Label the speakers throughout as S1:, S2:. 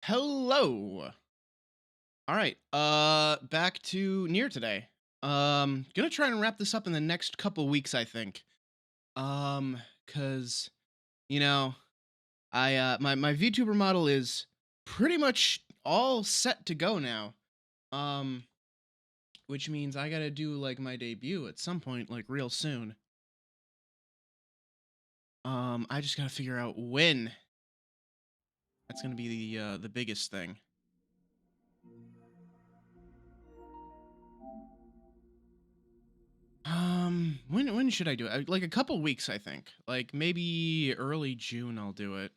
S1: Hello. All right. Back to Nier today. Gonna try and wrap this up in the next couple weeks, I think. Cause you know, my VTuber model is pretty much all set to go now. Um, which means I gotta do like my debut at some point, like real soon. I just gotta figure out when. That's gonna be the biggest thing. When should I do it? Like a couple weeks, I think. Like maybe early June I'll do it.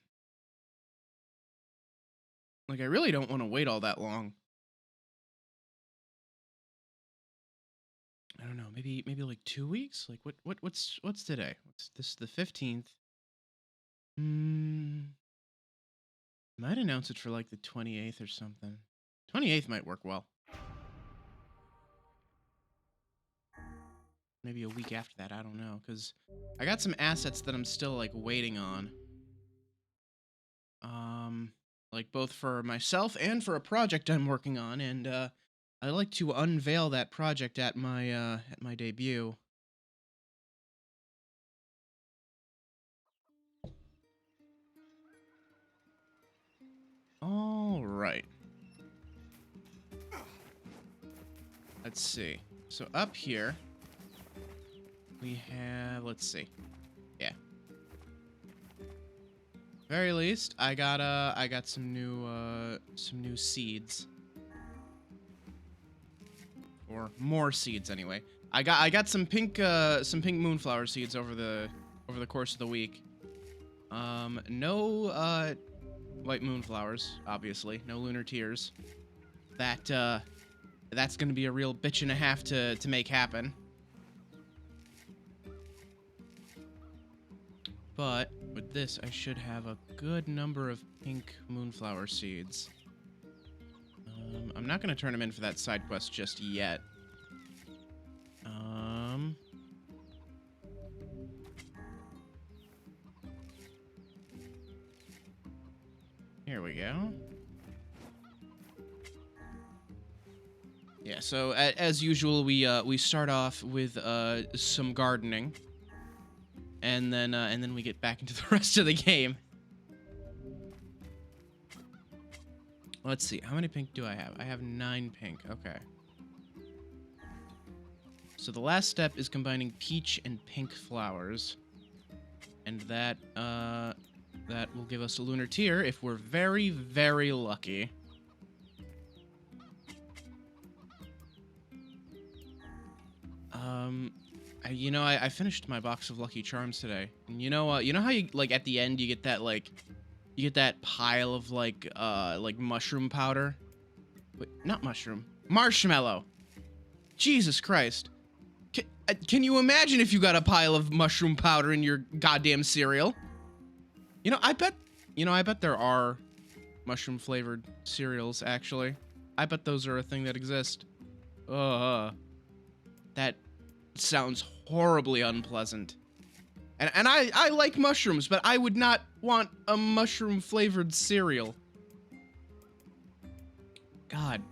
S1: Like I really don't want to wait all that long. I don't know, maybe like 2 weeks? Like what's today? What's this the 15th? Hmm. Might announce it for like the 28th or something. 28th might work well. Maybe a week after that, I don't know, because I got some assets that I'm still like waiting on. Like both for myself and for a project I'm working on, and I like to unveil that project at my debut. All right. Let's see. So up here we have, let's see. Yeah. Very least, I got some new seeds. Or more seeds anyway. I got some pink moonflower seeds over the course of the week. No white moonflowers, obviously. No lunar tears. That's gonna be a real bitch and a half to make happen. But with this, I should have a good number of pink moonflower seeds. I'm not gonna turn them in for that side quest just yet. Here we go. Yeah, so as usual, we start off with some gardening, and then we get back into the rest of the game. Let's see, how many pink do I have? I have 9 pink. Okay. So the last step is combining peach and pink flowers, and that will give us a lunar tear if we're very, very lucky. I finished my box of Lucky Charms today. And you know how you, like, at the end you get that pile of like mushroom powder? Wait, not mushroom. Marshmallow. Jesus Christ. Can you imagine if you got a pile of mushroom powder in your goddamn cereal? I bet there are mushroom flavored cereals, actually. I bet those are a thing that exist. That sounds horribly unpleasant. And I like mushrooms, but I would not want a mushroom flavored cereal. God.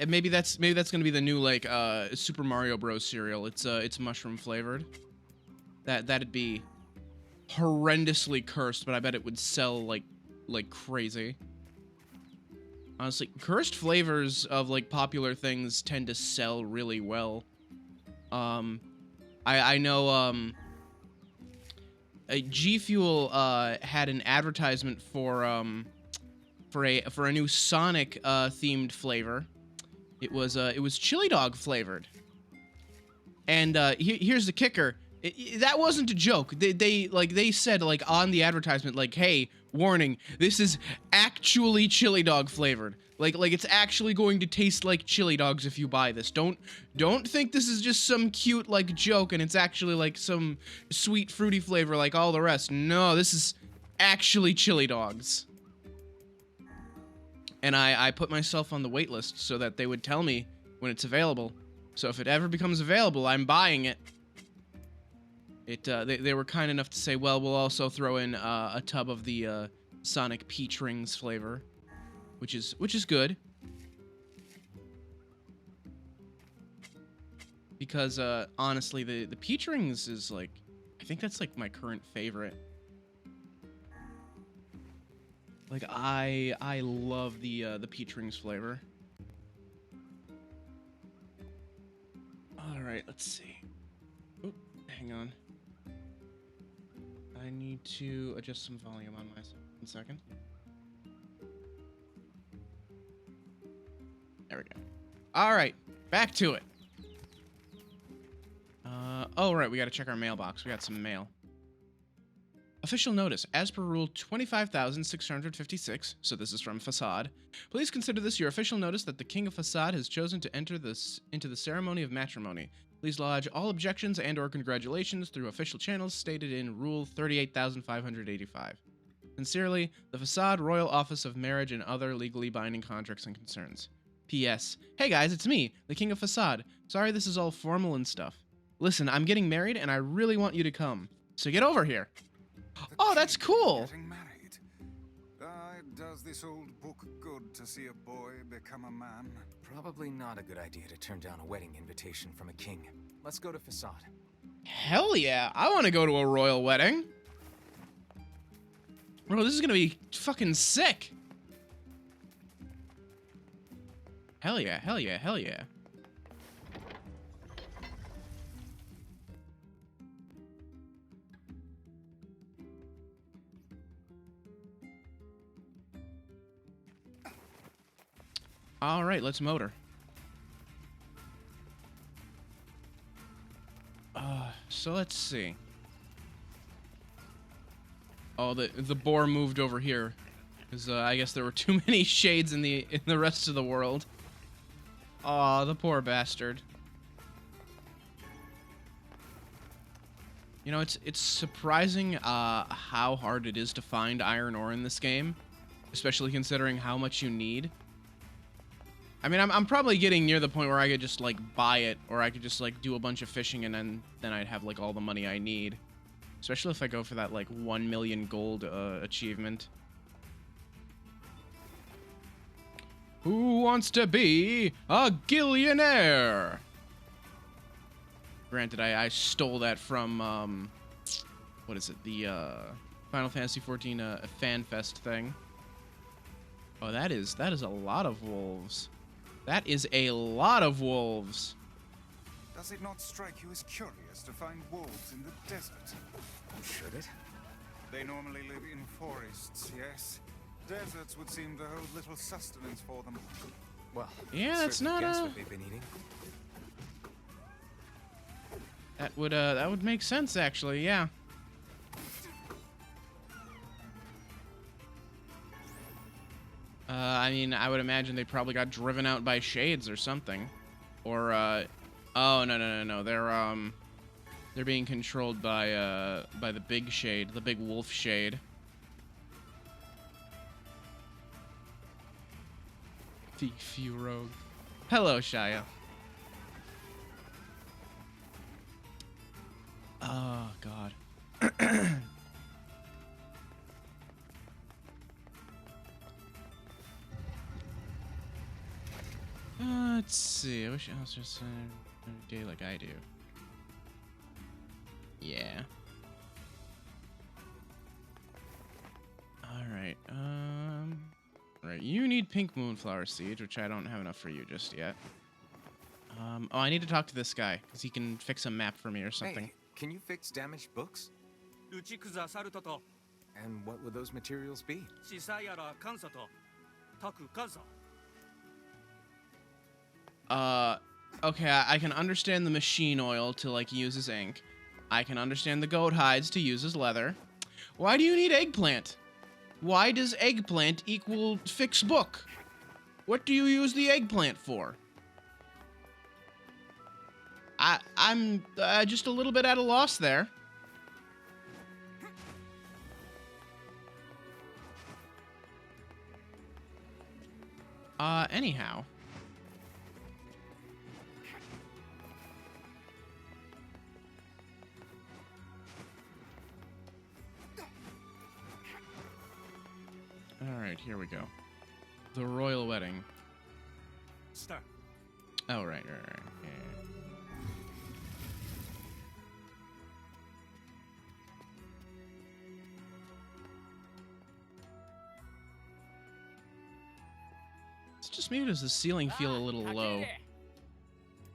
S1: Maybe that's gonna be the new like Super Mario Bros. Cereal. It's mushroom flavored. That'd be horrendously cursed, but I bet it would sell like crazy. Honestly, cursed flavors of like popular things tend to sell really well. I know G Fuel had an advertisement for a new Sonic themed flavor. It was chili dog flavored. And here's the kicker. That wasn't a joke. They said like on the advertisement, like, hey, warning, this is actually chili dog flavored. Like it's actually going to taste like chili dogs if you buy this. Don't think this is just some cute like joke and it's actually like some sweet fruity flavor like all the rest. No, this is actually chili dogs. And I put myself on the wait list so that they would tell me when it's available. So if it ever becomes available, I'm buying it. They were kind enough to say, well, we'll also throw in a tub of the Sonic Peach Rings flavor, which is good. Because honestly, the peach rings is like, I think that's like my current favorite. Like I love the peach rings flavor. All right, let's see. Oop, hang on. I need to adjust some volume on myself. 1 second. There we go. All right, back to it. Oh, right, we got to check our mailbox. We got some mail. Official notice. As per Rule 25,656, so this is from Facade, please consider this your official notice that the King of Facade has chosen to enter into the ceremony of matrimony. Please lodge all objections and or congratulations through official channels stated in Rule 38,585. Sincerely, the Facade Royal Office of Marriage and Other Legally Binding Contracts and Concerns. P.S. Hey guys, it's me, the King of Facade. Sorry this is all formal and stuff. Listen, I'm getting married and I really want you to come. So get over here. Oh, that's cool.
S2: Getting married. Does this old book good to see a boy become a man?
S3: Probably not a good idea to turn down a wedding invitation from a king. Let's go to Facade.
S1: Hell yeah, I want to go to a royal wedding. Bro, this is gonna be fucking sick. Hell yeah, hell yeah, hell yeah. All right, let's motor. So let's see. Oh, the boar moved over here, because I guess there were too many shades in the rest of the world. Aw, the poor bastard. You know, it's surprising how hard it is to find iron ore in this game, especially considering how much you need. I mean, I'm probably getting near the point where I could just, like, buy it, or I could just, like, do a bunch of fishing, and then I'd have, like, all the money I need. Especially if I go for that, like, 1 million gold achievement. Who wants to be a gillionaire? Granted, I stole that from, what is it, the, Final Fantasy XIV, Fan Fest thing. Oh, that is a lot of wolves. That is a lot of wolves.
S2: Does it not strike you as curious to find wolves in the desert?
S3: Should it?
S2: They normally live in forests, yes. Deserts would seem to hold little sustenance for them.
S3: Well,
S1: yeah, that's not
S3: guess what they've been eating.
S1: That would make sense actually, yeah. I mean, I would imagine they probably got driven out by shades or something. Or, oh, no. They're being controlled by the big shade, the big wolf shade. Thief, you rogue. Hello, Shia. Oh, God. Let's see. I wish I was just every day like I do. Yeah. All right. Right. You need pink moonflower seeds, which I don't have enough for you just yet. Oh, I need to talk to this guy because he can fix a map for me or something.
S3: Hey, can you fix damaged books? And what would those materials be?
S1: Okay, I can understand the machine oil to, like, use as ink. I can understand the goat hides to use as leather. Why do you need eggplant? Why does eggplant equal fix book? What do you use the eggplant for? I'm just a little bit at a loss there. Anyhow. All right, here we go. The royal wedding.
S2: Stop.
S1: Oh, right. Yeah. It's just maybe does the ceiling feel a little low?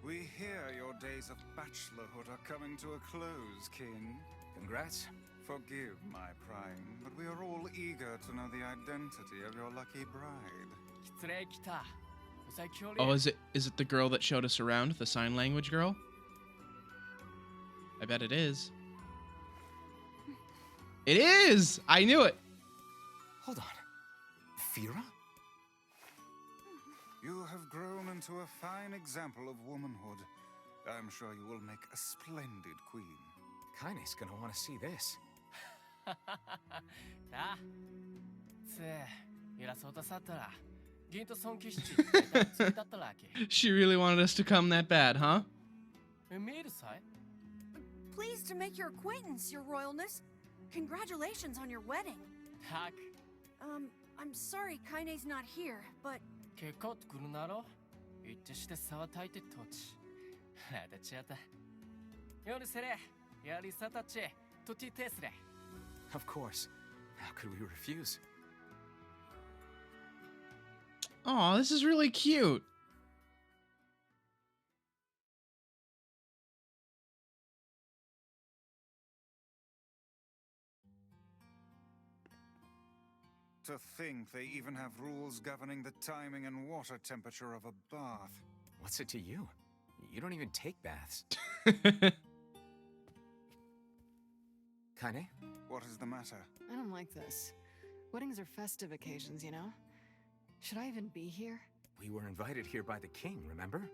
S2: We hear your days of bachelorhood are coming to a close, King.
S3: Congrats.
S2: Forgive my prying, but we are all eager to know the identity of your lucky bride.
S1: Oh, is it the girl that showed us around, the sign language girl? I bet it is. It is! I knew it!
S3: Hold on. Fira?
S2: You have grown into a fine example of womanhood. I'm sure you will make a splendid queen.
S3: Kaine's gonna want to see this.
S1: She really wanted us to come that bad, huh?
S4: Pleased to make your acquaintance, Your Royalness. Congratulations on your wedding. I'm sorry Kaine's not here, but...
S3: Of course. How could we refuse?
S1: Aw, this is really cute.
S2: To think they even have rules governing the timing and water temperature of a bath.
S3: What's it to you? You don't even take baths. Kaine?
S2: What is the matter?
S5: I don't like this. Weddings are festive occasions, you know? Should I even be here?
S3: We were invited here by the king, remember?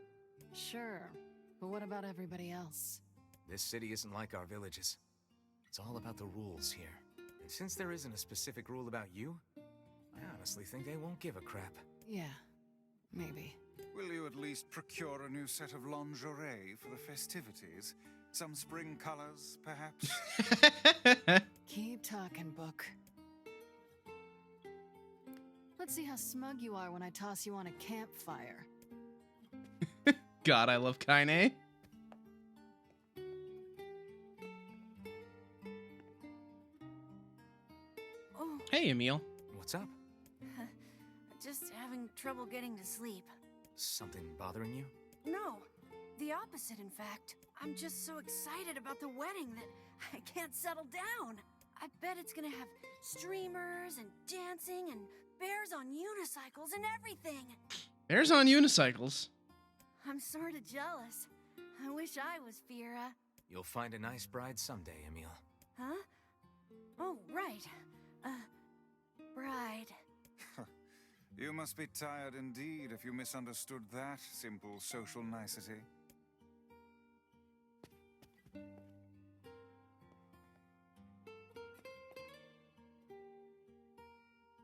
S5: Sure, but what about everybody else?
S3: This city isn't like our villages. It's all about the rules here. And since there isn't a specific rule about you, I honestly think they won't give a crap.
S5: Yeah, maybe.
S2: Will you at least procure a new set of lingerie for the festivities? Some spring colors, perhaps?
S5: Keep talking, book. Let's see how smug you are when I toss you on a campfire.
S1: God, I love Kaine.
S4: Oh,
S1: Hey, Emil.
S3: What's up?
S4: just having trouble getting to sleep.
S3: Something bothering you?
S4: No, the opposite, in fact. I'm just so excited about the wedding that I can't settle down. I bet it's gonna have streamers and dancing and bears on unicycles and everything.
S1: Bears on unicycles.
S4: I'm sorta jealous. I wish I was Fira.
S3: You'll find a nice bride someday, Emil.
S4: Huh? Oh, right. Bride.
S2: You must be tired indeed if you misunderstood that simple social nicety.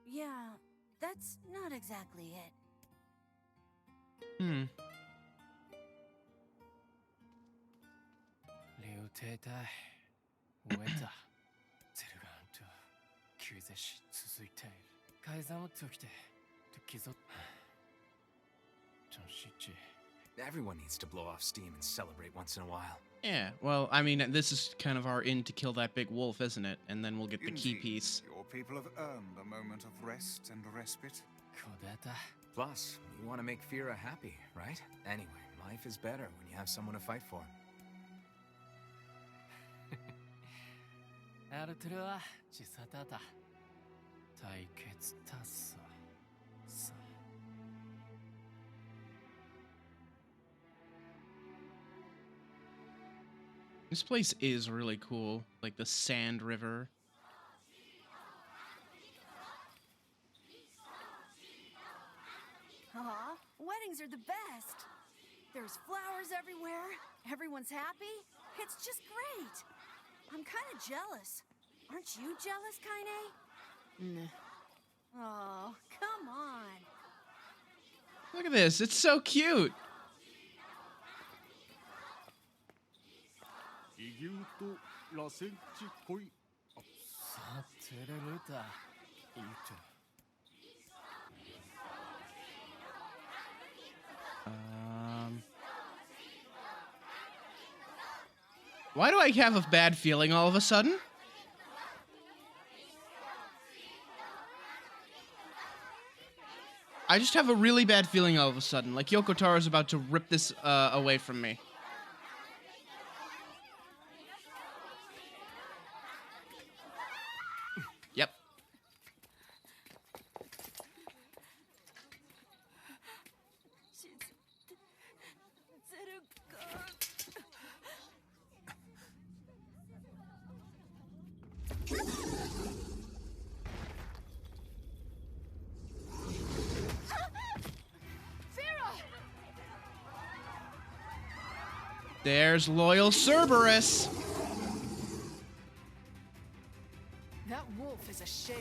S4: Yeah, that's not exactly it.
S1: Hmm.
S3: Everyone needs to blow off steam and celebrate once in a while.
S1: Yeah, well, I mean, this is kind of our in to kill that big wolf, isn't it? And then we'll get the key
S2: Indeed,
S1: piece.
S2: Your people have earned a moment of rest and respite.
S3: Plus, you want to make Fira happy, right? Anyway, life is better when you have someone to fight for.
S1: This place is really cool, like the Sand River.
S4: Aw, weddings are the best. There's flowers everywhere. Everyone's happy. It's just great. I'm kind of jealous. Aren't you jealous, Kaine?
S5: Nah.
S4: Oh, come on.
S1: Look at this, it's so cute. Why do I have a bad feeling all of a sudden? I just have a really bad feeling all of a sudden, like Yoko Taro's about to rip this away from me. Yep. There's loyal Cerberus.
S5: That wolf is a shade.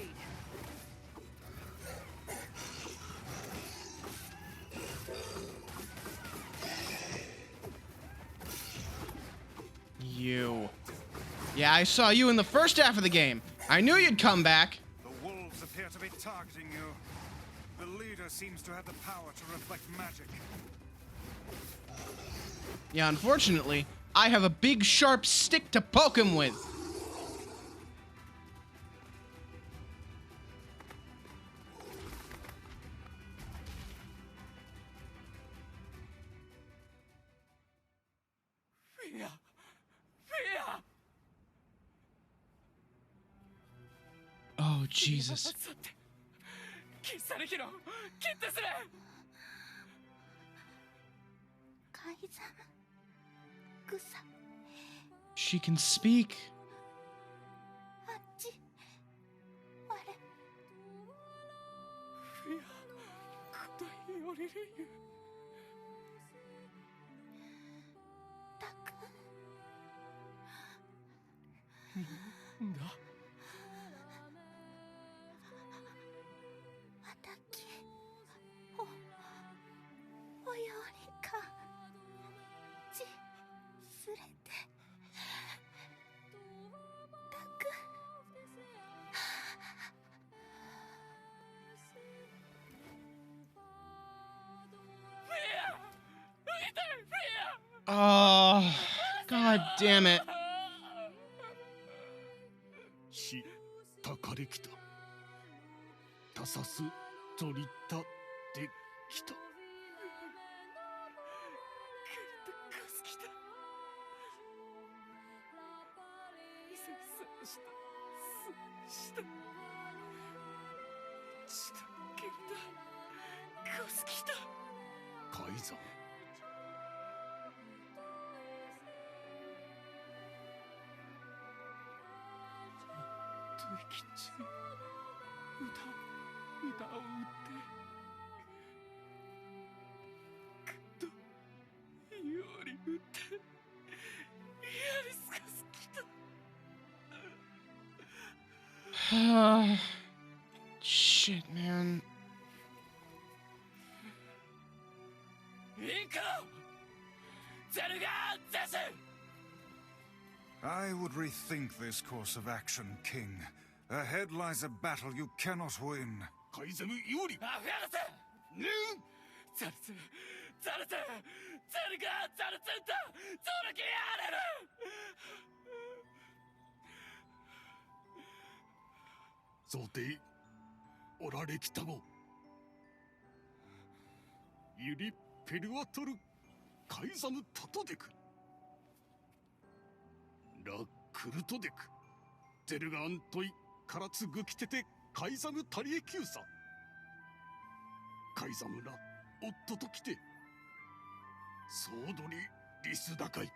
S1: You. Yeah, I saw you in the first half of the game. I knew you'd come back.
S2: The wolves appear to be targeting you. The leader seems to have the power to reflect magic.
S1: Yeah, unfortunately, I have a big sharp stick to poke him with. Oh, Jesus. She can speak. Oh, God damn it.
S6: したかれきた。たさすとりたできた。改ざん。
S1: Shit, man.
S2: I would rethink this course of action, King. Ahead lies a battle you cannot win.
S6: カイザム有利。想定おられきたも。ユリペルワトルカイザムタトデク。ラクルトデク。ゼルガントイカラツグキテテカイザムタリエキューサ。カイザムラ夫と来て。ソードにリス高い。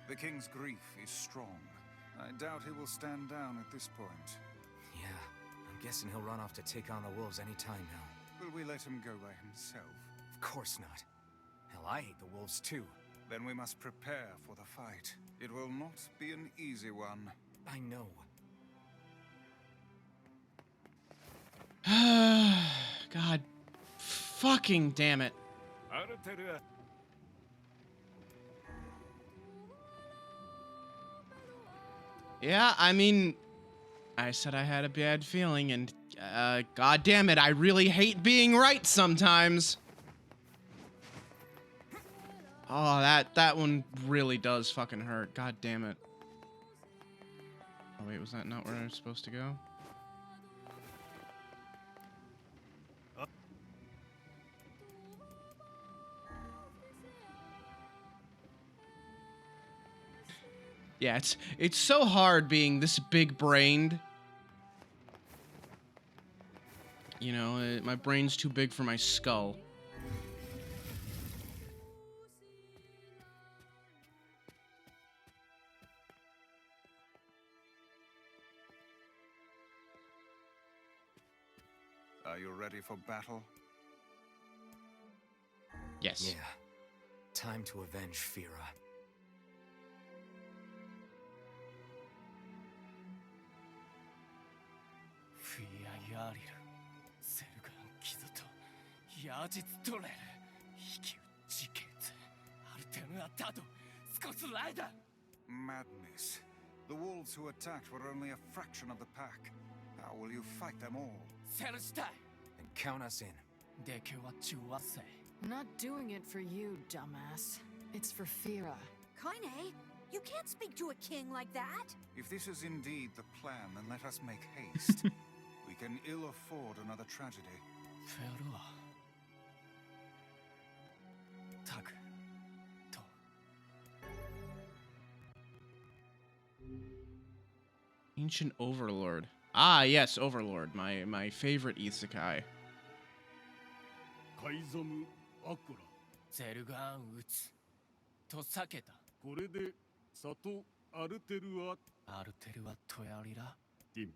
S2: The king's grief is strong. I doubt he will stand down at this point.
S3: Yeah, I'm guessing he'll run off to take on the wolves any time now.
S2: Will we let him go by himself?
S3: Of course not. Hell, I hate the wolves too.
S2: Then we must prepare for the fight. It will not be an easy one.
S3: I know.
S1: God fucking damn it. Yeah, I mean, I said I had a bad feeling, and god damn it, I really hate being right sometimes. Oh, that one really does fucking hurt. God damn it. Oh wait, was that not where I was supposed to go? Yeah, it's so hard being this big-brained. You know, my brain's too big for my skull.
S2: Are you ready for battle?
S1: Yes.
S3: Yeah. Time to avenge Fira.
S2: Madness. The wolves who attacked were only a fraction of the pack. How will you fight them all?
S3: And count us in.
S5: I'm not doing it for you, dumbass. It's for Fira.
S4: Kaine, you can't speak to a king like that.
S2: If this is indeed the plan, then let us make haste. We can ill afford another tragedy.
S1: Ancient Overlord. Ah, yes, Overlord. My favorite isekai.
S6: カイザム・アクラ。
S7: ゼルガーン撃つと避けた。
S6: これで里アルテルは
S7: アルテルはトヤリラ。
S6: ティン。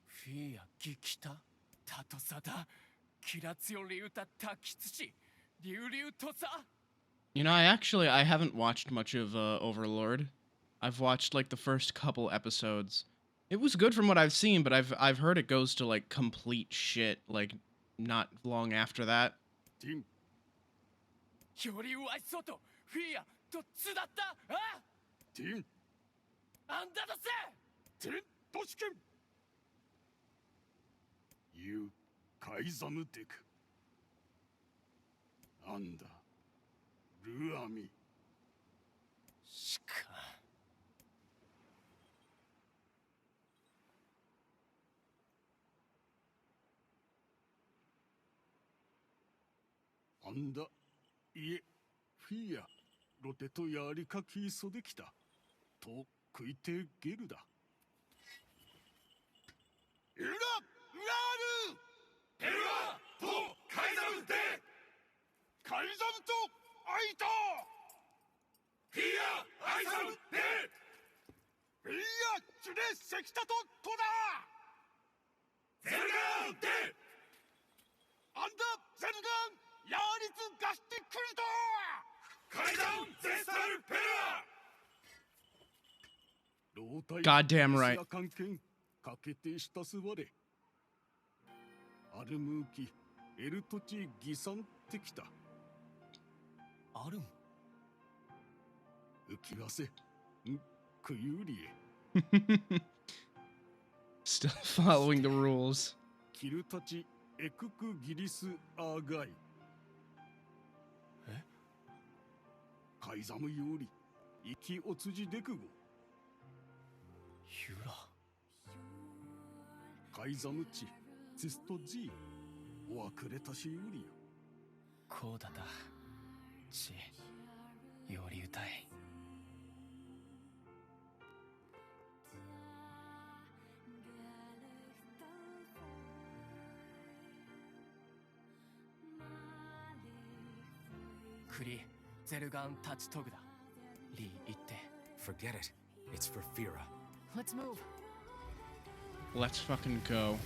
S7: フィアギキタタトサダキラツヨリウタタキツシリュウリュウトサ。
S1: You know, I haven't watched much of Overlord. I've watched like the first couple episodes. It was good from what I've seen, but I've heard it goes to like complete shit like not long after that.
S6: ティン。
S7: よりワイソトフィアとツだったあ
S6: ティン。
S7: あんだだせ
S6: ティントシケン。ユカイザムデク。なんだ。ルアミ。
S7: しか
S6: なんだ。いえ、フィア、ロテとやりかきそできた。と食いてゲルだ。エラ・ラールペルアとカイザムでカイザムとアイタフィア・アイザムでフィア・ジュレ・セキタとトダゼルガンでアンダ・ゼルガンヤーリツ・ガスティクリトカイザム・ゼスタル・ペルア
S1: Goddamn right.
S6: 関係かけてしたすわれアルムーキエルトチギサンってきた
S7: あるん
S6: 浮きわせんクユーリエ
S1: Still following the rules.
S6: キルたちエククギリスアーガイ
S7: え
S6: カイザムより生きおつじでくご
S7: ユラ
S6: カイザムチツストジーおわくれたしよりよ
S7: こうだたちより歌いクリゼルガンタチトグだリー言って
S3: Forget it. It's for Fira.
S5: Let's move.
S1: Let's fucking go.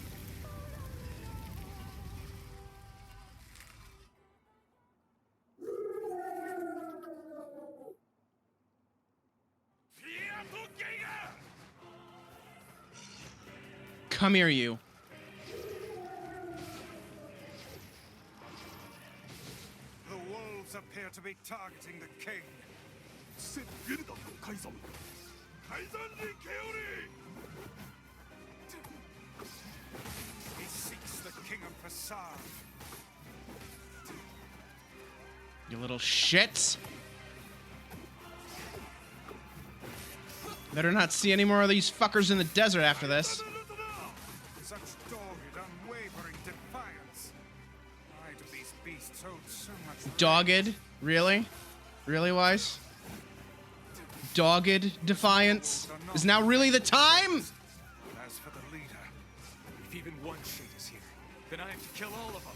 S1: Come here, you.
S2: The wolves appear to be targeting the king.
S6: セゲルダカイザム
S2: He seeks the king of facade.
S1: You little shits. Better not see any more of these fuckers in the desert after this.
S2: Such dogged, unwavering defiance. Why do these beasts hold so much?
S1: Dogged? Really? Really, Wise? Dogged defiance? Is now really the time?
S2: As for the leader,
S3: If even one shade is here, then I have to kill all of them.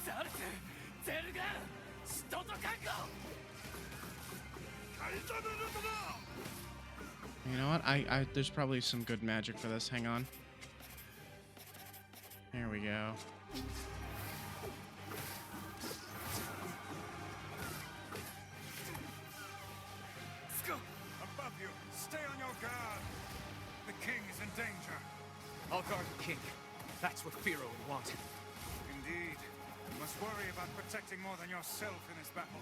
S7: ザルスゼルガン使徒と覚悟
S1: You know what? There's probably some good magic for this. Hang on. There we go.
S2: above you, stay on your guard. The king is in danger.
S3: I'll guard the king. That's what Firo would want.
S2: Indeed. You must worry about protecting more than yourself in this battle.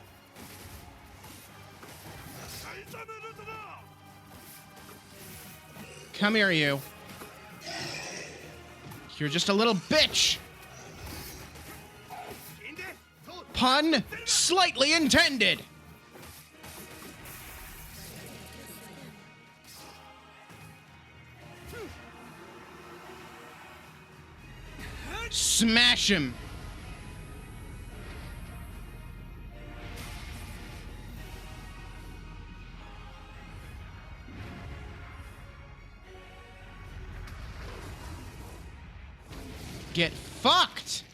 S1: Come here, you. You're just a little bitch. Pun slightly intended. Smash him. Get fucked.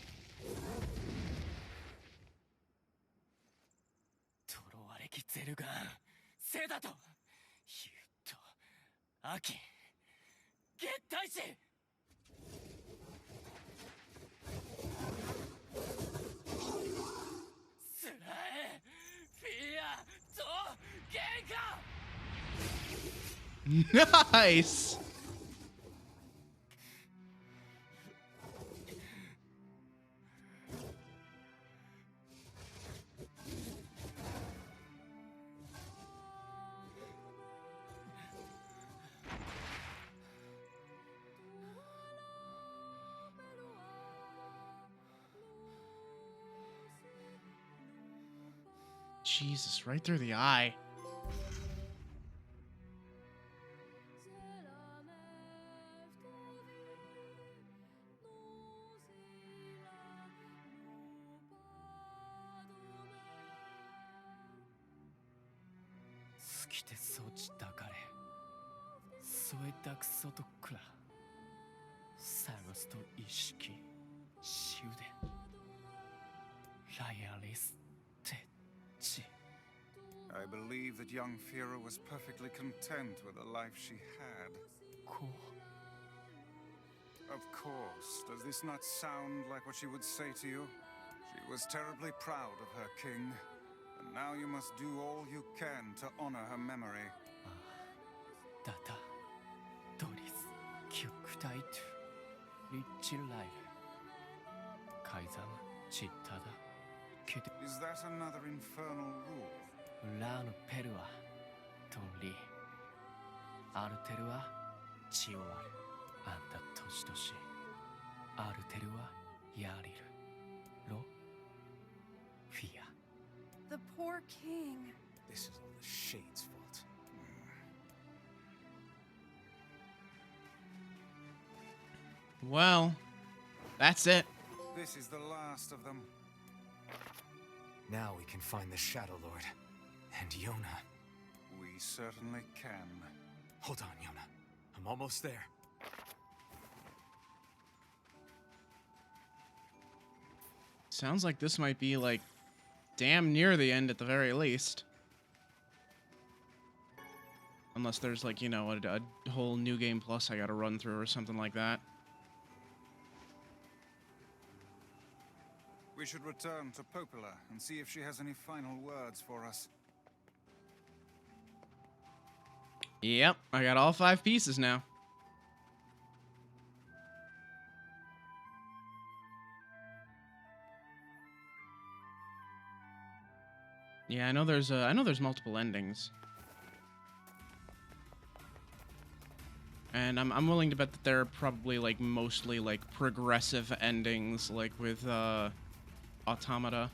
S7: トロワレキゼルガンセダとユッとアキゲッタイシスラエフィアとゲンカ
S1: Nice. Jesus, right through the eye.
S7: Skite sochi dakare. Soe daku soto kura. Sagos to ishiki. Shiude. Layalis techi.
S2: I believe that young Fira was perfectly content with the life she had.
S7: Ko.
S2: Of course. Does this not sound like what she would say to you? She was terribly proud of her king, and now you must do all you can to honor her memory.
S7: Data. Doris. Kyokutaitu. Richilail. Kaizam. Chittada. Kid.
S2: Is that another infernal rule?
S7: ラーのペルはトンリーアルテルは血を割るあんた年々アルテルはヤリルロフィア
S4: The poor king.
S3: This is all the Shade's fault.
S1: Well, that's it.
S2: This is the last of them.
S3: Now we can find the Shadow Lord. And Yona.
S2: We certainly can.
S3: Hold on, Yona. I'm almost there.
S1: Sounds like this might be, like, damn near the end at the very least. Unless there's, like, you know, a whole New Game Plus I gotta run through or something like that.
S2: We should return to Popola and see if she has any final words for us.
S1: Yep, I got all 5 pieces now. Yeah, I know there's multiple endings. And I'm willing to bet that there are probably, like, mostly, like, progressive endings, like, with, Automata.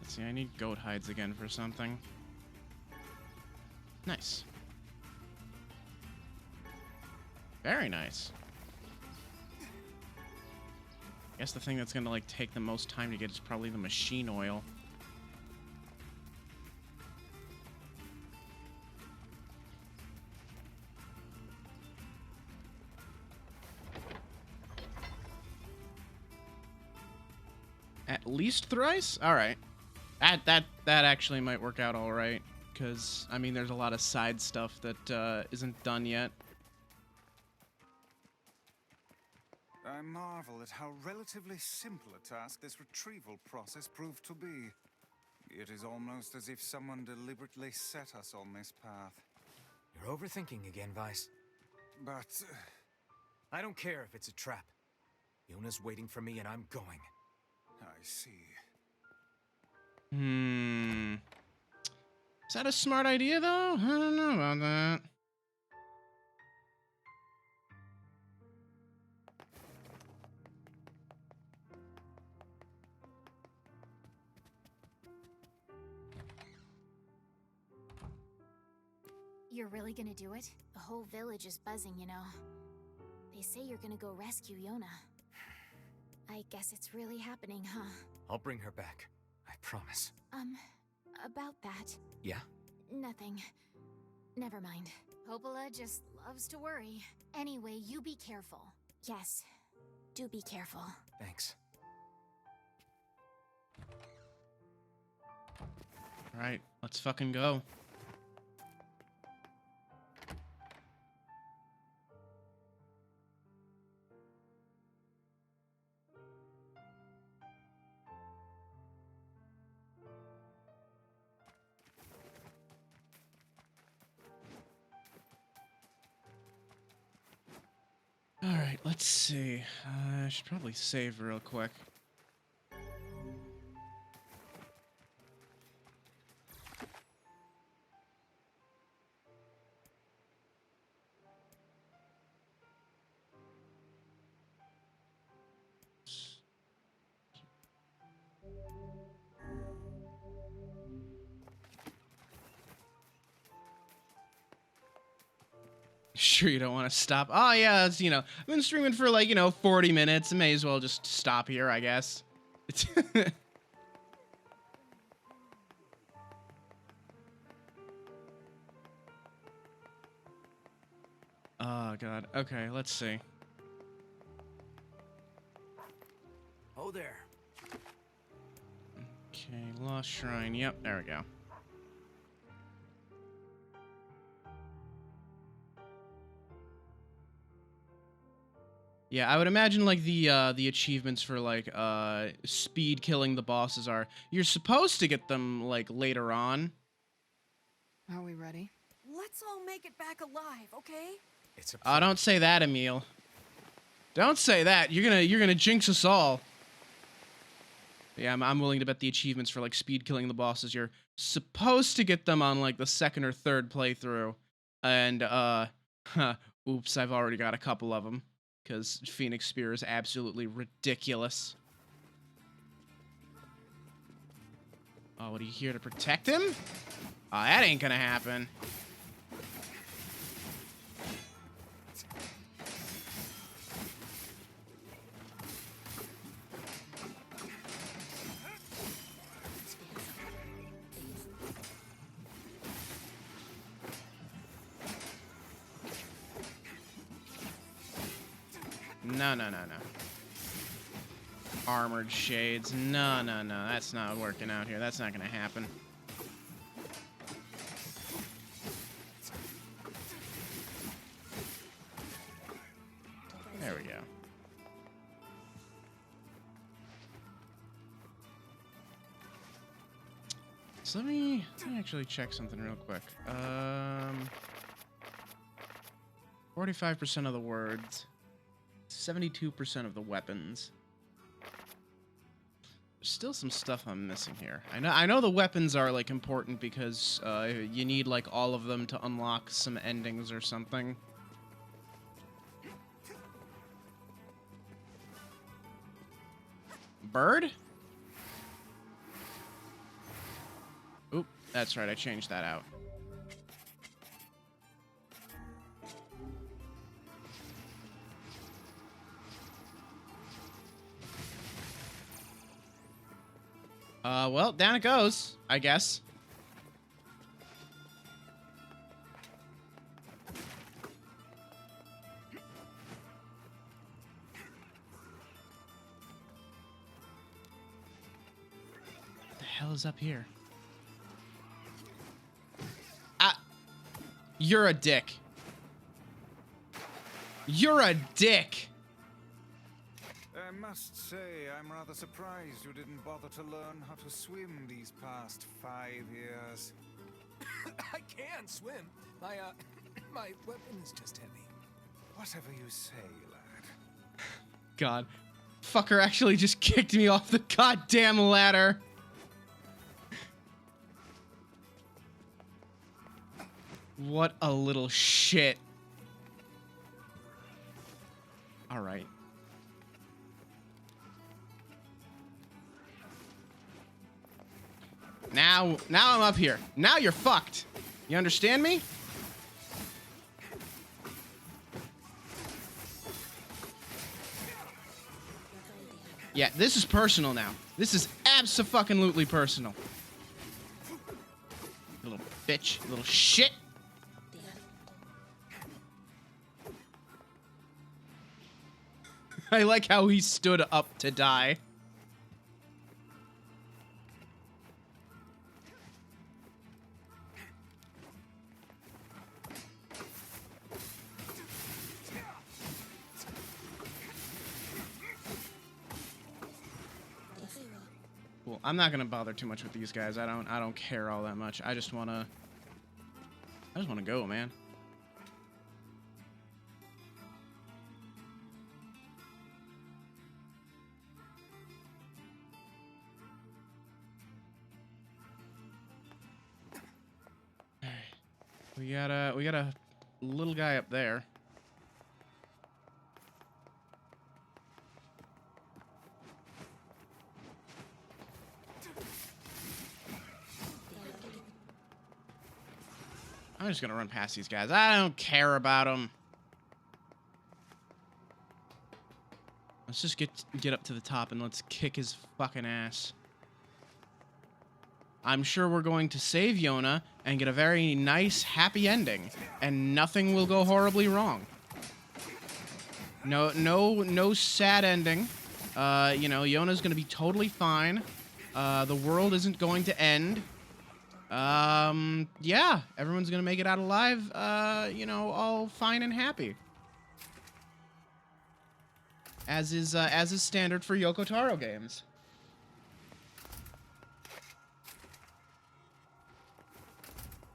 S1: Let's see, I need goat hides again for something. Nice. Very nice. I guess the thing that's gonna, like, take the most time to get is probably the machine oil. At least thrice? Alright. That actually might work out alright. Because, I mean, there's a lot of side stuff that isn't done yet.
S2: I marvel at how relatively simple a task this retrieval process proved to be. It is almost as if someone deliberately set us on this path.
S3: You're overthinking again, Vice.
S2: But
S3: I don't care if it's a trap. Yona's waiting for me and I'm going.
S2: I see.
S1: Is that a smart idea, though? I don't know about that.
S8: You're really gonna do it? The whole village is buzzing, you know. They say you're gonna go rescue Yona. I guess it's really happening, huh?
S3: I'll bring her back. I promise.
S8: About that.
S3: Yeah?
S8: Nothing. Never mind. Popola just loves to worry. Anyway, you be careful. Yes. Do be careful.
S3: Thanks.
S1: Alright, let's fucking go. Alright, let's see. I should probably save real quick. Sure you don't want to stop? Oh, yeah, it's, you know, I've been streaming for, like, 40 minutes. I may as well just stop here, I guess. Oh, God. Okay, let's see.
S3: Oh, there.
S1: Okay, Lost Shrine. Yep, there we go. Yeah, I would imagine, like, the achievements for, like, speed killing the bosses are... You're supposed to get them, like, later on.
S5: Are we ready?
S4: Let's all make it back alive, okay?
S3: It's a
S1: Oh, don't say that, Emil. Don't say that. You're gonna jinx us all. Yeah, I'm willing to bet the achievements for, like, speed killing the bosses, you're supposed to get them on, like, the second or third playthrough. And, oops, I've already got a couple of them. Because Phoenix Spear is absolutely ridiculous. Oh, what, are you here to protect him? Oh, that ain't gonna happen. No, no, no, no. Armored shades. No, no, no. That's not working out here. That's not gonna happen. There we go. So let me actually check something real quick. 45% of the words. 72% of the weapons. Still some stuff I'm missing here. I know the weapons are like important because you need like all of them to unlock some endings or something. Bird? Oop, that's right, I changed that out. Well, down it goes, I guess. What the hell is up here? Ah! You're a dick. You're a dick!
S2: I must say, I'm rather surprised you didn't bother to learn how to swim these past 5 years.
S3: I can swim. My, my weapon is just heavy.
S2: Whatever you say, lad.
S1: God. Fucker actually just kicked me off the goddamn ladder. What a little shit. Alright. Now I'm up here. Now you're fucked. You understand me? Yeah, this is personal now. This is abso-fucking-lutely personal. Little bitch. Little shit. I like how he stood up to die. Cool. I'm not gonna bother too much with these guys. I don't care all that much. I just wanna go, man. We got a little guy up there. I'm just gonna run past these guys. I don't care about them. Let's just get up to the top and let's kick his fucking ass. I'm sure we're going to save Yona and get a very nice, happy ending, and nothing will go horribly wrong. No sad ending. You know, Yona's gonna be totally fine. The world isn't going to end. Yeah, everyone's gonna make it out alive, you know, all fine and happy. As is standard for Yoko Taro games.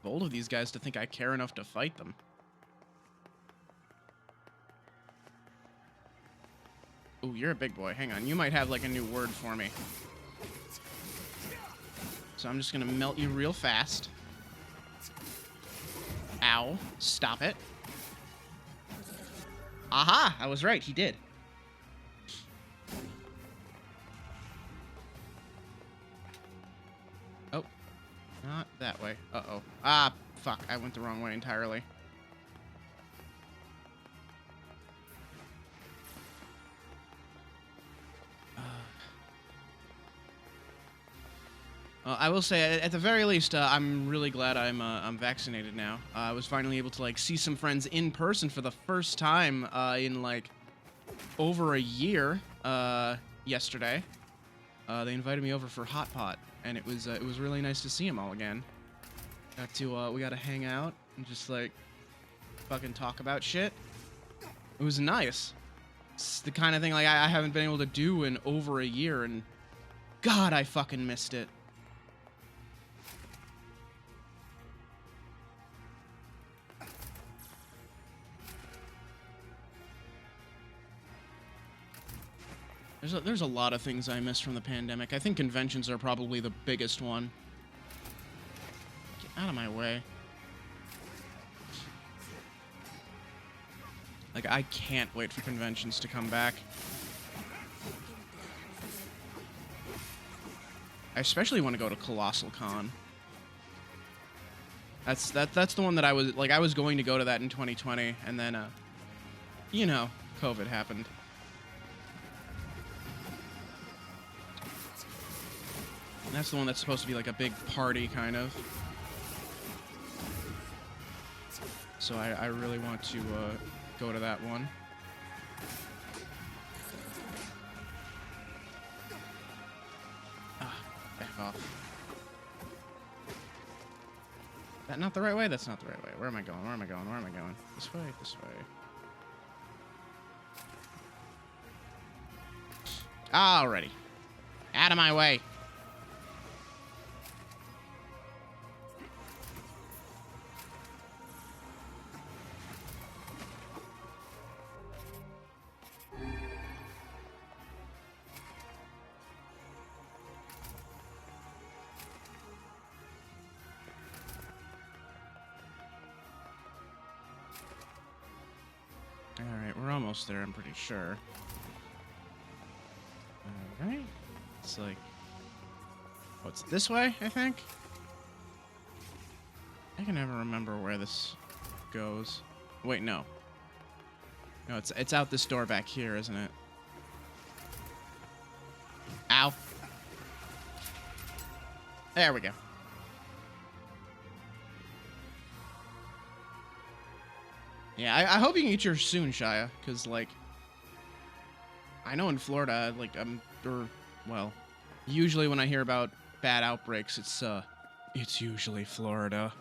S1: Bold of these guys to think I care enough to fight them. Ooh, you're a big boy. Hang on, you might have, like, a new word for me. So I'm just gonna melt you real fast. Ow. Stop it. Aha! I was right, he did. Oh. Not that way. Uh-oh. Ah, fuck. I went the wrong way entirely. I will say, at the very least, I'm really glad I'm vaccinated now. I was finally able to, like, see some friends in person for the first time in, like, over a year yesterday. They invited me over for Hot Pot, and it was really nice to see them all again. We got to hang out and just, like, fucking talk about shit. It was nice. It's the kind of thing, like, I haven't been able to do in over a year, and God, I fucking missed it. There's a lot of things I missed from the pandemic. I think conventions are probably the biggest one. Get out of my way. Like, I can't wait for conventions to come back. I especially want to go to Colossal Con. That's the one that I was going to go to that in 2020, and then you know, COVID happened. And that's the one that's supposed to be like a big party kind of. So I really want to go to that one. Back off. That not the right way? That's not the right way. Where am I going? Where am I going? Where am I going? This way, this way. Alrighty. Out of my way. Alright, we're almost there, I'm pretty sure. Alright. It's like... Oh, it's this way, I think? I can never remember where this goes. Wait, no. No, it's out this door back here, isn't it? Ow. There we go. Yeah, I hope you can get yours soon, Shia, because, like, I know in Florida, like, well, usually when I hear about bad outbreaks, it's usually Florida.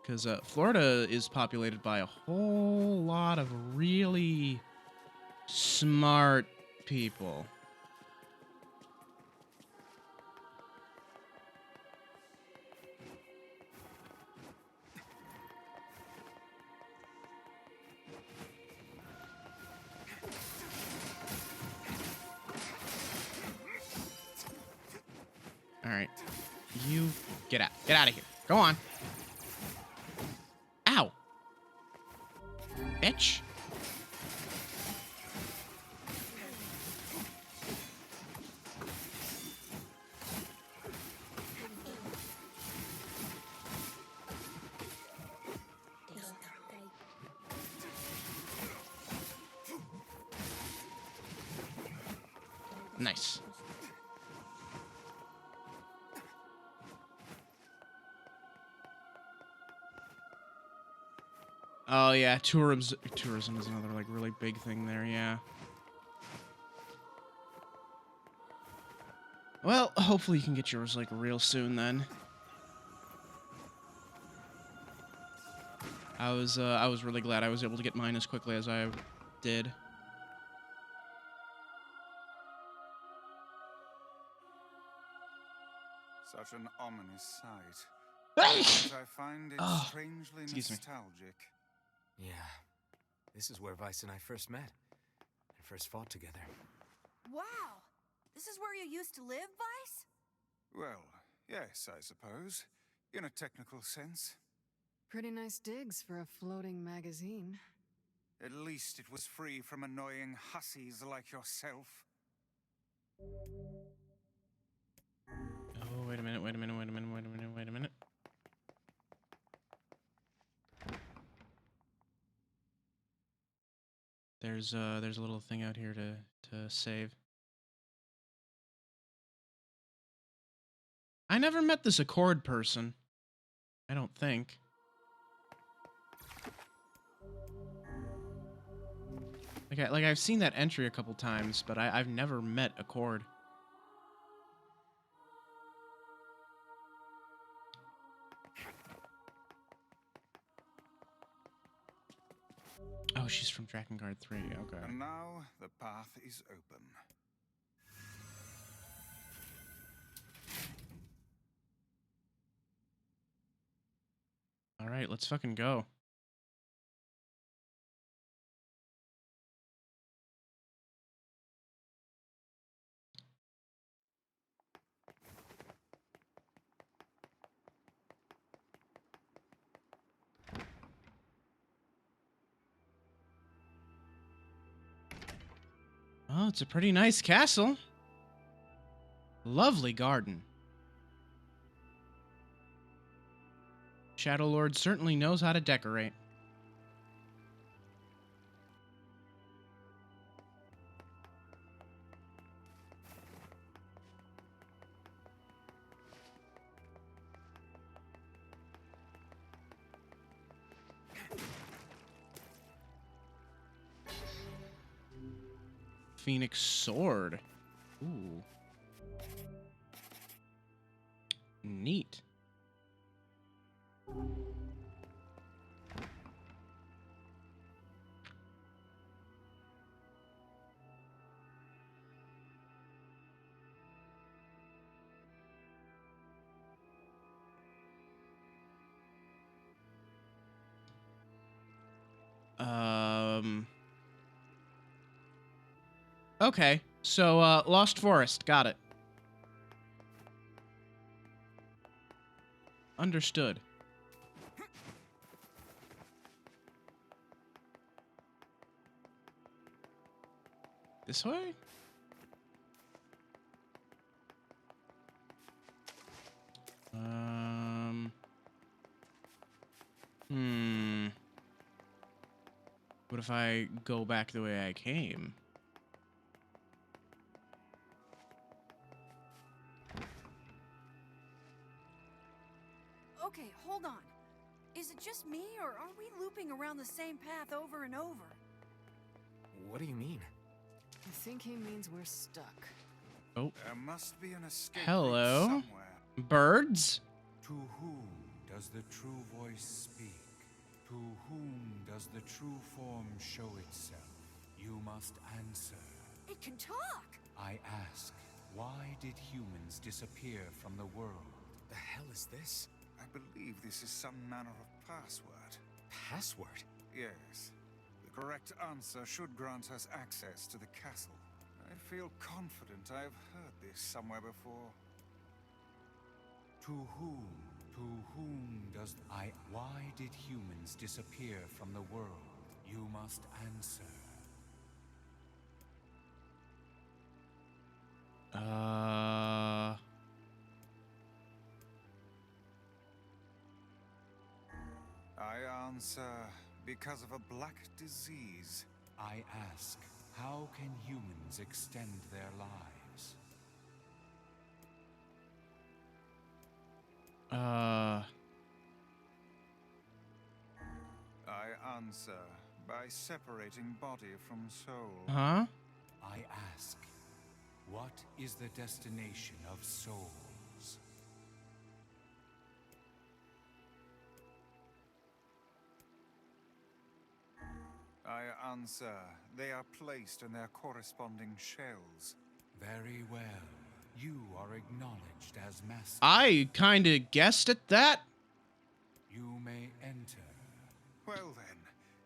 S1: Because, Florida is populated by a whole lot of really smart people. Alright. You get out. Get out of here. Go on. Ow. Bitch. Nice. Oh yeah, tourism is another like really big thing there, yeah. Well, hopefully you can get yours like real soon then. I was really glad I was able to get mine as quickly as I did.
S2: Such an ominous sight.
S1: Hey!
S2: But I find it
S1: Oh,
S2: strangely
S1: excuse me.
S2: nostalgic.
S3: Yeah. This is where Vice and I first met. And first fought together.
S4: Wow! This is where you used to live, Vice?
S2: Well, yes, I suppose. In a technical sense.
S5: Pretty nice digs for a floating magazine.
S2: At least it was free from annoying hussies like yourself.
S1: Oh, wait a minute, wait a minute, wait a minute, wait a minute, wait a minute. There's a little thing out here to save. I never met this Accord person. I don't think. Like I've seen that entry a couple times, but I've never met Accord. Oh, she's from Drakengard 3, okay.
S2: And now the path is open.
S1: Alright, let's fucking go. it's a pretty nice castle. Lovely garden. Shadow Lord certainly knows how to decorate. Phoenix sword. Ooh. Neat. Okay, so, Lost Forest. Got it. Understood. This way? What if I go back the way I came?
S4: Okay, hold on. Is it just me, or are we looping around the same path over and over?
S3: What do you mean?
S5: I think he means we're stuck.
S1: Oh.
S2: There must be an escape
S1: Hello.
S2: route somewhere.
S1: Birds?
S2: To whom does the true voice speak? To whom does the true form show itself? You must answer.
S4: It can talk!
S2: I ask, why did humans disappear from the world?
S3: The hell is this?
S2: I believe this is some manner of password.
S3: Password?
S2: Yes. The correct answer should grant us access to the castle. I feel confident I have heard this somewhere before. To whom does why did humans disappear from the world? You must answer. I answer, because of a black disease. I ask, how can humans extend their lives? I answer, by separating body from soul.
S1: Huh?
S2: I ask, what is the destination of souls? I answer, they are placed in their corresponding shells. Very well. You are acknowledged as master.
S1: I kinda guessed at that.
S2: You may enter. Well then,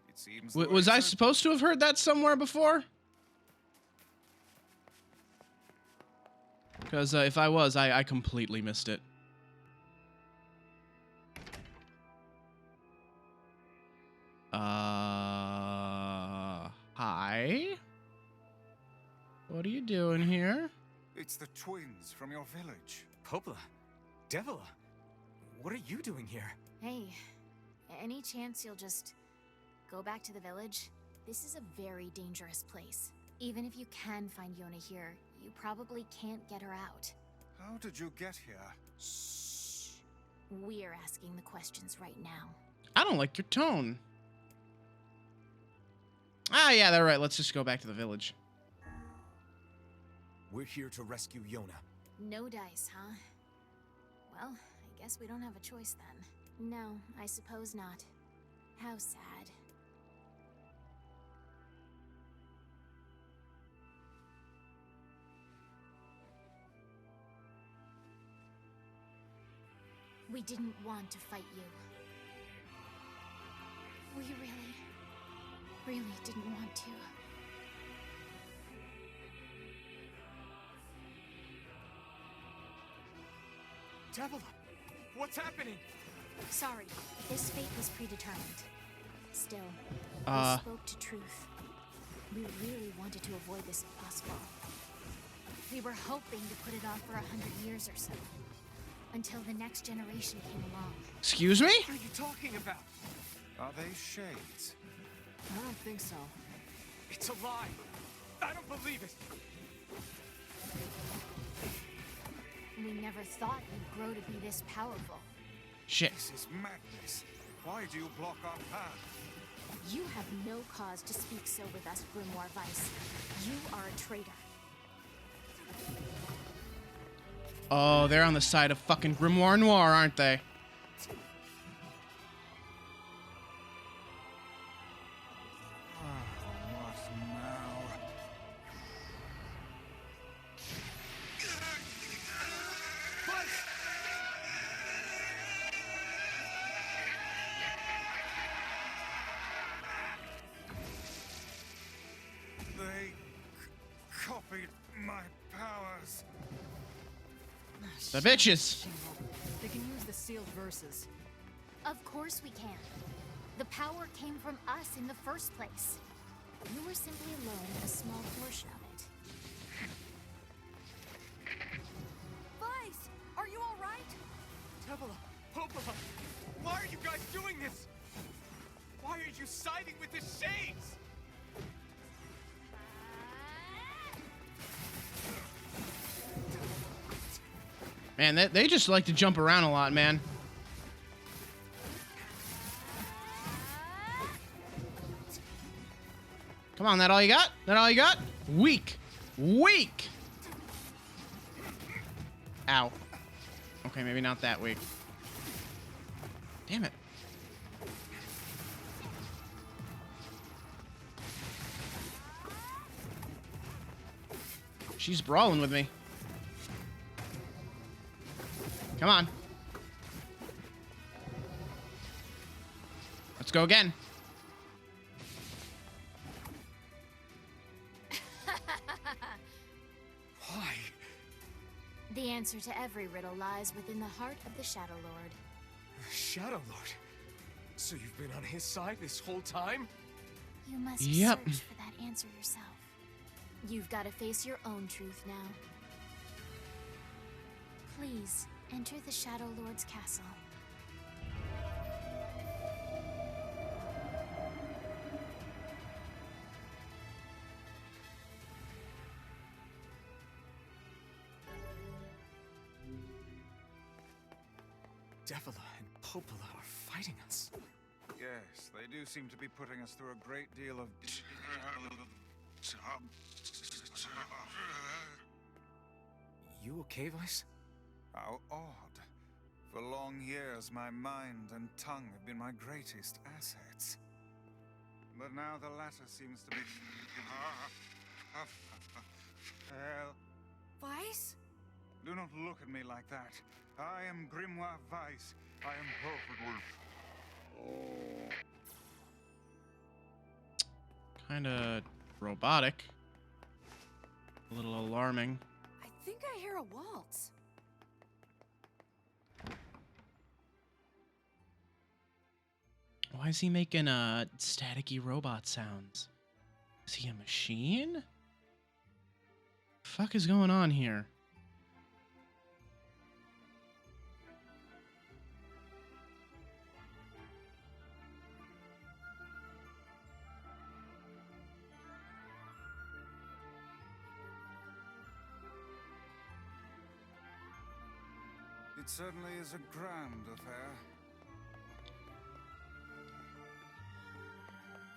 S2: it seems...
S1: Was I supposed to have heard that somewhere before? Because if I was, I completely missed it. Hi? What are you doing here?
S2: It's the twins from your village.
S3: Popla? Devila? What are you doing here?
S8: Hey, any chance you'll just go back to the village? This is a very dangerous place. Even if you can find Yona here, you probably can't get her out.
S2: How did you get here?
S8: Shh. We're asking the questions right now.
S1: I don't like your tone. Ah, yeah, they're right. Let's just go back to the village.
S3: We're here to rescue Yona.
S8: No dice, huh? Well, I guess we don't have a choice then. No, I suppose not. How sad. We didn't want to fight you. We really didn't want to.
S3: Devila! What's happening?
S8: Sorry, this fate was predetermined. Still, we spoke to truth. We really wanted to avoid this if possible. We were hoping to put it off for 100 years or so. Until the next generation came along.
S1: Excuse me?
S3: What are you talking about?
S2: Are they shades?
S5: I don't think so.
S3: It's a lie. I don't believe it.
S8: We never thought we'd grow to be this powerful.
S1: Shit.
S2: This is madness. Why do you block our path?
S8: You have no cause to speak so with us, Grimoire Vice. You are a traitor.
S1: Oh, they're on the side of fucking Grimoire Noir, aren't they?
S2: What now? They copied my powers.
S1: The bitches.
S5: They can use the sealed verses.
S8: Of course we can. The power came from us in the first place. You were simply alone in a small portion of it.
S4: Vice, are you all right?
S3: Tevela, Popola, why are you guys doing this? Why are you siding with the Shades?
S1: Man, they just like to jump around a lot, man. Come on, that all you got? That all you got? Weak. Weak! Ow. Okay, maybe not that weak. Damn it. She's brawling with me. Come on. Let's go again.
S3: Why?
S8: The answer to every riddle lies within the heart of the Shadow Lord.
S3: Shadow Lord. So you've been on his side this whole time?
S8: You must
S1: Yep.
S8: search for that answer yourself. You've got to face your own truth now. Please, enter the Shadow Lord's castle.
S3: Devila and Popola are fighting us.
S2: Yes, they do seem to be putting us through a great deal of...
S3: You okay, Vice?
S2: How odd. For long years, my mind and tongue have been my greatest assets. But now the latter seems to be... Hell,
S4: Vice?
S2: do not look at me like that. I am Grimoire Vice. I am perfectly...
S1: Kinda robotic. A little alarming.
S4: I think I hear a waltz.
S1: Why is he making staticky robot sounds? Is he a machine? Fuck is going on here?
S2: It certainly is a grand affair.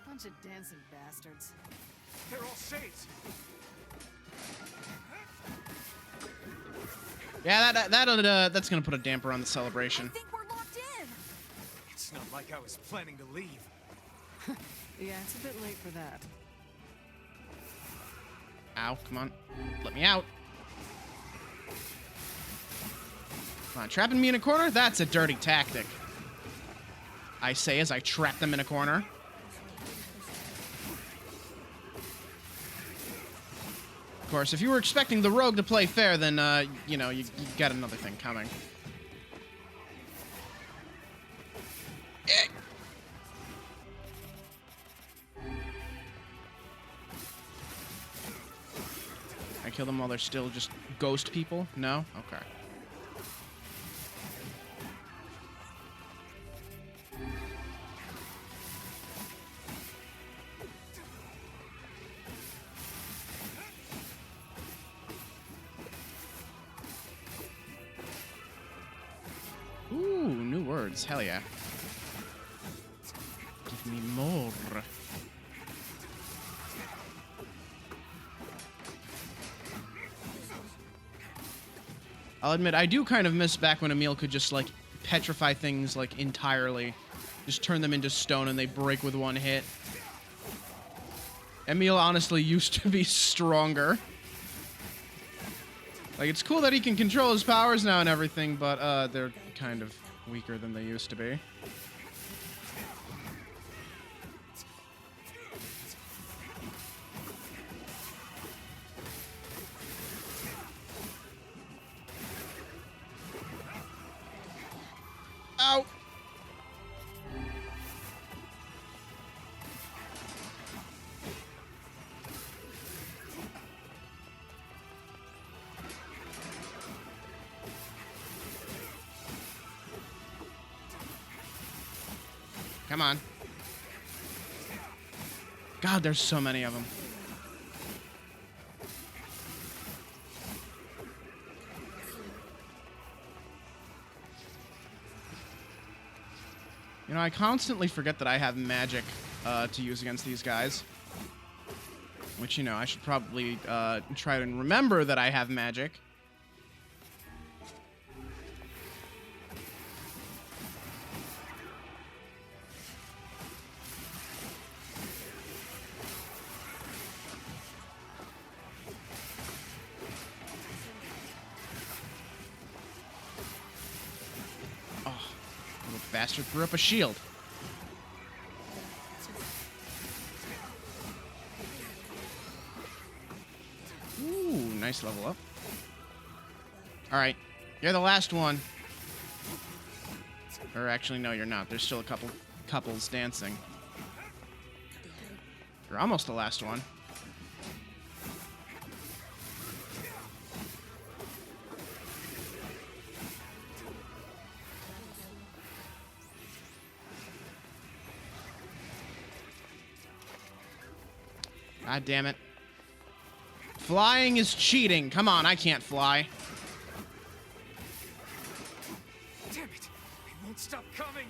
S5: Bunch of dancing bastards.
S3: They're all Shades!
S1: Yeah, that's gonna put a damper on the celebration.
S4: I think we're locked in.
S3: It's not like I was planning to leave.
S5: Yeah, it's a bit late for that.
S1: Ow, come on. Let me out. Come on, trapping me in a corner? That's a dirty tactic. I say as I trap them in a corner. Of course, if you were expecting the rogue to play fair, then, you know, you got another thing coming. I kill them while they're still just ghost people? No? Okay. Ooh, new words. Hell yeah. Give me more. I'll admit, I do kind of miss back when Emil could just, like, petrify things, like, entirely. Just turn them into stone and they break with one hit. Emil honestly used to be stronger. Like, it's cool that he can control his powers now and everything, but, they're kind of weaker than they used to be. Ow! Come on. God, there's so many of them. You know, I constantly forget that I have magic to use against these guys. Which, you know, I should probably try and remember that I have magic. Bastard threw up a shield. Ooh, nice level up. Alright, you're the last one. Or actually, no, you're not. There's still a couple couples dancing. You're almost the last one. God damn it. Flying is cheating. Come on, I can't fly.
S3: Damn it! They won't stop coming!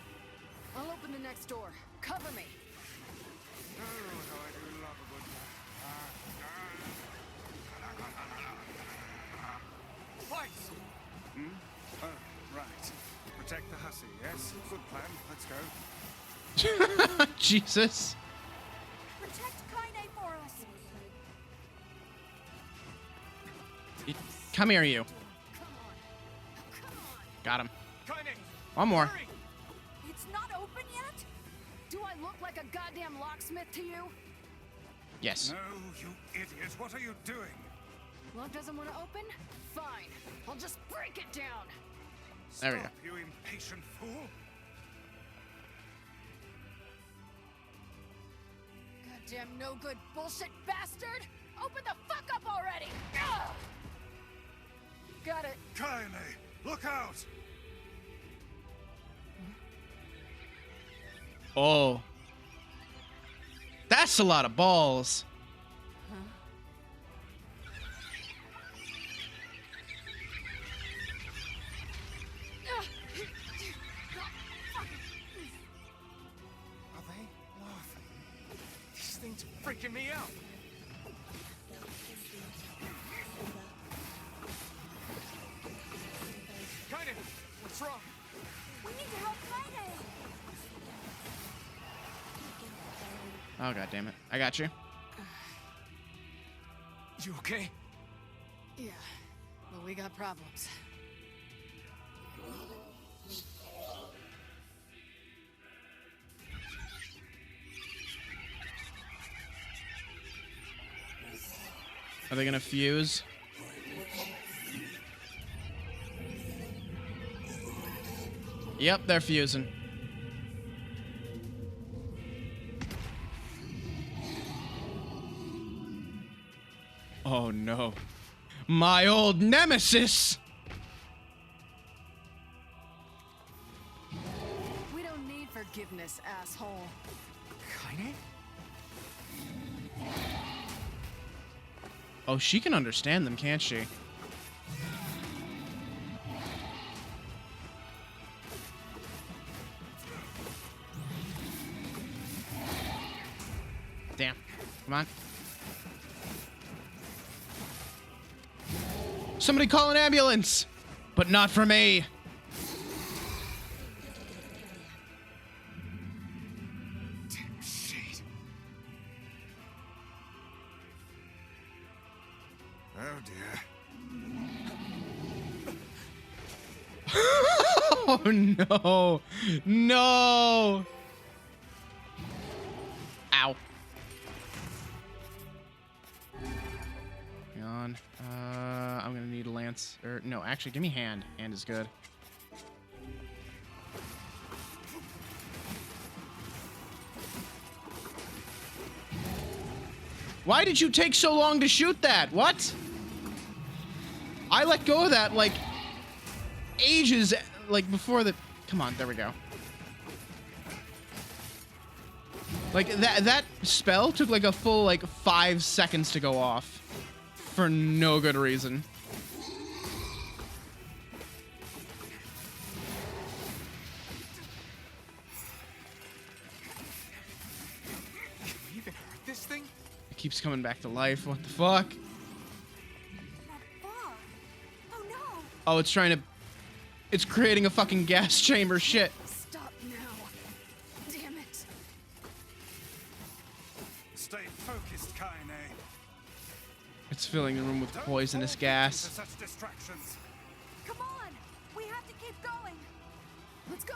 S5: I'll open the next door. Cover me.
S3: Fight!
S2: Oh, right. Protect the hussy, yes? Good plan. Let's go.
S1: Jesus.
S4: Protect Kaine for us.
S1: Come here, you. Got him.
S3: Kaine!
S1: One more.
S3: Hurry!
S4: It's not open yet?
S5: Do I look like a goddamn locksmith to you?
S1: Yes.
S2: No, you idiot. What are you doing?
S5: Lock doesn't want to open? Fine. I'll just break it down.
S1: There we go.
S2: Stop, you impatient fool.
S5: Goddamn no good bullshit bastard! Open the fuck up already! Ugh! Got it.
S2: Kaine, look out!
S1: Oh. That's a lot of balls.
S2: Are they laughing?
S3: These things are freaking me out! Kaine! What's wrong?
S4: We need to help Kaine.
S1: Oh, god damn it. I got you.
S3: You okay?
S5: Yeah, but we got problems.
S1: Are they gonna fuse? Yep, they're fusing. Oh no. My old nemesis!
S5: We don't need forgiveness, asshole.
S3: Kaine?
S1: Oh, she can understand them, can't she? Damn. Come on. Somebody call an ambulance! But not for me!
S3: Damn shit.
S2: Oh dear.
S1: Oh no! No! Ow. Hang on. I'm gonna need a lance. Or no, actually, give me hand. Hand is good. Why did you take so long to shoot that? What? I let go of that like ages, like before the. Come on, there we go. Like that spell took like a full like 5 seconds to go off for no good reason.
S3: Can we even hurt this thing?
S1: It keeps coming back to life. What the fuck?
S4: That fog. Oh no!
S1: Oh, it's trying to. It's creating a fucking gas chamber. Shit.
S5: Stop now. Damn it.
S2: Stay focused, Kaine.
S1: It's filling the room with
S2: Don't
S1: poisonous
S2: fall victim
S1: gas.
S2: to such distractions.
S4: Come on! We have to keep going!
S5: Let's go.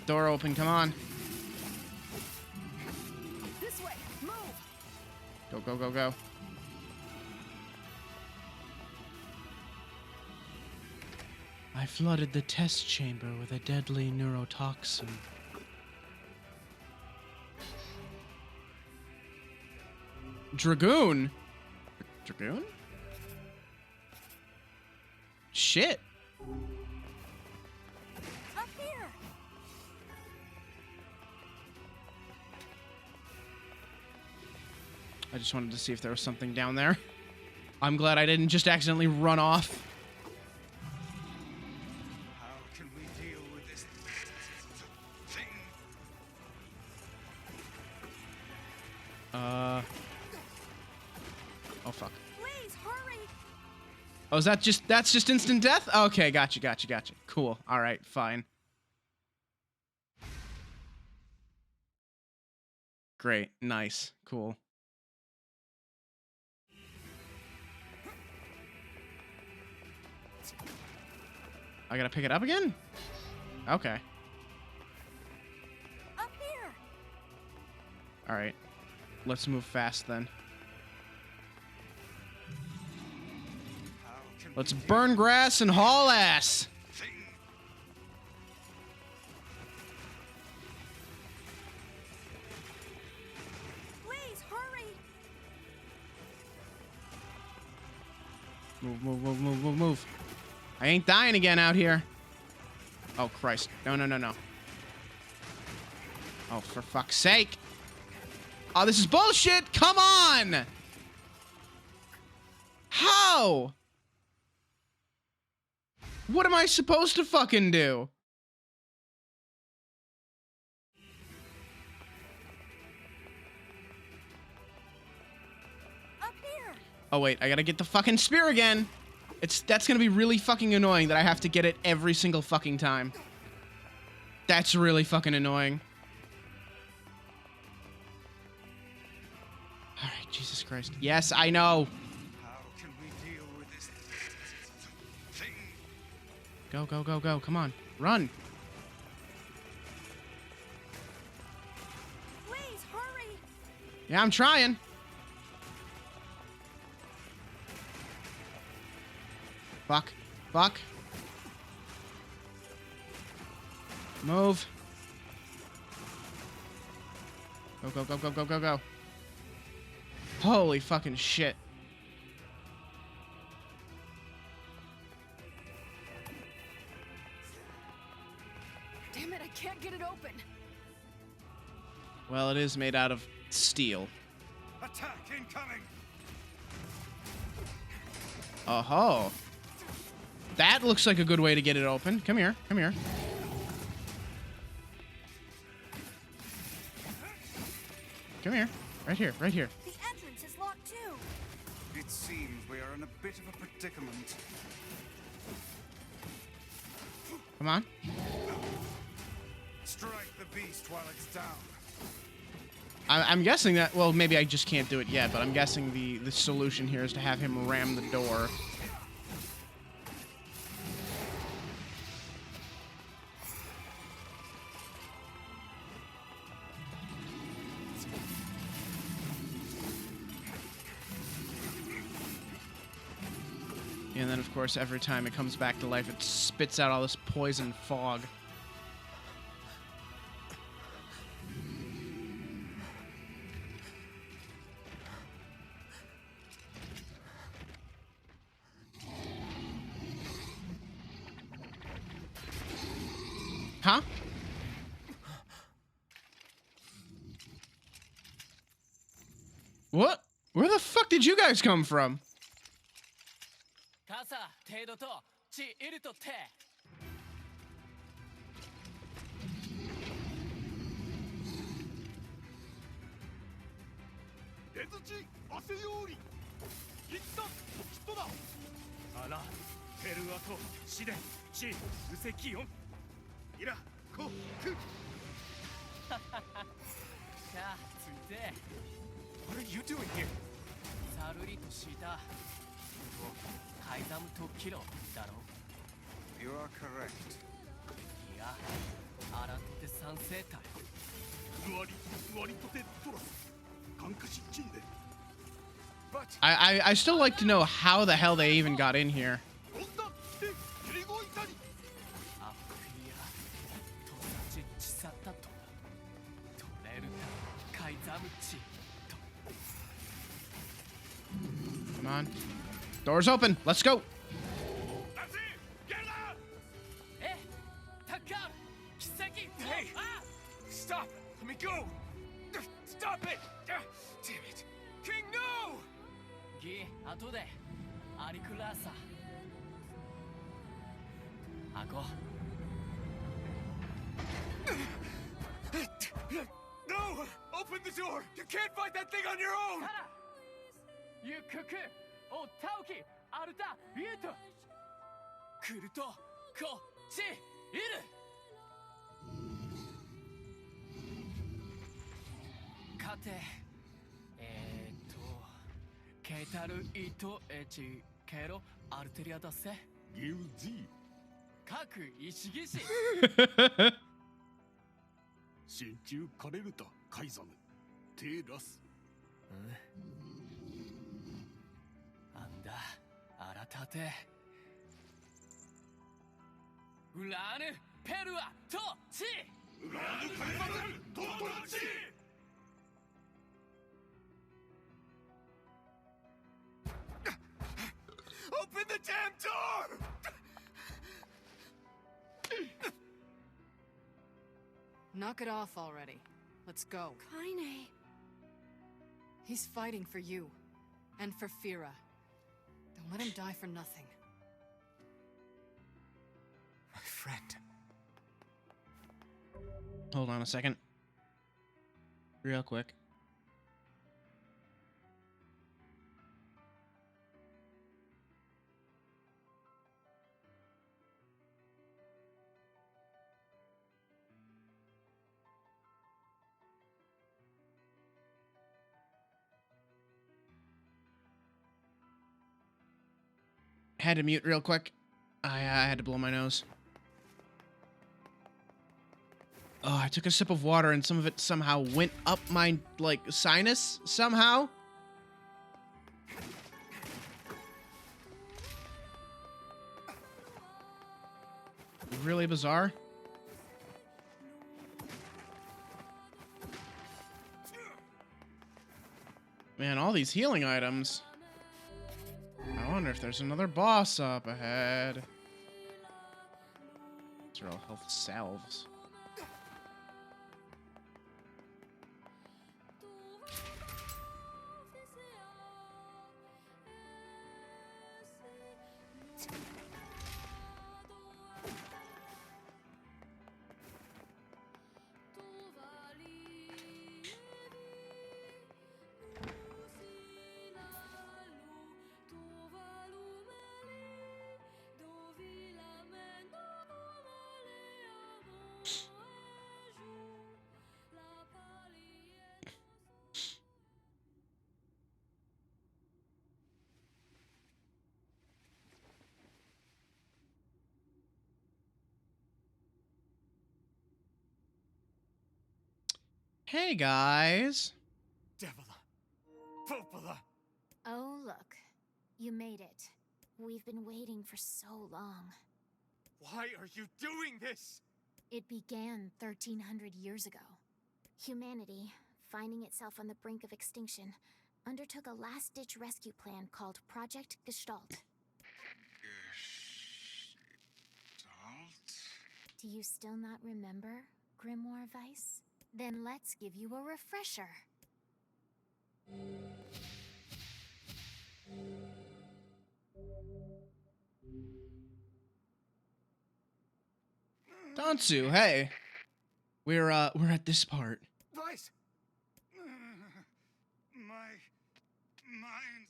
S1: Door open. Come on.
S5: This way. Move.
S1: Go, go, go, go. I flooded the test chamber with a deadly neurotoxin. Dragoon? Dragoon? Shit.
S4: Up here!
S1: I just wanted to see if there was something down there. I'm glad I didn't just accidentally run off.
S2: How can we deal with this thing?
S1: Oh fuck.
S4: Please, hurry!
S1: Oh, is that just, that's just instant death? Okay, gotcha, gotcha, gotcha. Cool. Alright, fine. Great, nice, cool. I gotta pick it up again? Okay.
S4: Up here!
S1: Alright. Let's move fast then.
S2: How can
S1: Let's
S2: we deal
S1: burn grass and haul ass!
S2: with this thing?
S4: Please, hurry!
S1: Move, move, move, move, move, move. I ain't dying again out here. Oh, Christ. No, no, no, no. Oh, for fuck's sake. Oh, this is bullshit! Come on! How? What am I supposed to fucking do?
S4: Up here!
S1: Oh, wait. I gotta get the fucking spear again. That's gonna be really fucking annoying that I have to get it every single fucking time. That's really fucking annoying. Alright, Jesus Christ. Yes, I know.
S2: How can we deal with this thing?
S1: Go, go, go, go. Come on. Run.
S4: Please, hurry!
S1: Yeah, I'm trying. Fuck. Fuck. Move. Go, go, go, go, go, go, go. Holy fucking shit.
S5: Damn it, I can't get it open.
S1: Well, it is made out of steel.
S2: Attack incoming!
S1: Oh-ho. That looks like a good way to get it open. Come here, come here. Come here. Right here, right here.
S4: The entrance is locked too.
S2: It seems we are in a bit of a predicament.
S1: Come on.
S2: Strike the beast while it's down.
S1: I'm guessing that, well, maybe I just can't do it yet, but I'm guessing the solution here is to have him ram the door. And then, of course, every time it comes back to life, it spits out all this poison fog. Huh? What? Where the fuck did you guys come from?
S7: 傘程度とちいるとて
S6: 出槌汗よりいった人だあらペルアと試練地無石音いらこく
S7: じゃあついて
S3: What are you doing here?
S7: さるりとしたカイザムとキロだろ
S2: You are correct.
S7: いや洗って三世体
S6: 割とてトラス感化し金で
S3: But
S1: I still like to know how the hell they even got in here.
S6: 女で蹴りごいたり
S7: アフィリアとさちちさったとトレルタカイザムチと
S1: Come on. Doors open. Let's go.
S7: えタッカー奇跡
S3: Hey!
S7: あ
S3: Stop! Let me go! Stop it! Damn it! King, no!
S7: ギ後でアリクラーサアゴ
S3: No! Open the door! You can't fight that thing on your own!
S7: ゆくくおたおきアルタビュートクルトこっちいるかてケタルイトエチケロアルテリアだせ
S6: ギルジ
S7: 各石技師
S6: ー真鍮カレルタカイザムテラス
S7: あんだあらたてウラーヌペルアとチ
S6: ラーヌカイザムトトラチ Open the damn door!
S5: Knock it off already. Let's go.
S4: Kaine.
S5: He's fighting for you. And for Fira. Don't let him die for nothing.
S3: My friend.
S1: Hold on a second. Real quick. Had to mute real quick. I had to blow my nose. Oh, I took a sip of water and some of it somehow went up my, like, sinus somehow. Really bizarre. Man, all these healing items. I wonder if there's another boss up ahead. These are all health salves. Hey guys.
S3: Devila! Popola!
S8: Oh, look. You made it. We've been waiting for so long.
S3: Why are you doing this?
S8: It began 1300 years ago. Humanity, finding itself on the brink of extinction, undertook a last-ditch rescue plan called Project Gestalt.
S2: Gestalt?
S8: Do you still not remember, Grimoire Weiss? Then let's give you a refresher.
S1: Dansu, hey. We're at this part.
S2: Vice! My mind.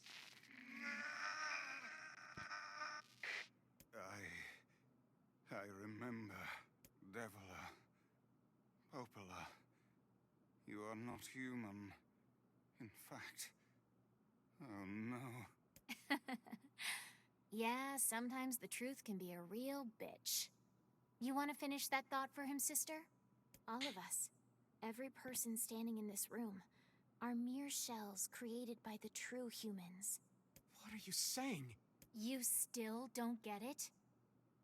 S2: I remember, Devila. Popola. You are not human. In fact. Oh no.
S8: Yeah, sometimes the truth can be a real bitch. You want to finish that thought for him, sister? All of us, every person standing in this room, are mere shells created by the true humans.
S3: What are you saying?
S8: You still don't get it?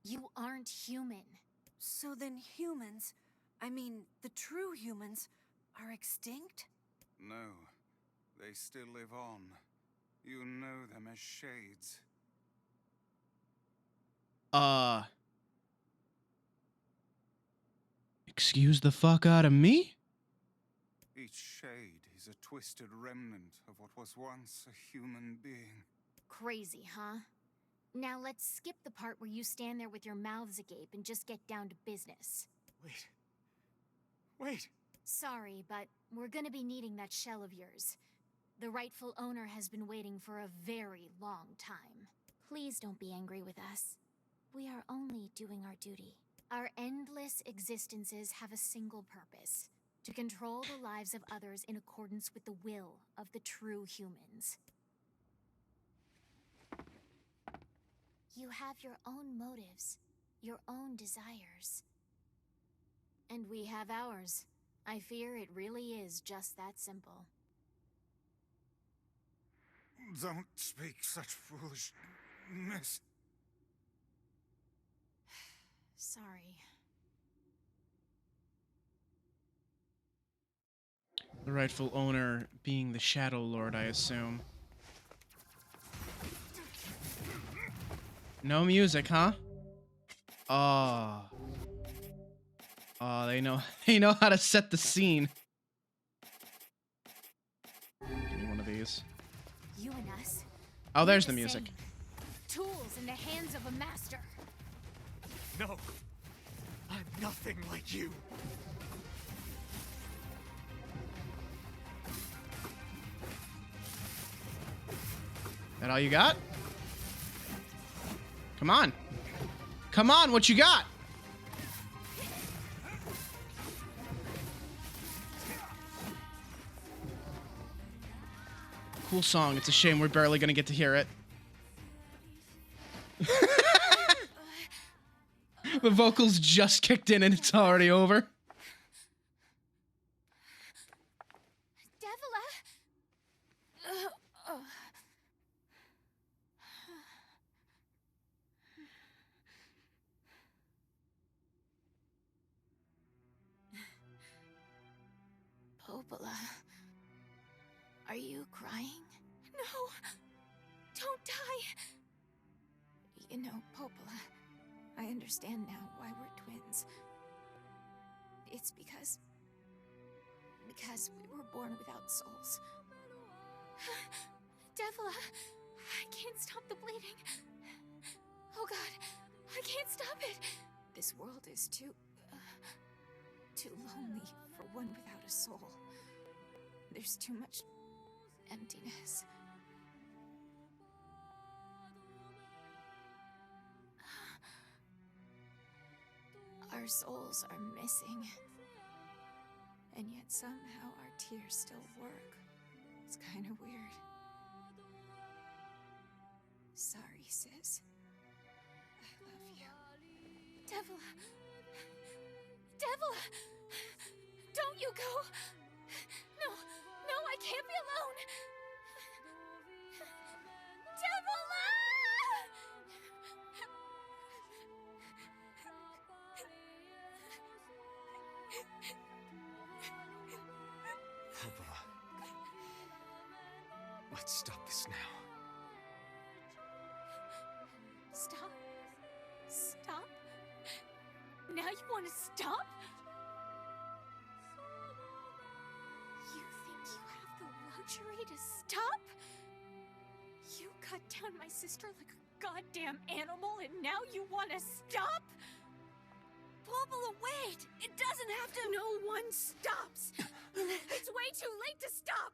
S8: You aren't human.
S4: So then humans, I mean, the true humans, are extinct?
S2: No. They still live on. You know them as shades.
S1: Excuse the fuck out of me?
S2: Each shade is a twisted remnant of what was once a human being.
S8: Crazy, huh? Now let's skip the part where you stand there with your mouths agape and just get down to business.
S3: Wait.
S8: Sorry, but we're gonna be needing that shell of yours. The rightful owner has been waiting for a very long time. Please don't be angry with us. We are only doing our duty. Our endless existences have a single purpose: to control the lives of others in accordance with the will of the true humans. You have your own motives, your own desires. And we have ours. I fear it really is just that simple.
S2: Don't speak such foolishness.
S8: Sorry.
S1: The rightful owner being the Shadow Lord, I assume. No music, huh? Oh. Oh, they know how to set the scene. Give me one of these.
S8: You and us.
S1: Oh,
S8: we're
S1: there's the music.
S8: same. Tools in the hands of a master.
S3: No. I'm nothing like you.
S1: That all you got? Come on. Come on, what you got? Cool song. It's a shame we're barely gonna get to hear it. The vocals just kicked in and it's already over.
S8: Devila! Popola. Are you crying? No! Don't die! You know, Popola, I understand now why we're twins. It's because we were born without souls. Devila, I can't stop the bleeding. Oh God, I can't stop it. This world is too lonely for one without a soul. There's too much emptiness. Our souls are missing. And yet somehow our tears still work. It's kind of weird. Sorry, sis. I love you. Devila! Devila! Don't you go! No, I can't be alone! Devila!
S3: Popola. Let's stop this now.
S8: Stop? Stop? Now you want to stop? You think you have the luxury to stop? You cut down my sister like a goddamn animal and now you want to stop?
S4: Popola, wait! It doesn't have to.
S8: No one stops! It's way too late to stop!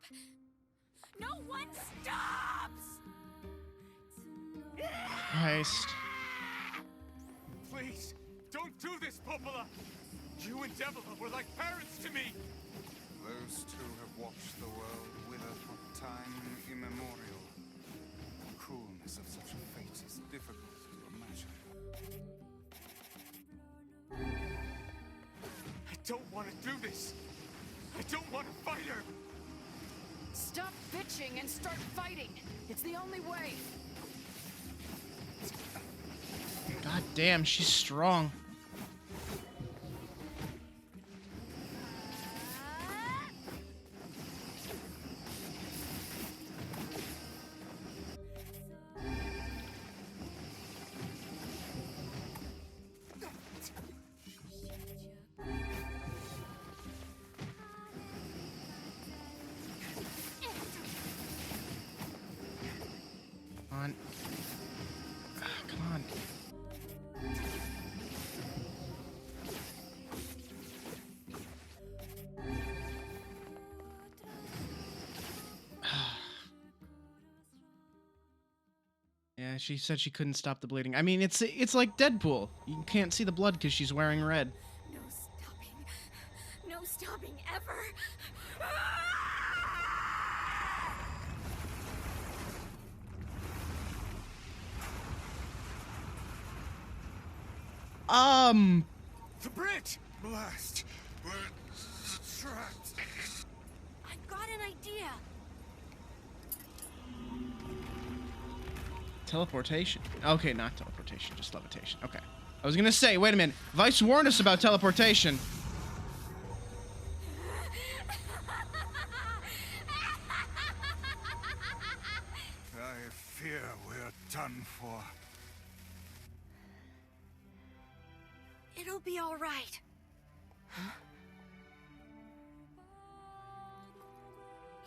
S8: No one stops!
S1: Christ.
S2: Please, don't do this, Popola! You and Devila were like parents to me! Those two have watched the world wither for time immemorial. The cruelness of such a fate is difficult to imagine. I don't want to do this! I don't want to fight her!
S5: Stop bitching and start fighting. It's the only way.
S1: God damn, she's strong. On. Come on. Yeah, she said she couldn't stop the bleeding. I mean, it's like Deadpool. You can't see the blood because she's wearing red.
S8: No stopping. No stopping ever!
S2: The bridge! Blast! We're trapped!
S4: I've got an idea.
S1: Teleportation. Okay, not teleportation, just levitation. Okay. I was gonna say, wait a minute. Vice warned us about teleportation.
S2: I fear we're done for.
S4: It'll be all right.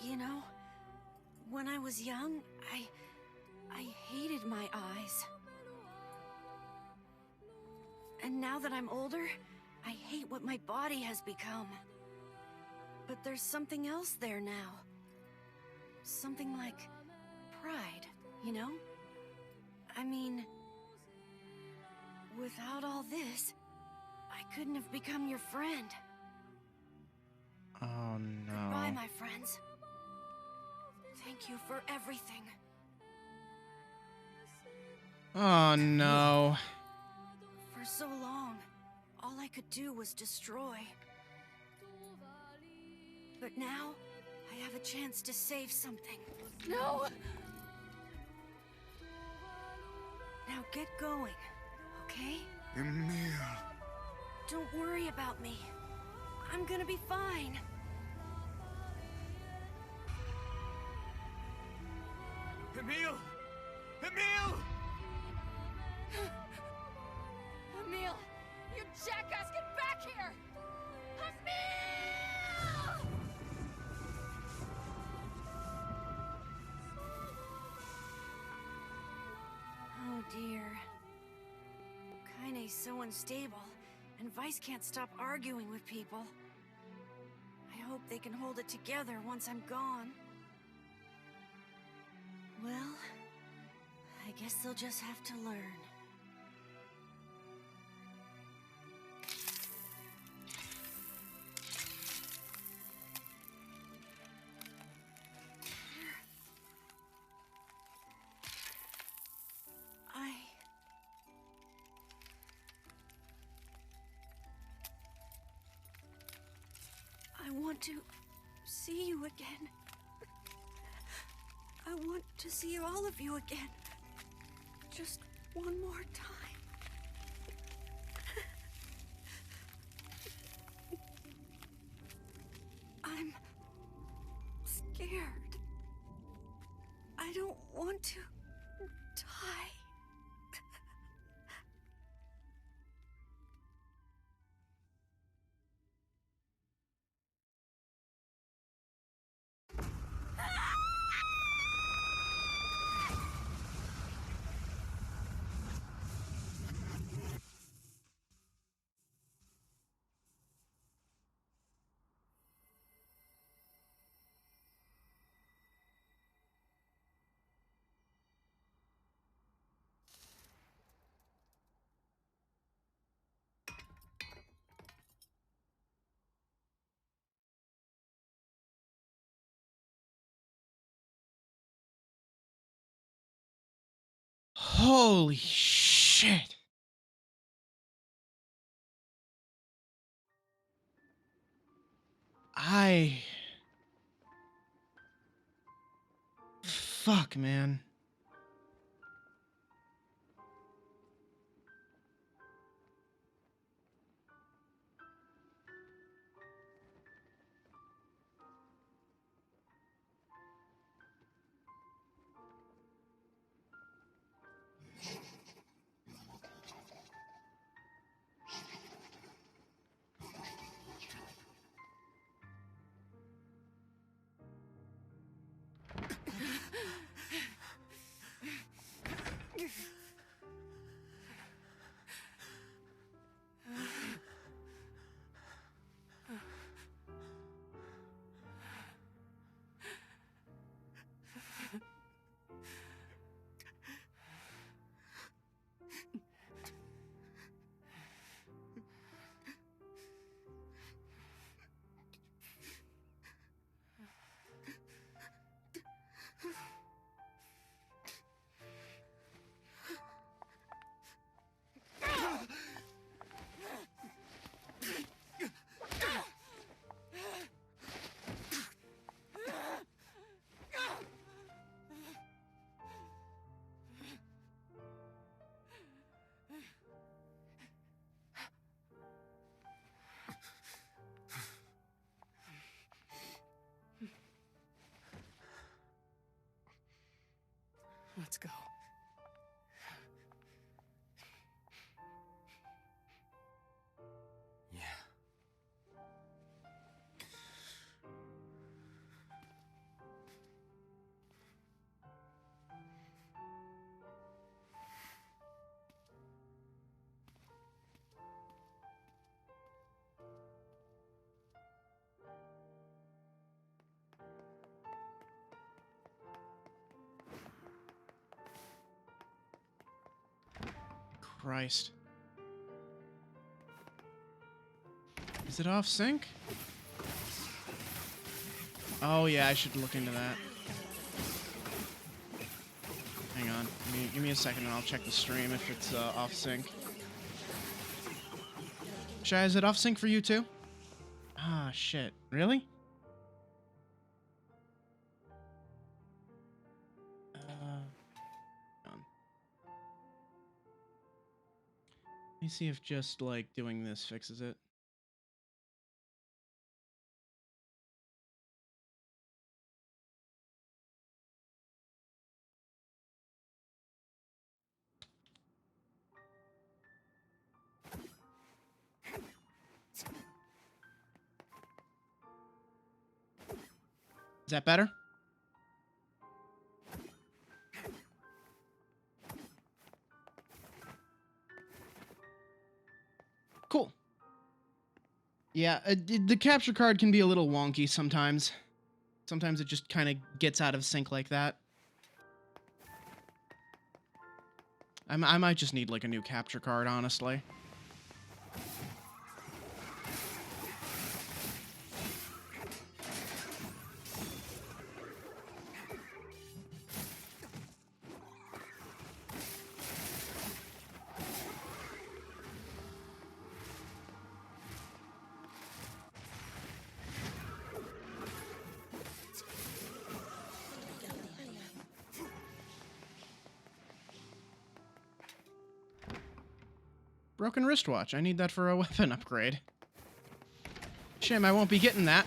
S4: You know, when I was young, I hated my eyes. And now that I'm older, I hate what my body has become. But there's something else there now. Something like pride, you know? I mean, without all this, I couldn't have become your friend.
S1: Oh no.
S4: Goodbye, my friends. Thank you for everything.
S1: Oh no.
S4: For so long, all I could do was destroy. But now, I have a chance to save something.
S5: No!
S4: Now get going, okay?
S2: Emil.
S4: Don't worry about me. I'm gonna be fine.
S2: Emil! Emil!
S5: Emil! You jackass, get back here! Emil!
S4: Oh dear. Kaine's so unstable, and Vice can't stop arguing with people. I hope they can hold it together once I'm gone. Well, I guess they'll just have to learn. I want to see you again. I want to see all of you again. Just one more time. I'm scared. I don't want to die.
S1: Holy shit. Fuck, man.
S7: Let's go.
S3: Yeah.
S1: Christ. Is it off sync? Oh yeah, I should look into that. Hang on. Give me a second and I'll check the stream if it's off sync. Shy, is it off sync for you too? Ah, shit. Really? Hang on. Let me see if just, like, doing this fixes it. Is that better? Cool. Yeah, the capture card can be a little wonky sometimes. Sometimes it just kind of gets out of sync like that. I might just need, like, a new capture card, honestly. Broken wristwatch. I need that for a weapon upgrade. Shame I won't be getting that.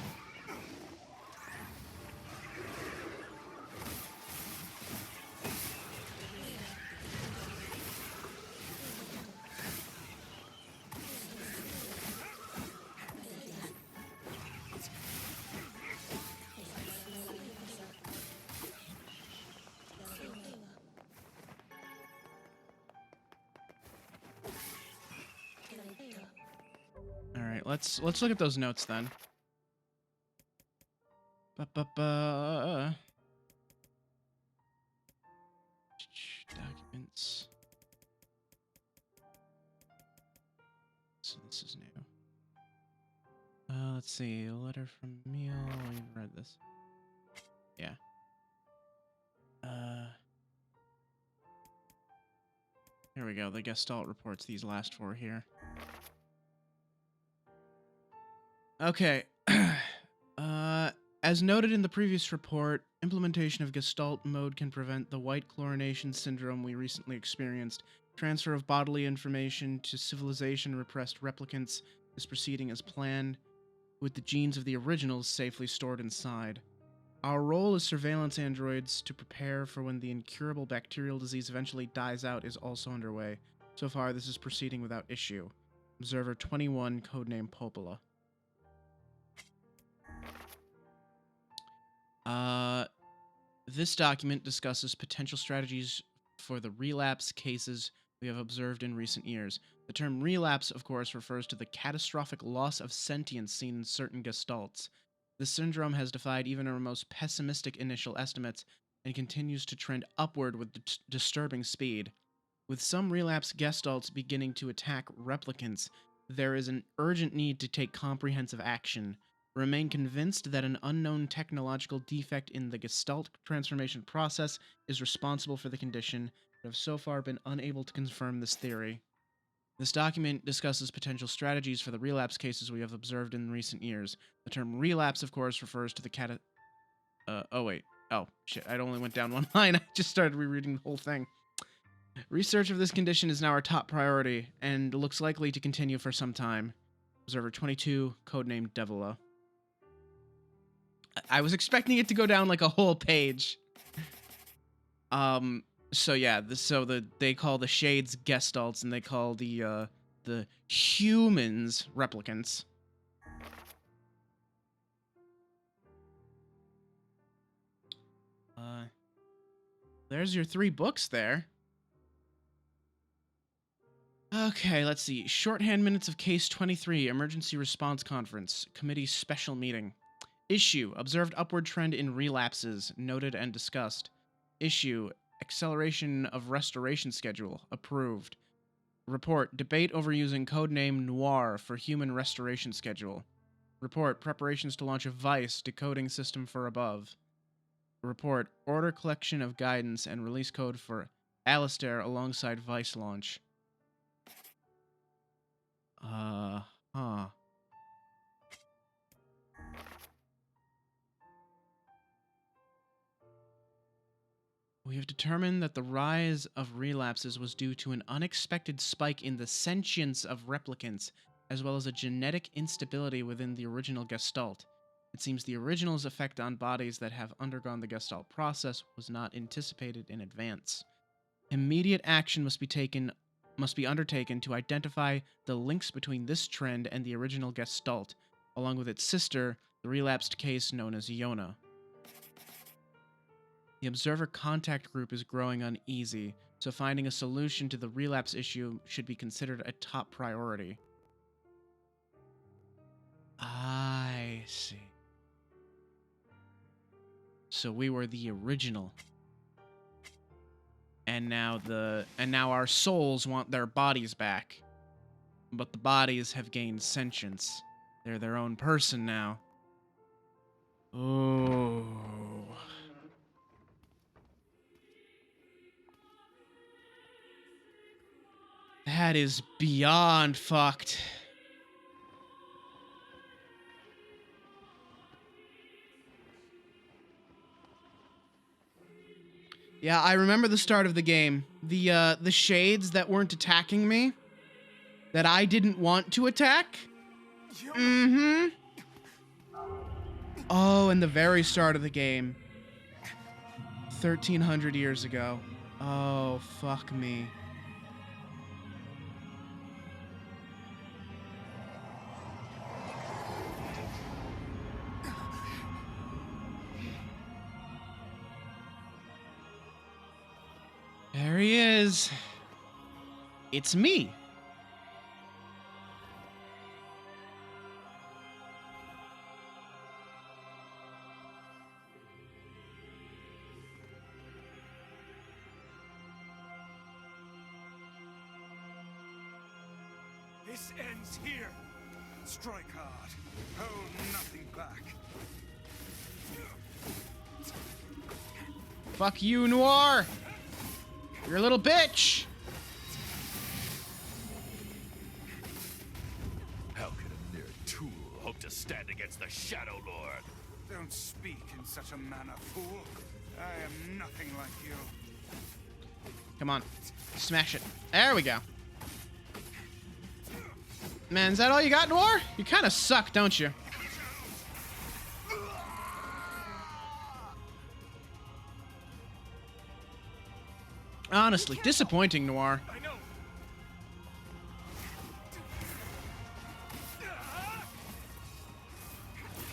S1: Let's look at those notes then. Documents. So this is new. Let's see. A letter from Emil. We've read this. Yeah. Here we go. The Gestalt reports these last four here. Okay. As noted in the previous report, implementation of Gestalt mode can prevent the white chlorination syndrome we recently experienced. Transfer of bodily information to civilization-repressed replicants is proceeding as planned, with the genes of the originals safely stored inside. Our role as surveillance androids to prepare for when the incurable bacterial disease eventually dies out is also underway. So far, this is proceeding without issue. Observer 21, codename Popola. This document discusses potential strategies for the relapse cases we have observed in recent years. The term relapse, of course, refers to the catastrophic loss of sentience seen in certain gestalts. This syndrome has defied even our most pessimistic initial estimates and continues to trend upward with disturbing speed. With some relapse gestalts beginning to attack replicants, there is an urgent need to take comprehensive action. Remain convinced that an unknown technological defect in the Gestalt transformation process is responsible for the condition, but have so far been unable to confirm this theory. This document discusses potential strategies for the relapse cases we have observed in recent years. The term relapse, of course, refers to the Oh, shit, I only went down one line. I just started rereading the whole thing. Research of this condition is now our top priority, and looks likely to continue for some time. Observer 22, codename Devila. I was expecting it to go down like a whole page. So yeah, they call the Shades Gestalts, and they call the humans replicants. There's your 3 books there. Okay, let's see. Shorthand minutes of Case 23, Emergency Response Conference, Committee Special Meeting. Issue, observed upward trend in relapses, noted and discussed. Issue, acceleration of restoration schedule, approved. Report, debate over using codename Noir for human restoration schedule. Report, preparations to launch a Vice decoding system for above. Report, order collection of guidance and release code for Alistair alongside Vice launch. We have determined that the rise of relapses was due to an unexpected spike in the sentience of replicants, as well as a genetic instability within the original Gestalt. It seems the original's effect on bodies that have undergone the Gestalt process was not anticipated in advance. Immediate action must be undertaken to identify the links between this trend and the original Gestalt, along with its sister, the relapsed case known as Yona. The observer contact group is growing uneasy, so finding a solution to the relapse issue should be considered a top priority. I see. So we were the original. And now our souls want their bodies back. But the bodies have gained sentience. They're their own person now. Oh. That is beyond fucked. Yeah, I remember the start of the game. The shades that weren't attacking me, that I didn't want to attack. Mm-hmm. Oh, and the very start of the game. 1,300 years ago. Oh, fuck me. There he is. It's me.
S2: This ends here. Strike hard. Hold nothing back.
S1: Fuck you, Noir. You're a little bitch.
S9: How could a mere tool hope to stand against the Shadow Lord?
S2: Don't speak in such a manner, fool. I am nothing like you.
S1: Come on. Smash it. There we go. Man, is that all you got, Noir? You kind of suck, don't you? Honestly, disappointing, Noir.
S2: I know.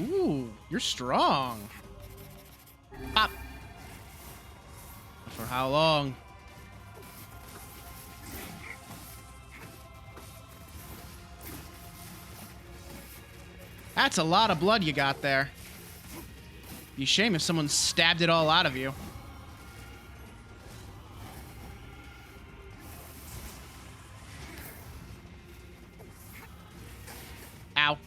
S1: Ooh, you're strong. Pop. For how long? That's a lot of blood you got there. Be a shame if someone stabbed it all out of you. Ow.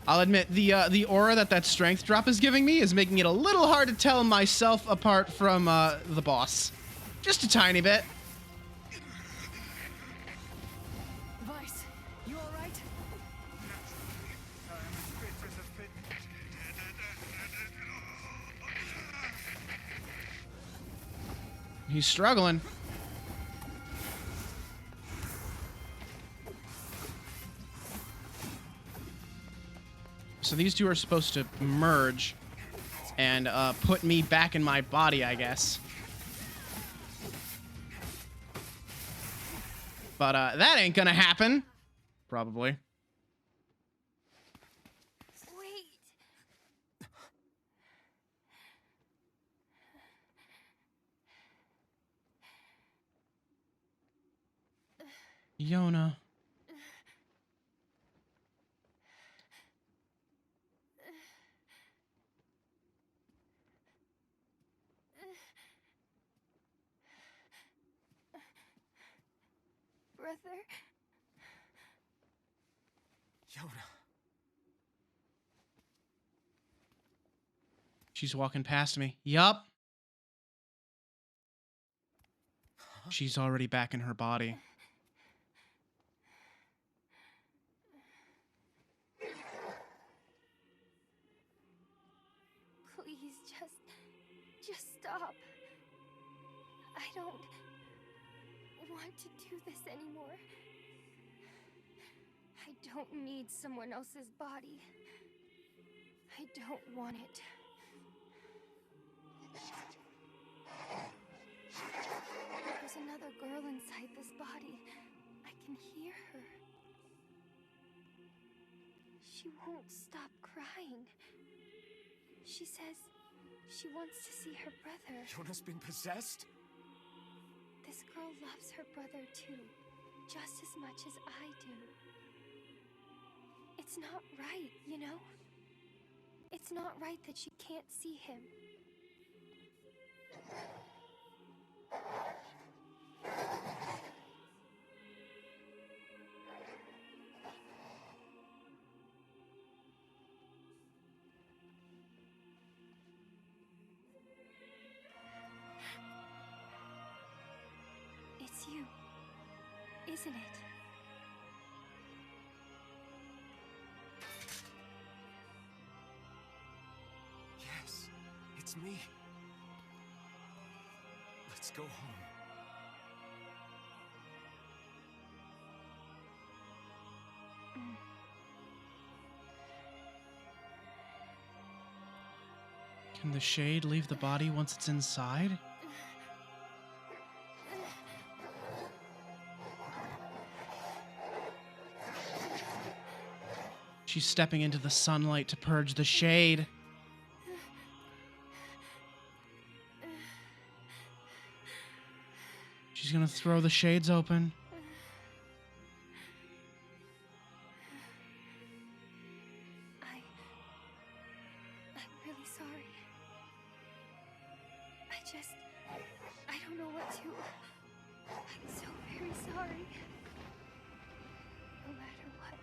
S1: I'll admit, the aura that strength drop is giving me is making it a little hard to tell myself apart from the boss. Just a tiny bit.
S5: Vice, you alright?
S2: I am as fit as a fit.
S1: He's struggling. So these two are supposed to merge and put me back in my body, I guess. But that ain't gonna happen. Probably.
S4: Wait.
S1: Yona.
S4: Brother?
S3: Yona.
S1: She's walking past me. Yup. She's already back in her body.
S4: Please, just stop. I don't want to do this anymore. I don't need someone else's body. I don't want it. There's another girl inside this body. I can hear her. She won't stop crying.
S10: She says she wants to see her brother.
S3: Yona's been possessed?
S10: This girl loves her brother too, just as much as I do. It's not right, you know? It's not right that she can't see him. It's you, isn't it?
S3: Yes, it's me. Let's go home.
S1: Can the shade leave the body once it's inside? She's stepping into the sunlight to purge the shade. She's gonna throw the shades open.
S10: I'm really sorry. I don't know what to. I'm so very sorry. No matter what.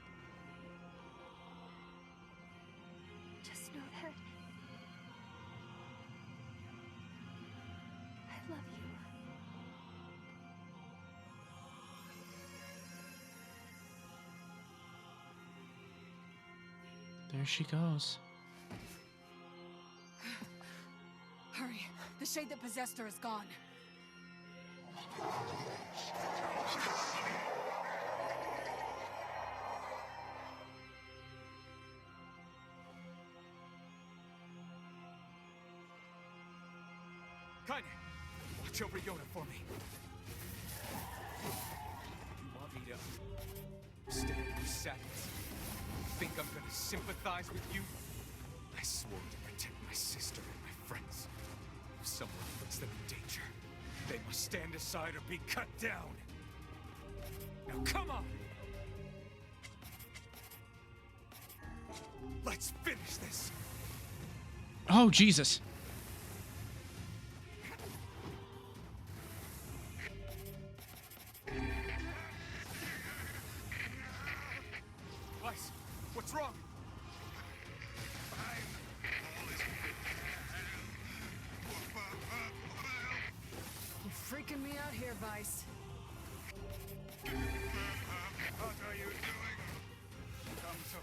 S10: Just know that I love you.
S1: There she goes.
S5: Hurry. The shade that possessed her is gone.
S3: Kanye, watch over Yona for me. You want me to stand in sadness? Think I'm gonna sympathize with you? I swore to protect my sister and my friends. If someone puts them in danger, they must stand aside or be cut down. Now come on! Let's finish this!
S1: Oh, Jesus.
S3: Weiss, what's wrong?
S5: You're freaking me out here, Vice.
S2: What are you doing? Come to...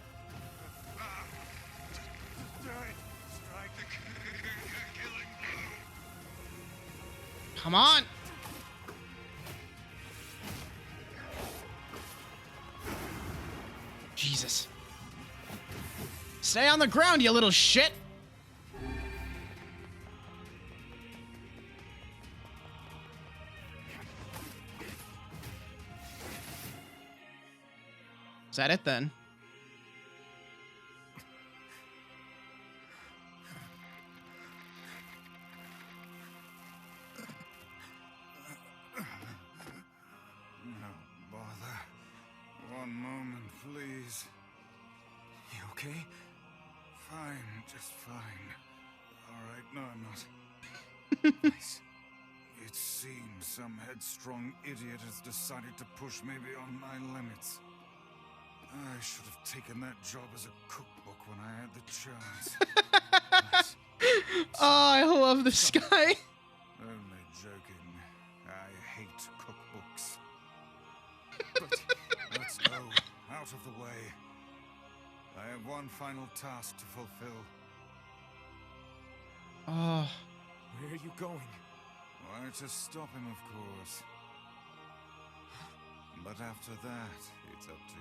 S2: do it! Strike the killing blow!
S1: Come on. Jesus. Stay on the ground, you little shit. Is that it then?
S2: No bother. One moment, please.
S3: You okay?
S2: Fine, just fine. Alright, no, I'm not.
S3: Nice.
S2: It seems some headstrong idiot has decided to push me beyond my limits. I should have taken that job as a cookbook when I had the chance.
S1: Oh, I love this guy.
S2: Only joking. I hate cookbooks.
S3: But
S2: Let's go. Out of the way. I have one final task to fulfill.
S1: Oh,
S3: where are you going?
S2: Why, to stop him, of course. But after that, it's up to you.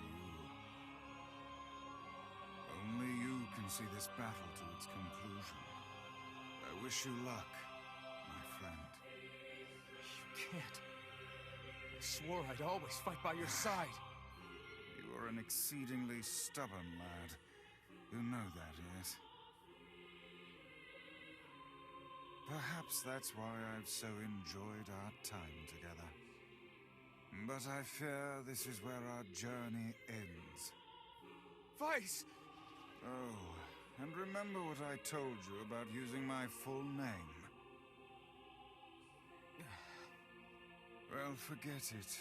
S2: Only you can see this battle to its conclusion. I wish you luck, my friend.
S3: You can't. I swore I'd always fight by your side.
S2: You are an exceedingly stubborn lad. You know that, yes? Perhaps that's why I've so enjoyed our time together. But I fear this is where our journey ends.
S3: Vice!
S2: Oh, and remember what I told you about using my full name? Well, forget it.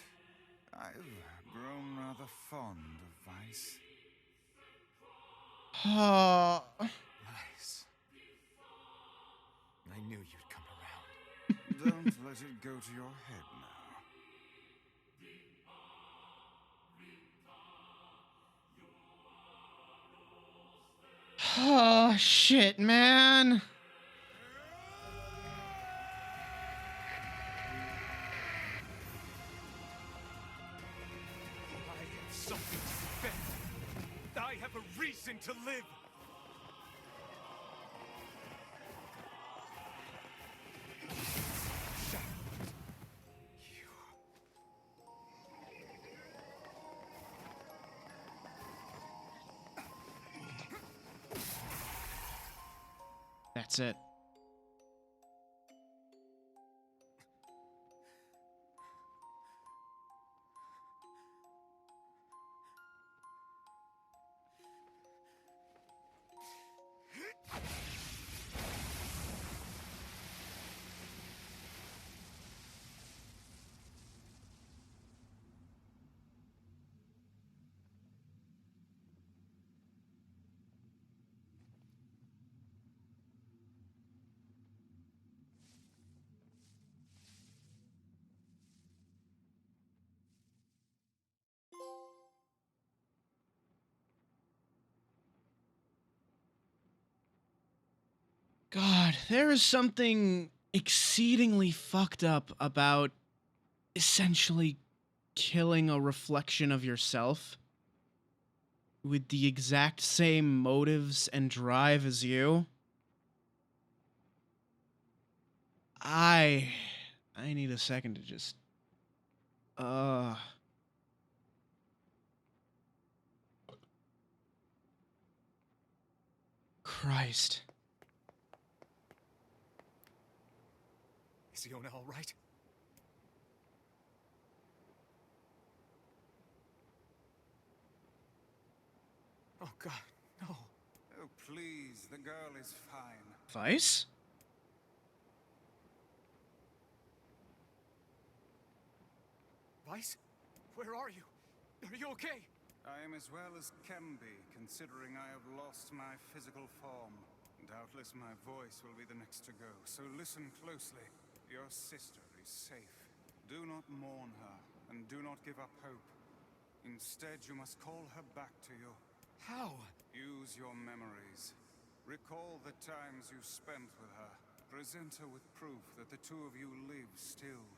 S2: I've grown rather fond of Vice.
S3: Vice. I knew you'd come around.
S2: Don't let it go to your head now.
S1: Oh, shit, man.
S3: I have something to defend. I have a reason to live.
S1: That's it. God, there is something exceedingly fucked up about essentially killing a reflection of yourself with the exact same motives and drive as you. I need a second to just Christ.
S3: Is Yona all right? Oh God, no.
S2: Oh, please, the girl is fine.
S1: Vice?
S3: Vice? Where are you? Are you okay?
S2: I am as well as can be, considering I have lost my physical form. Doubtless my voice will be the next to go, so listen closely. Your sister is safe. Do not mourn her, and do not give up hope. Instead, you must call her back to you.
S3: How?
S2: Use your memories. Recall the times you spent with her. Present her with proof that the two of you live still,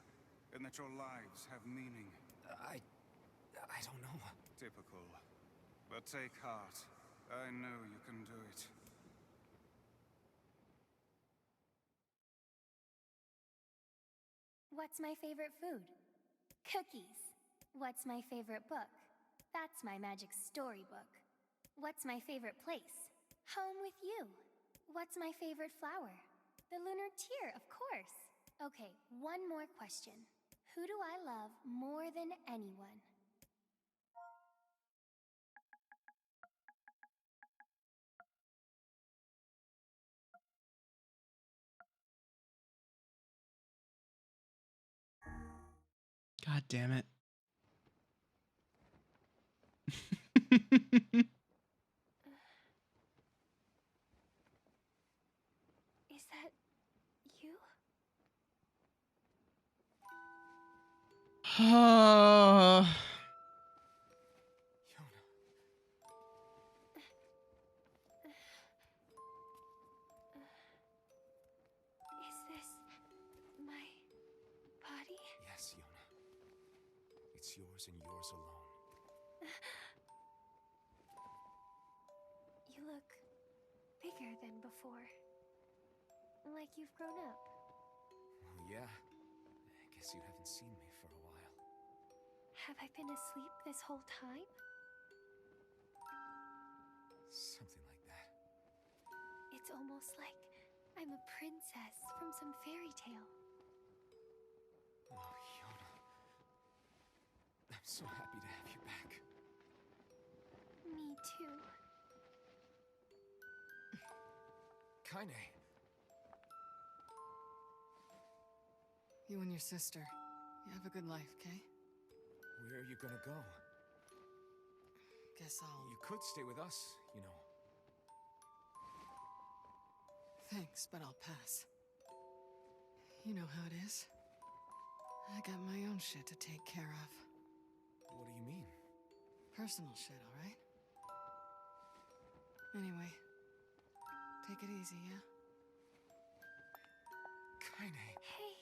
S2: and that your lives have meaning.
S3: I don't know.
S2: Typical. But take heart. I know you can do it.
S10: What's my favorite food? Cookies. What's my favorite book? That's my magic storybook. What's my favorite place? Home with you. What's my favorite flower? The lunar tear, of course. Okay, one more question. Who do I love more than anyone?
S1: God damn it.
S10: Is that you?
S3: Yona.
S10: Is this my body?
S3: Yes, Yona. It's yours and yours alone.
S10: You look bigger than before. Like you've grown up.
S3: Oh, yeah. I guess you haven't seen me for a while.
S10: Have I been asleep this whole time?
S3: Something like that.
S10: It's almost like I'm a princess from some fairy tale.
S3: Oh, Yona. I'm so happy to have you back.
S10: Me too.
S3: Kaine.
S11: You and your sister, you have a good life, Kay?
S3: Where are you gonna go?
S11: Guess I'll...
S3: You could stay with us, you know.
S11: Thanks, but I'll pass. You know how it is. I got my own shit to take care of.
S3: What do you mean?
S11: Personal shit, alright? Anyway, take it easy, yeah?
S3: Kaine.
S10: Hey,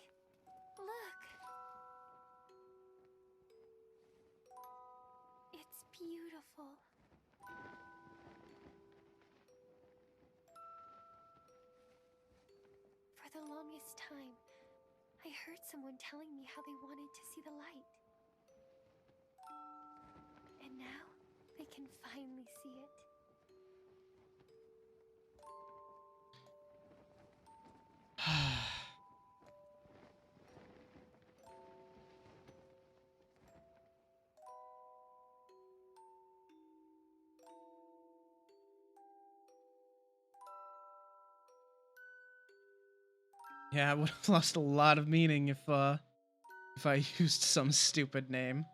S10: look. It's beautiful. For the longest time, I heard someone telling me how they wanted to see the light. And now, they can finally see it.
S1: Yeah, I would have lost a lot of meaning if I used some stupid name.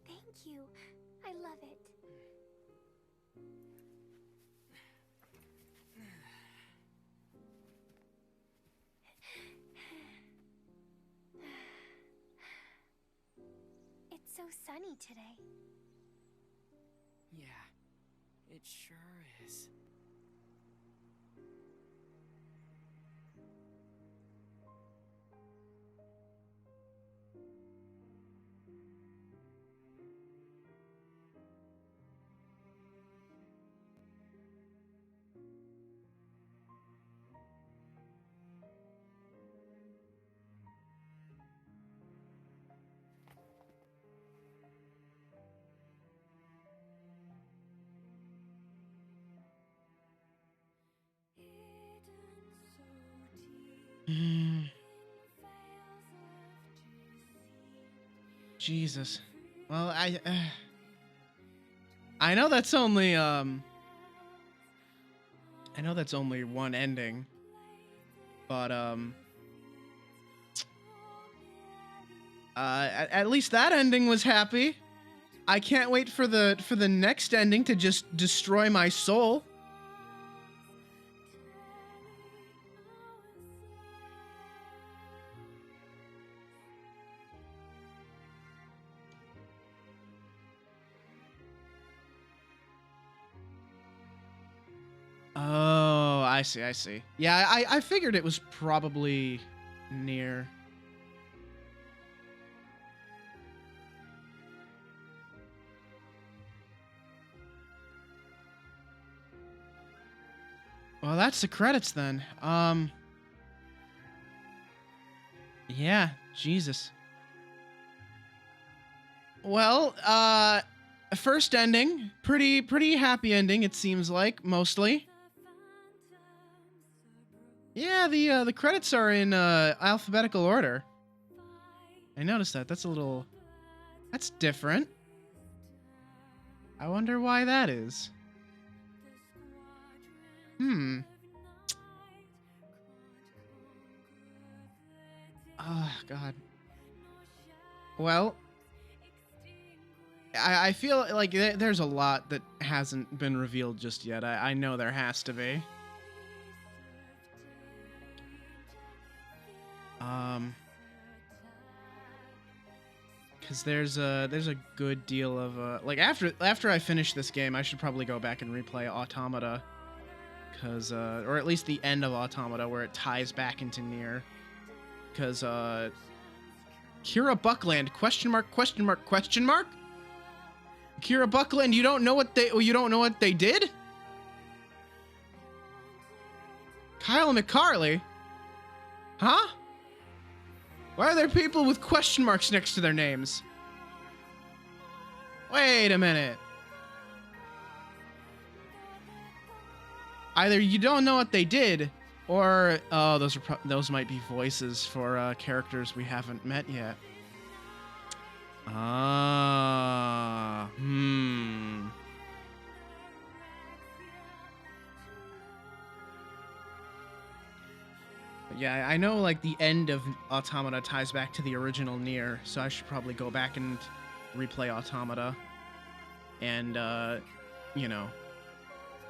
S10: Thank you. I love it. It's so sunny today.
S7: Yeah, it sure is.
S1: Jesus. Well, I know that's only I know that's only one ending, but at least that ending was happy. I can't wait for the next ending to just destroy my soul. Oh, I see, I see. Yeah, I figured it was probably Nier. Well, that's the credits then. Yeah, Jesus. Well, first ending, pretty happy ending, it seems like, mostly. Yeah, the credits are in alphabetical order. I noticed that. That's different. I wonder why that is. Oh, God. Well, I feel like there's a lot that hasn't been revealed just yet. I know there has to be. Because there's a good deal of like after I finish this game, I should probably go back and replay Automata, because or at least the end of Automata where it ties back into Nier, because Kira Buckland question mark question mark question mark. Kira Buckland, you don't know what they did? Kyle McCarley? Huh? Why are there people with question marks next to their names? Wait a minute. Either you don't know what they did, or oh, those might be voices for characters we haven't met yet. Ah, But yeah, I know like the end of Automata ties back to the original Nier, so I should probably go back and replay Automata, and you know,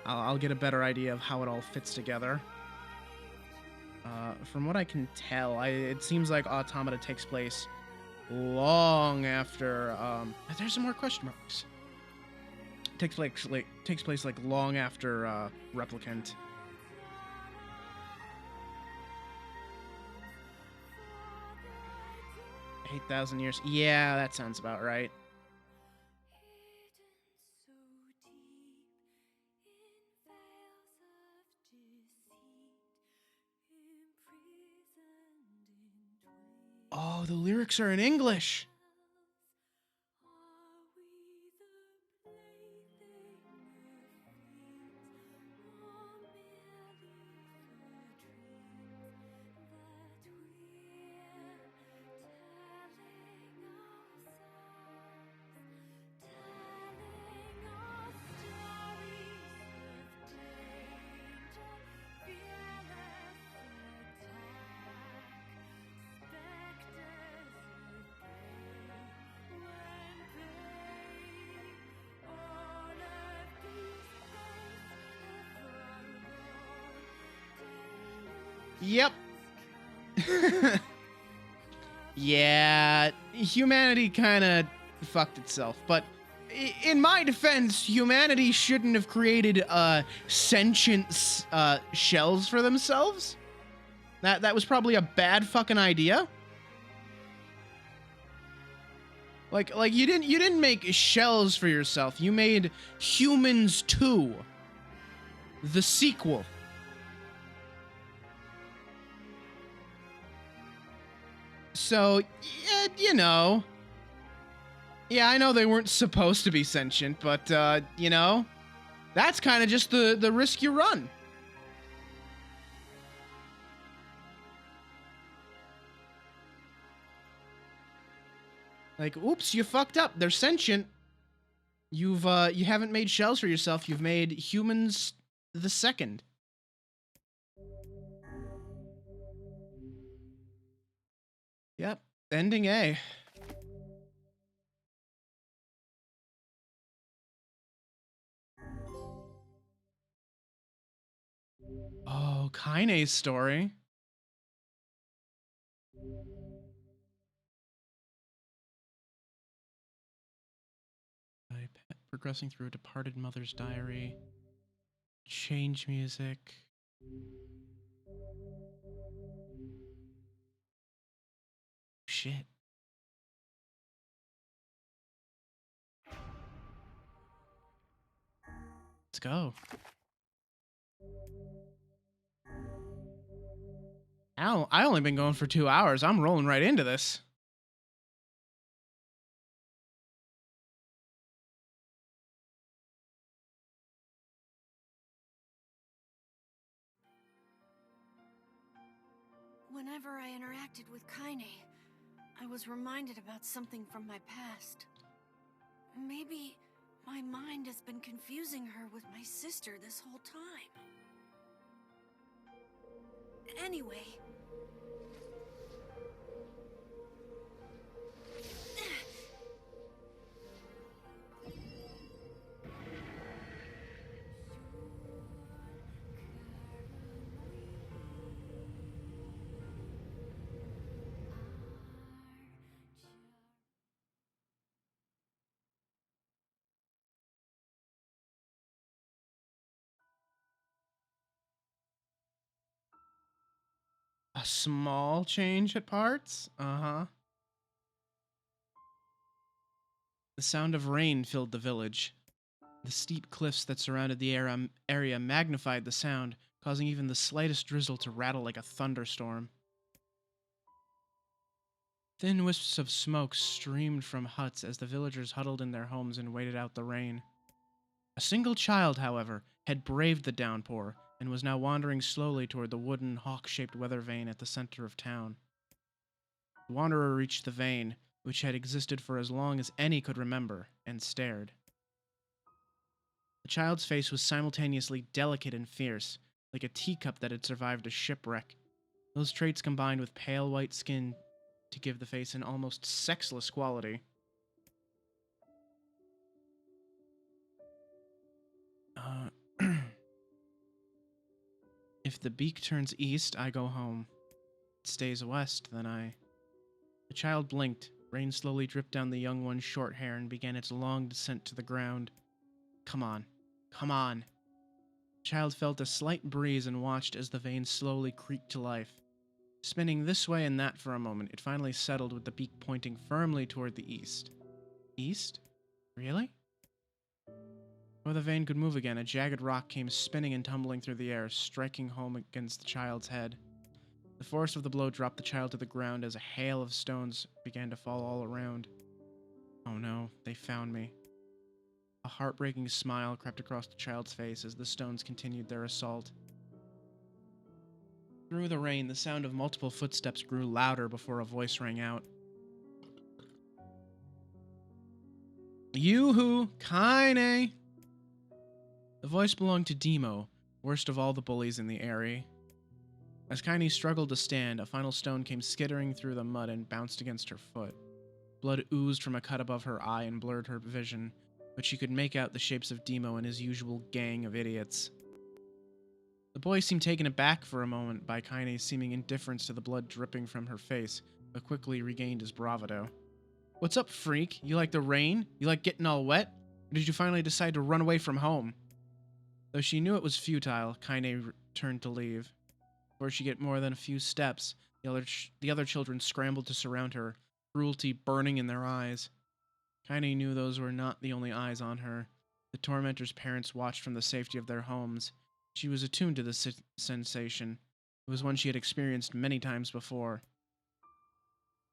S1: I'll get a better idea of how it all fits together. From what I can tell, it seems like Automata takes place long after. There's some more question marks. Takes place like long after Replicant. 8,000 years. Yeah, that sounds about right. Oh, the lyrics are in English. Yep. Yeah, humanity kind of fucked itself, but in my defense, humanity shouldn't have created sentient shells for themselves. That was probably a bad fucking idea. Like you didn't make shells for yourself. You made Humans 2, the sequel. So, yeah, you know. Yeah, I know they weren't supposed to be sentient, but, you know, that's kind of just the risk you run. Like, oops, you fucked up. They're sentient. You haven't made shells for yourself. You've made Humans the second. Yep, ending A. Oh, Kaine's story. Progressing through a departed mother's diary. Change music. Shit. Let's go. Ow, I only been going for 2 hours. I'm rolling right into this.
S4: Whenever I interacted with Kaine, I was reminded about something from my past. Maybe my mind has been confusing her with my sister this whole time. Anyway...
S1: A small change at parts? Uh-huh. The sound of rain filled the village. The steep cliffs that surrounded the area magnified the sound, causing even the slightest drizzle to rattle like a thunderstorm. Thin wisps of smoke streamed from huts as the villagers huddled in their homes and waited out the rain. A single child, however, had braved the downpour and was now wandering slowly toward the wooden, hawk-shaped weather vane at the center of town. The wanderer reached the vane, which had existed for as long as any could remember, and stared. The child's face was simultaneously delicate and fierce, like a teacup that had survived a shipwreck. Those traits combined with pale white skin to give the face an almost sexless quality. If the beak turns east, I go home. It stays west, then I... The child blinked. Rain slowly dripped down the young one's short hair and began its long descent to the ground. Come on. Come on. The child felt a slight breeze and watched as the vein slowly creaked to life. Spinning this way and that for a moment, it finally settled with the beak pointing firmly toward the east. East? Really? Before the vein could move again, a jagged rock came spinning and tumbling through the air, striking home against the child's head. The force of the blow dropped the child to the ground as a hail of stones began to fall all around. Oh no, they found me. A heartbreaking smile crept across the child's face as the stones continued their assault. Through the rain, the sound of multiple footsteps grew louder before a voice rang out. Yoo-hoo! Kaine! The voice belonged to Demo, worst of all the bullies in the area. As Kaine struggled to stand, a final stone came skittering through the mud and bounced against her foot. Blood oozed from a cut above her eye and blurred her vision, but she could make out the shapes of Demo and his usual gang of idiots. The boy seemed taken aback for a moment by Kaine's seeming indifference to the blood dripping from her face, but quickly regained his bravado. What's up, freak? You like the rain? You like getting all wet? Or did you finally decide to run away from home? Though she knew it was futile, Kaine turned to leave. Before she could get more than a few steps, the other children scrambled to surround her, cruelty burning in their eyes. Kaine knew those were not the only eyes on her. The tormentor's parents watched from the safety of their homes. She was attuned to the sensation. It was one she had experienced many times before.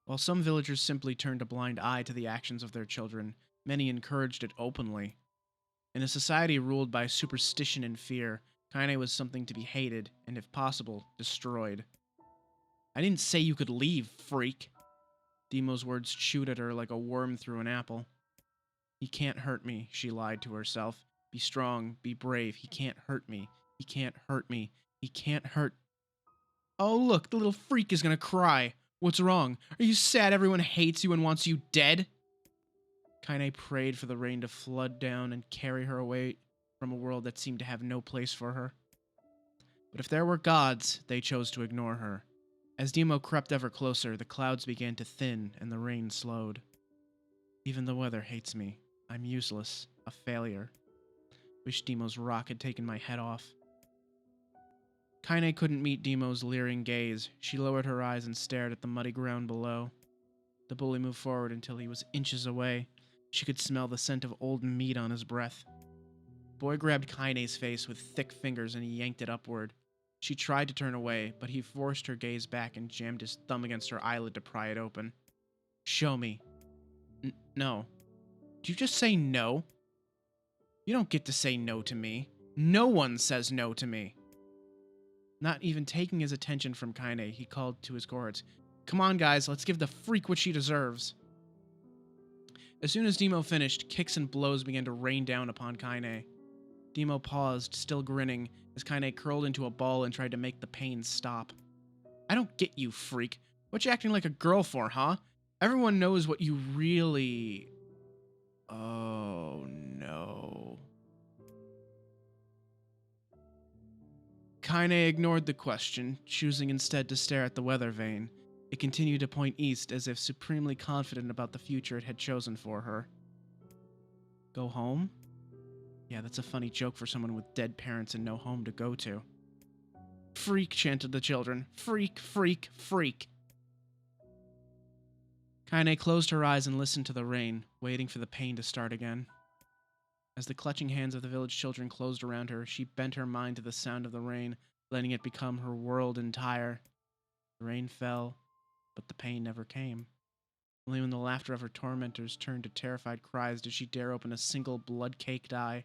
S1: While some villagers simply turned a blind eye to the actions of their children, many encouraged it openly. In a society ruled by superstition and fear, Kaine was something to be hated and, if possible, destroyed. I didn't say you could leave, freak. Demo's words chewed at her like a worm through an apple. He can't hurt me, she lied to herself. Be strong, be brave. He can't hurt me. He can't hurt me. He can't hurt... Oh, look, the little freak is gonna cry. What's wrong? Are you sad everyone hates you and wants you dead? Kaine prayed for the rain to flood down and carry her away from a world that seemed to have no place for her. But if there were gods, they chose to ignore her. As Demo crept ever closer, the clouds began to thin and the rain slowed. Even the weather hates me. I'm useless, a failure. Wish Demo's rock had taken my head off. Kaine couldn't meet Demo's leering gaze. She lowered her eyes and stared at the muddy ground below. The bully moved forward until he was inches away. She could smell the scent of old meat on his breath. The boy grabbed Kaine's face with thick fingers and he yanked it upward. She tried to turn away, but he forced her gaze back and jammed his thumb against her eyelid to pry it open. Show me. No. Did you just say no? You don't get to say no to me. No one says no to me. Not even taking his attention from Kaine, he called to his cohorts. Come on, guys, let's give the freak what she deserves. As soon as Demo finished, kicks and blows began to rain down upon Kaine. Demo paused, still grinning, as Kaine curled into a ball and tried to make the pain stop. I don't get you, freak. What you acting like a girl for, huh? Everyone knows what you really... Oh, no. Kaine ignored the question, choosing instead to stare at the weather vane. It continued to point east as if supremely confident about the future it had chosen for her. Go home? Yeah, that's a funny joke for someone with dead parents and no home to go to. Freak, chanted the children. Freak, freak, freak. Kaine closed her eyes and listened to the rain, waiting for the pain to start again. As the clutching hands of the village children closed around her, she bent her mind to the sound of the rain, letting it become her world entire. The rain fell, but the pain never came. Only when the laughter of her tormentors turned to terrified cries did she dare open a single blood-caked eye.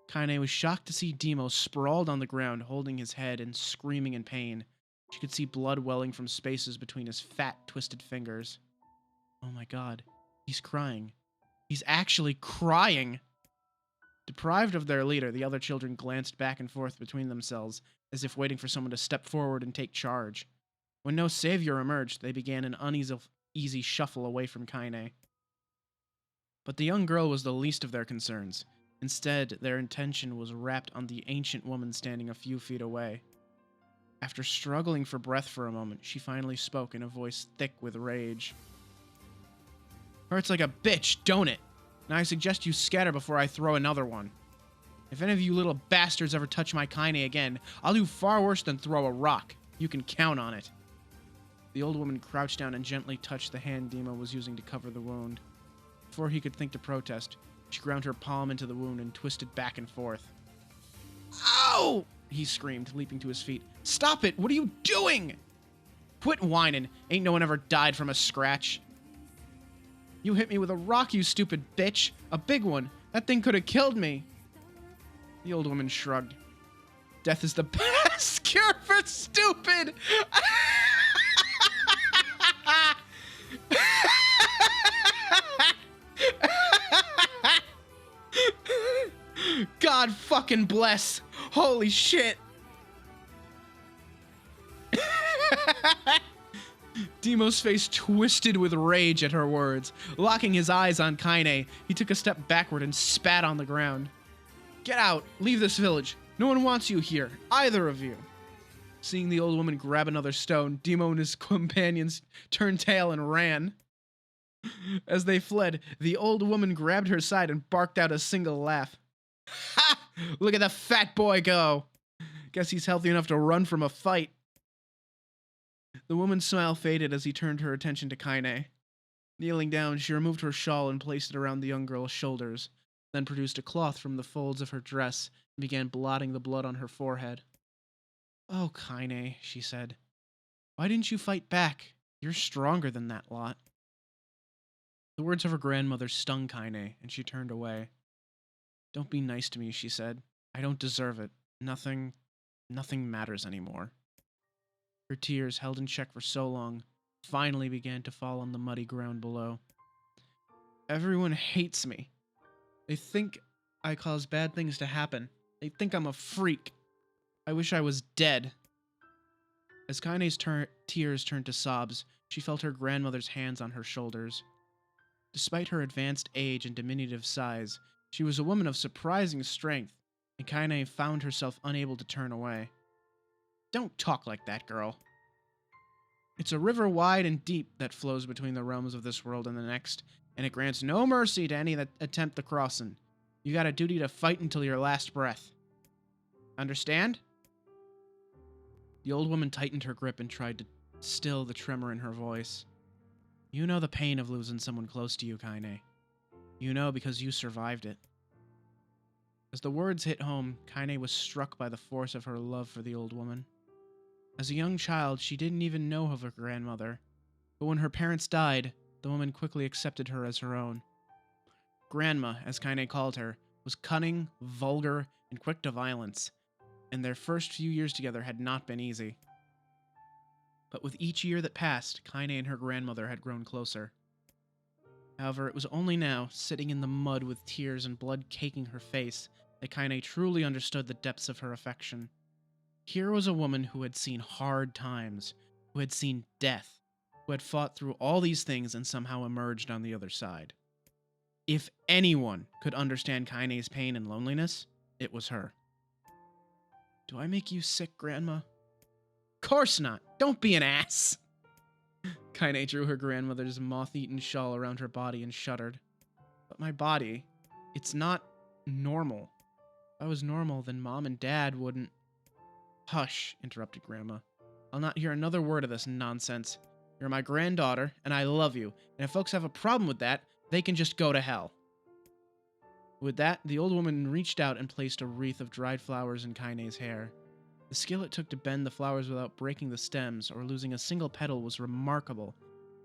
S1: Kaine was shocked to see Demo sprawled on the ground, holding his head and screaming in pain. She could see blood welling from spaces between his fat, twisted fingers. Oh my god, he's crying. He's actually crying! Deprived of their leader, the other children glanced back and forth between themselves, as if waiting for someone to step forward and take charge. When no savior emerged, they began an uneasy shuffle away from Kaine. But the young girl was the least of their concerns. Instead, their attention was wrapped on the ancient woman standing a few feet away. After struggling for breath for a moment, she finally spoke in a voice thick with rage. Hurts like a bitch, don't it? Now I suggest you scatter before I throw another one. If any of you little bastards ever touch my Kaine again, I'll do far worse than throw a rock. You can count on it. The old woman crouched down and gently touched the hand Demo was using to cover the wound. Before he could think to protest, she ground her palm into the wound and twisted back and forth. Ow! He screamed, leaping to his feet. Stop it! What are you doing? Quit whining. Ain't no one ever died from a scratch. You hit me with a rock, you stupid bitch. A big one. That thing could have killed me. The old woman shrugged. Death is the best cure for stupid! God fucking bless. Holy shit. Demo's face twisted with rage at her words. Locking his eyes on Kaine, he took a step backward and spat on the ground. Get out. Leave this village. No one wants you here. Either of you. Seeing the old woman grab another stone, Demo and his companions turned tail and ran. As they fled, the old woman grabbed her side and barked out a single laugh. Ha! Look at the fat boy go! Guess he's healthy enough to run from a fight. The woman's smile faded as he turned her attention to Kaine. Kneeling down, she removed her shawl and placed it around the young girl's shoulders, then produced a cloth from the folds of her dress and began blotting the blood on her forehead. Oh, Kaine, she said. Why didn't you fight back? You're stronger than that lot. The words of her grandmother stung Kaine, and she turned away. Don't be nice to me, she said. I don't deserve it. Nothing matters anymore. Her tears, held in check for so long, finally began to fall on the muddy ground below. Everyone hates me. They think I cause bad things to happen. They think I'm a freak. I wish I was dead. As Kaine's tears turned to sobs, she felt her grandmother's hands on her shoulders. Despite her advanced age and diminutive size, she was a woman of surprising strength, and Kaine found herself unable to turn away. Don't talk like that, girl. It's a river wide and deep that flows between the realms of this world and the next, and it grants no mercy to any that attempt the crossing. You got a duty to fight until your last breath. Understand? The old woman tightened her grip and tried to still the tremor in her voice. You know the pain of losing someone close to you, Kaine. You know because you survived it. As the words hit home, Kaine was struck by the force of her love for the old woman. As a young child, she didn't even know of her grandmother, but when her parents died, the woman quickly accepted her as her own. Grandma, as Kaine called her, was cunning, vulgar, and quick to violence, and their first few years together had not been easy. But with each year that passed, Kaine and her grandmother had grown closer. However, it was only now, sitting in the mud with tears and blood caking her face, that Kaine truly understood the depths of her affection. Here was a woman who had seen hard times, who had seen death, who had fought through all these things and somehow emerged on the other side. If anyone could understand Kaine's pain and loneliness, it was her. Do I make you sick, Grandma? Course not. Don't be an ass. Kaine drew her grandmother's moth-eaten shawl around her body and shuddered. But my body, it's not normal. If I was normal, then Mom and Dad wouldn't... Hush, interrupted Grandma. I'll not hear another word of this nonsense. You're my granddaughter, and I love you, and if folks have a problem with that, they can just go to hell. With that, the old woman reached out and placed a wreath of dried flowers in Kaine's hair. The skill it took to bend the flowers without breaking the stems or losing a single petal was remarkable,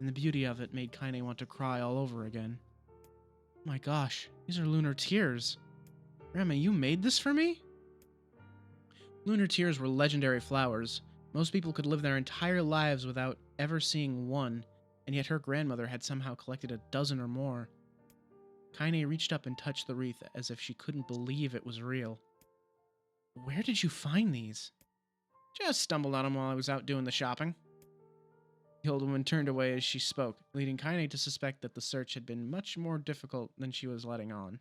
S1: and the beauty of it made Kaine want to cry all over again. Oh my gosh, these are lunar tears. Grandma, you made this for me? Lunar tears were legendary flowers. Most people could live their entire lives without ever seeing one, and yet her grandmother had somehow collected a dozen or more. Kaine reached up and touched the wreath as if she couldn't believe it was real. Where did you find these? Just stumbled on them while I was out doing the shopping. The old woman turned away as she spoke, leading Kaine to suspect that the search had been much more difficult than she was letting on.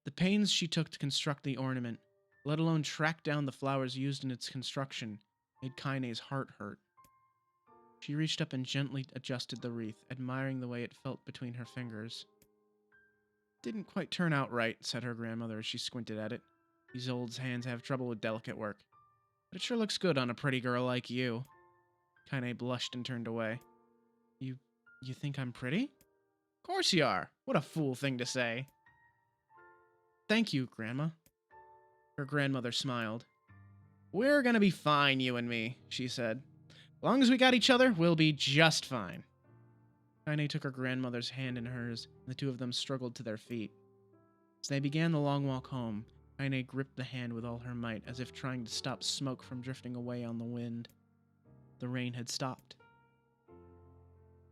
S1: The pains she took to construct the ornament, let alone track down the flowers used in its construction, made Kaine's heart hurt. She reached up and gently adjusted the wreath, admiring the way it felt between her fingers. Didn't quite turn out right, said her grandmother as she squinted at it. These old hands have trouble with delicate work. But it sure looks good on a pretty girl like you. Kaine blushed and turned away. You think I'm pretty? Of course you are. What a fool thing to say. Thank you, Grandma. Her grandmother smiled. We're gonna be fine, you and me, she said. As long as we got each other, we'll be just fine. Kaine took her grandmother's hand in hers, and the two of them struggled to their feet. As they began the long walk home, Kaine gripped the hand with all her might, as if trying to stop smoke from drifting away on the wind. The rain had stopped.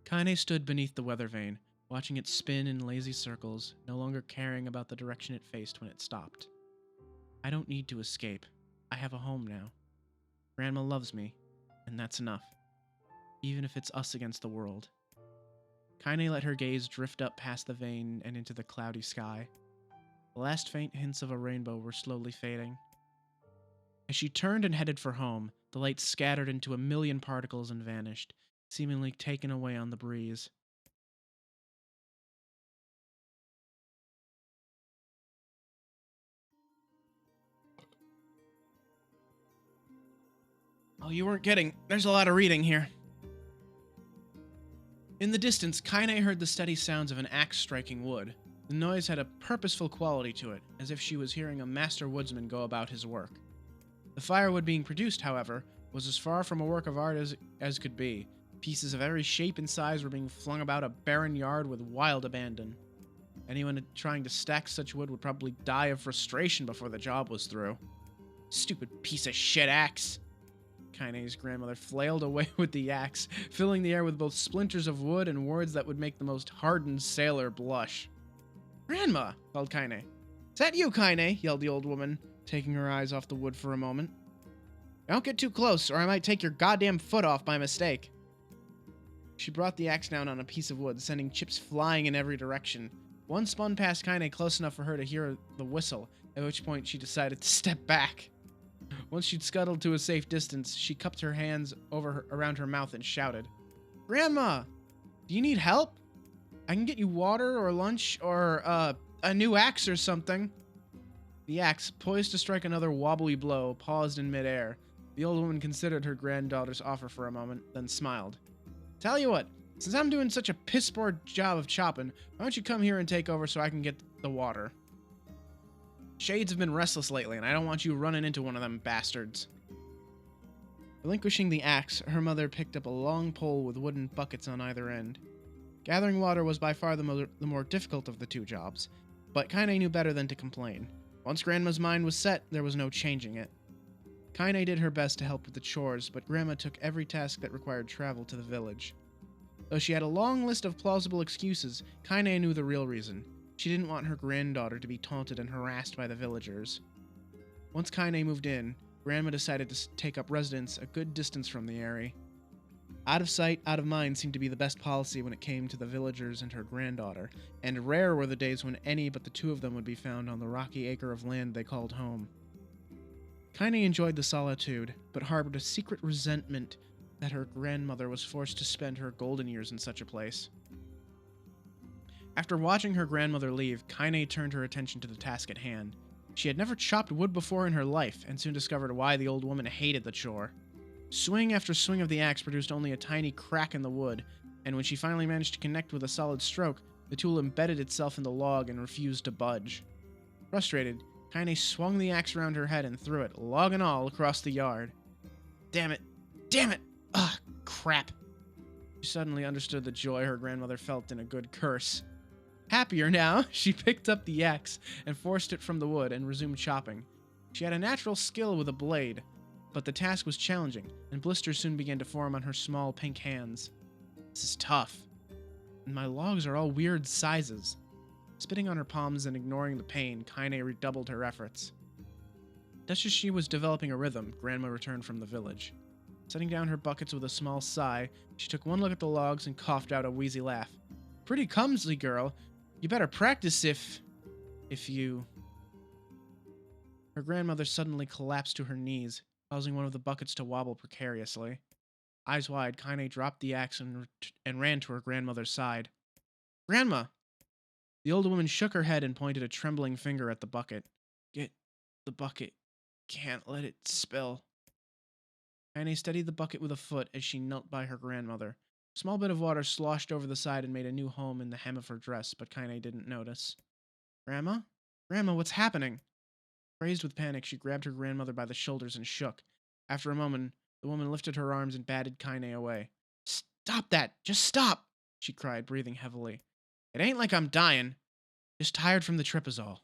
S1: Kaine stood beneath the weather vane, watching it spin in lazy circles, no longer caring about the direction it faced when it stopped. I don't need to escape. I have a home now. Grandma loves me, and that's enough. Even if it's us against the world. Kaine let her gaze drift up past the vane and into the cloudy sky. The last faint hints of a rainbow were slowly fading. As she turned and headed for home, the light scattered into a million particles and vanished, seemingly taken away on the breeze. Oh, you weren't kidding. There's a lot of reading here. In the distance, Kaine heard the steady sounds of an axe striking wood. The noise had a purposeful quality to it, as if she was hearing a master woodsman go about his work. The firewood being produced, however, was as far from a work of art as could be. Pieces of every shape and size were being flung about a barren yard with wild abandon. Anyone trying to stack such wood would probably die of frustration before the job was through. Stupid piece of shit axe! Kaine's grandmother flailed away with the axe, filling the air with both splinters of wood and words that would make the most hardened sailor blush. Grandma, called Kaine. Is that you, Kaine? Yelled the old woman, taking her eyes off the wood for a moment. Don't get too close, or I might take your goddamn foot off by mistake. She brought the axe down on a piece of wood, sending chips flying in every direction. One spun past Kaine close enough for her to hear the whistle, at which point she decided to step back. Once she'd scuttled to a safe distance, she cupped her hands around her mouth and shouted, Grandma, do you need help? I can get you water or lunch or, a new axe or something. The axe, poised to strike another wobbly blow, paused in midair. The old woman considered her granddaughter's offer for a moment, then smiled. Tell you what, since I'm doing such a piss-poor job of chopping, why don't you come here and take over so I can get the water? Shades have been restless lately, and I don't want you running into one of them bastards. Relinquishing the axe, her mother picked up a long pole with wooden buckets on either end. Gathering water was by far the more difficult of the two jobs, but Kaine knew better than to complain. Once Grandma's mind was set, there was no changing it. Kaine did her best to help with the chores, but Grandma took every task that required travel to the village. Though she had a long list of plausible excuses, Kaine knew the real reason. She didn't want her granddaughter to be taunted and harassed by the villagers. Once Kaine moved in, Grandma decided to take up residence a good distance from the area. Out of sight, out of mind seemed to be the best policy when it came to the villagers and her granddaughter, and rare were the days when any but the two of them would be found on the rocky acre of land they called home. Kaine enjoyed the solitude, but harbored a secret resentment that her grandmother was forced to spend her golden years in such a place. After watching her grandmother leave, Kaine turned her attention to the task at hand. She had never chopped wood before in her life, and soon discovered why the old woman hated the chore. Swing after swing of the axe produced only a tiny crack in the wood, and when she finally managed to connect with a solid stroke, the tool embedded itself in the log and refused to budge. Frustrated, Kaine swung the axe around her head and threw it, log and all, across the yard. Damn it! Damn it! Ugh, crap! She suddenly understood the joy her grandmother felt in a good curse. Happier now, she picked up the axe and forced it from the wood and resumed chopping. She had a natural skill with a blade, but the task was challenging, and blisters soon began to form on her small pink hands. This is tough, and my logs are all weird sizes. Spitting on her palms and ignoring the pain, Kaine redoubled her efforts. Just as she was developing a rhythm, Grandma returned from the village. Setting down her buckets with a small sigh, she took one look at the logs and coughed out a wheezy laugh. Pretty clumsy, girl. You better practice if you... Her grandmother suddenly collapsed to her knees, causing one of the buckets to wobble precariously. Eyes wide, Kaine dropped the axe and ran to her grandmother's side. Grandma! The old woman shook her head and pointed a trembling finger at the bucket. Get the bucket. Can't let it spill. Kaine steadied the bucket with a foot as she knelt by her grandmother. A small bit of water sloshed over the side and made a new home in the hem of her dress, but Kaine didn't notice. Grandma? Grandma, what's happening? Crazed with panic, she grabbed her grandmother by the shoulders and shook. After a moment, the woman lifted her arms and batted Kaine away. Stop that! Just stop! She cried, breathing heavily. It ain't like I'm dying. Just tired from the trip is all.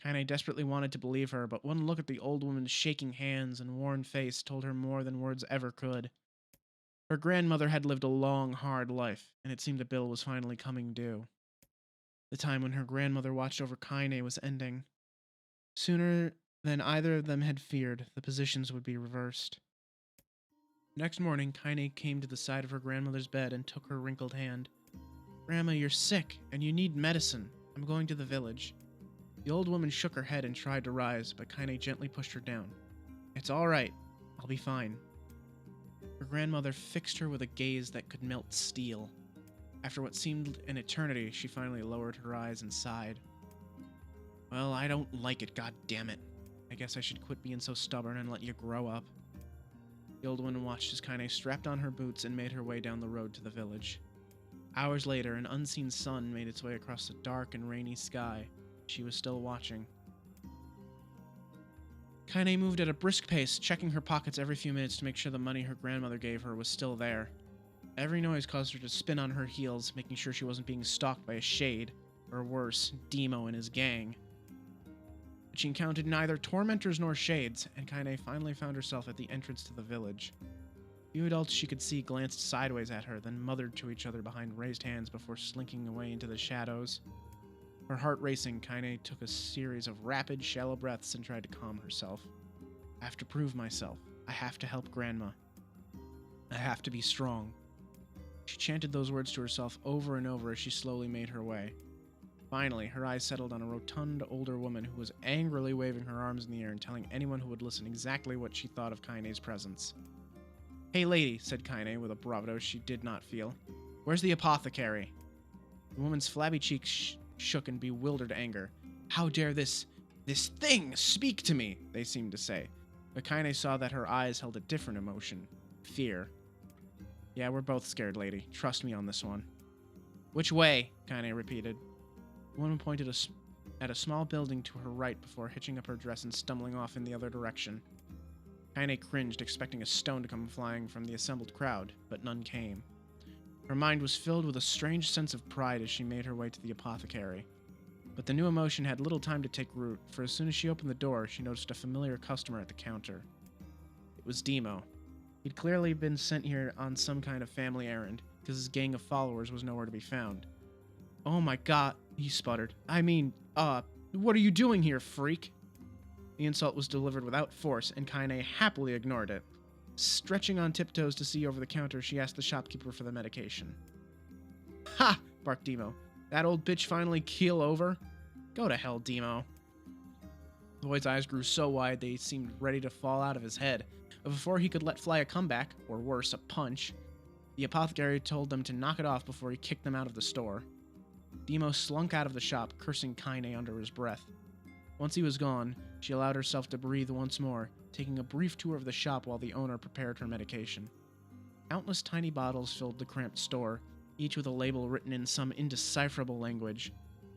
S1: Kaine desperately wanted to believe her, but one look at the old woman's shaking hands and worn face told her more than words ever could. Her grandmother had lived a long, hard life, and it seemed the bill was finally coming due. The time when her grandmother watched over Kaine was ending. Sooner than either of them had feared, the positions would be reversed. Next morning, Kaine came to the side of her grandmother's bed and took her wrinkled hand. Grandma, you're sick, and you need medicine. I'm going to the village. The old woman shook her head and tried to rise, but Kaine gently pushed her down. It's all right. I'll be fine. Her grandmother fixed her with a gaze that could melt steel. After what seemed an eternity, she finally lowered her eyes and sighed. Well, I don't like it, goddammit. I guess I should quit being so stubborn and let you grow up. The old woman watched as Kaine strapped on her boots and made her way down the road to the village. Hours later, an unseen sun made its way across the dark and rainy sky. She was still watching. Kaine moved at a brisk pace, checking her pockets every few minutes to make sure the money her grandmother gave her was still there. Every noise caused her to spin on her heels, making sure she wasn't being stalked by a shade, or worse, Demo and his gang. But she encountered neither tormentors nor shades, and Kaine finally found herself at the entrance to the village. Few adults she could see glanced sideways at her, then mothered to each other behind raised hands before slinking away into the shadows. Her heart racing, Kaine took a series of rapid, shallow breaths and tried to calm herself. I have to prove myself. I have to help Grandma. I have to be strong. She chanted those words to herself over and over as she slowly made her way. Finally, her eyes settled on a rotund older woman who was angrily waving her arms in the air and telling anyone who would listen exactly what she thought of Kaine's presence. Hey lady, said Kaine with a bravado she did not feel. Where's the apothecary? The woman's flabby cheeks shook in bewildered anger. How dare this thing speak to me, they seemed to say. But Kaine saw that her eyes held a different emotion. Fear. Yeah, we're both scared, lady. Trust me on this one. Which way? Kaine repeated. The woman pointed at a small building to her right before hitching up her dress and stumbling off in the other direction. Kaine cringed, expecting a stone to come flying from the assembled crowd, but none came. Her mind was filled with a strange sense of pride as she made her way to the apothecary. But the new emotion had little time to take root, for as soon as she opened the door, she noticed a familiar customer at the counter. It was Demo. He'd clearly been sent here on some kind of family errand, because his gang of followers was nowhere to be found. Oh my god, he sputtered. I mean, what are you doing here, freak? The insult was delivered without force, and Kaine happily ignored it. Stretching on tiptoes to see over the counter, she asked the shopkeeper for the medication. Ha! Barked Demo. That old bitch finally keel over? Go to hell, Demo. The boy's eyes grew so wide they seemed ready to fall out of his head. But before he could let fly a comeback, or worse, a punch, the apothecary told them to knock it off before he kicked them out of the store. Demo slunk out of the shop, cursing Kaine under his breath. Once he was gone, she allowed herself to breathe once more, taking a brief tour of the shop while the owner prepared her medication. Countless tiny bottles filled the cramped store, each with a label written in some indecipherable language.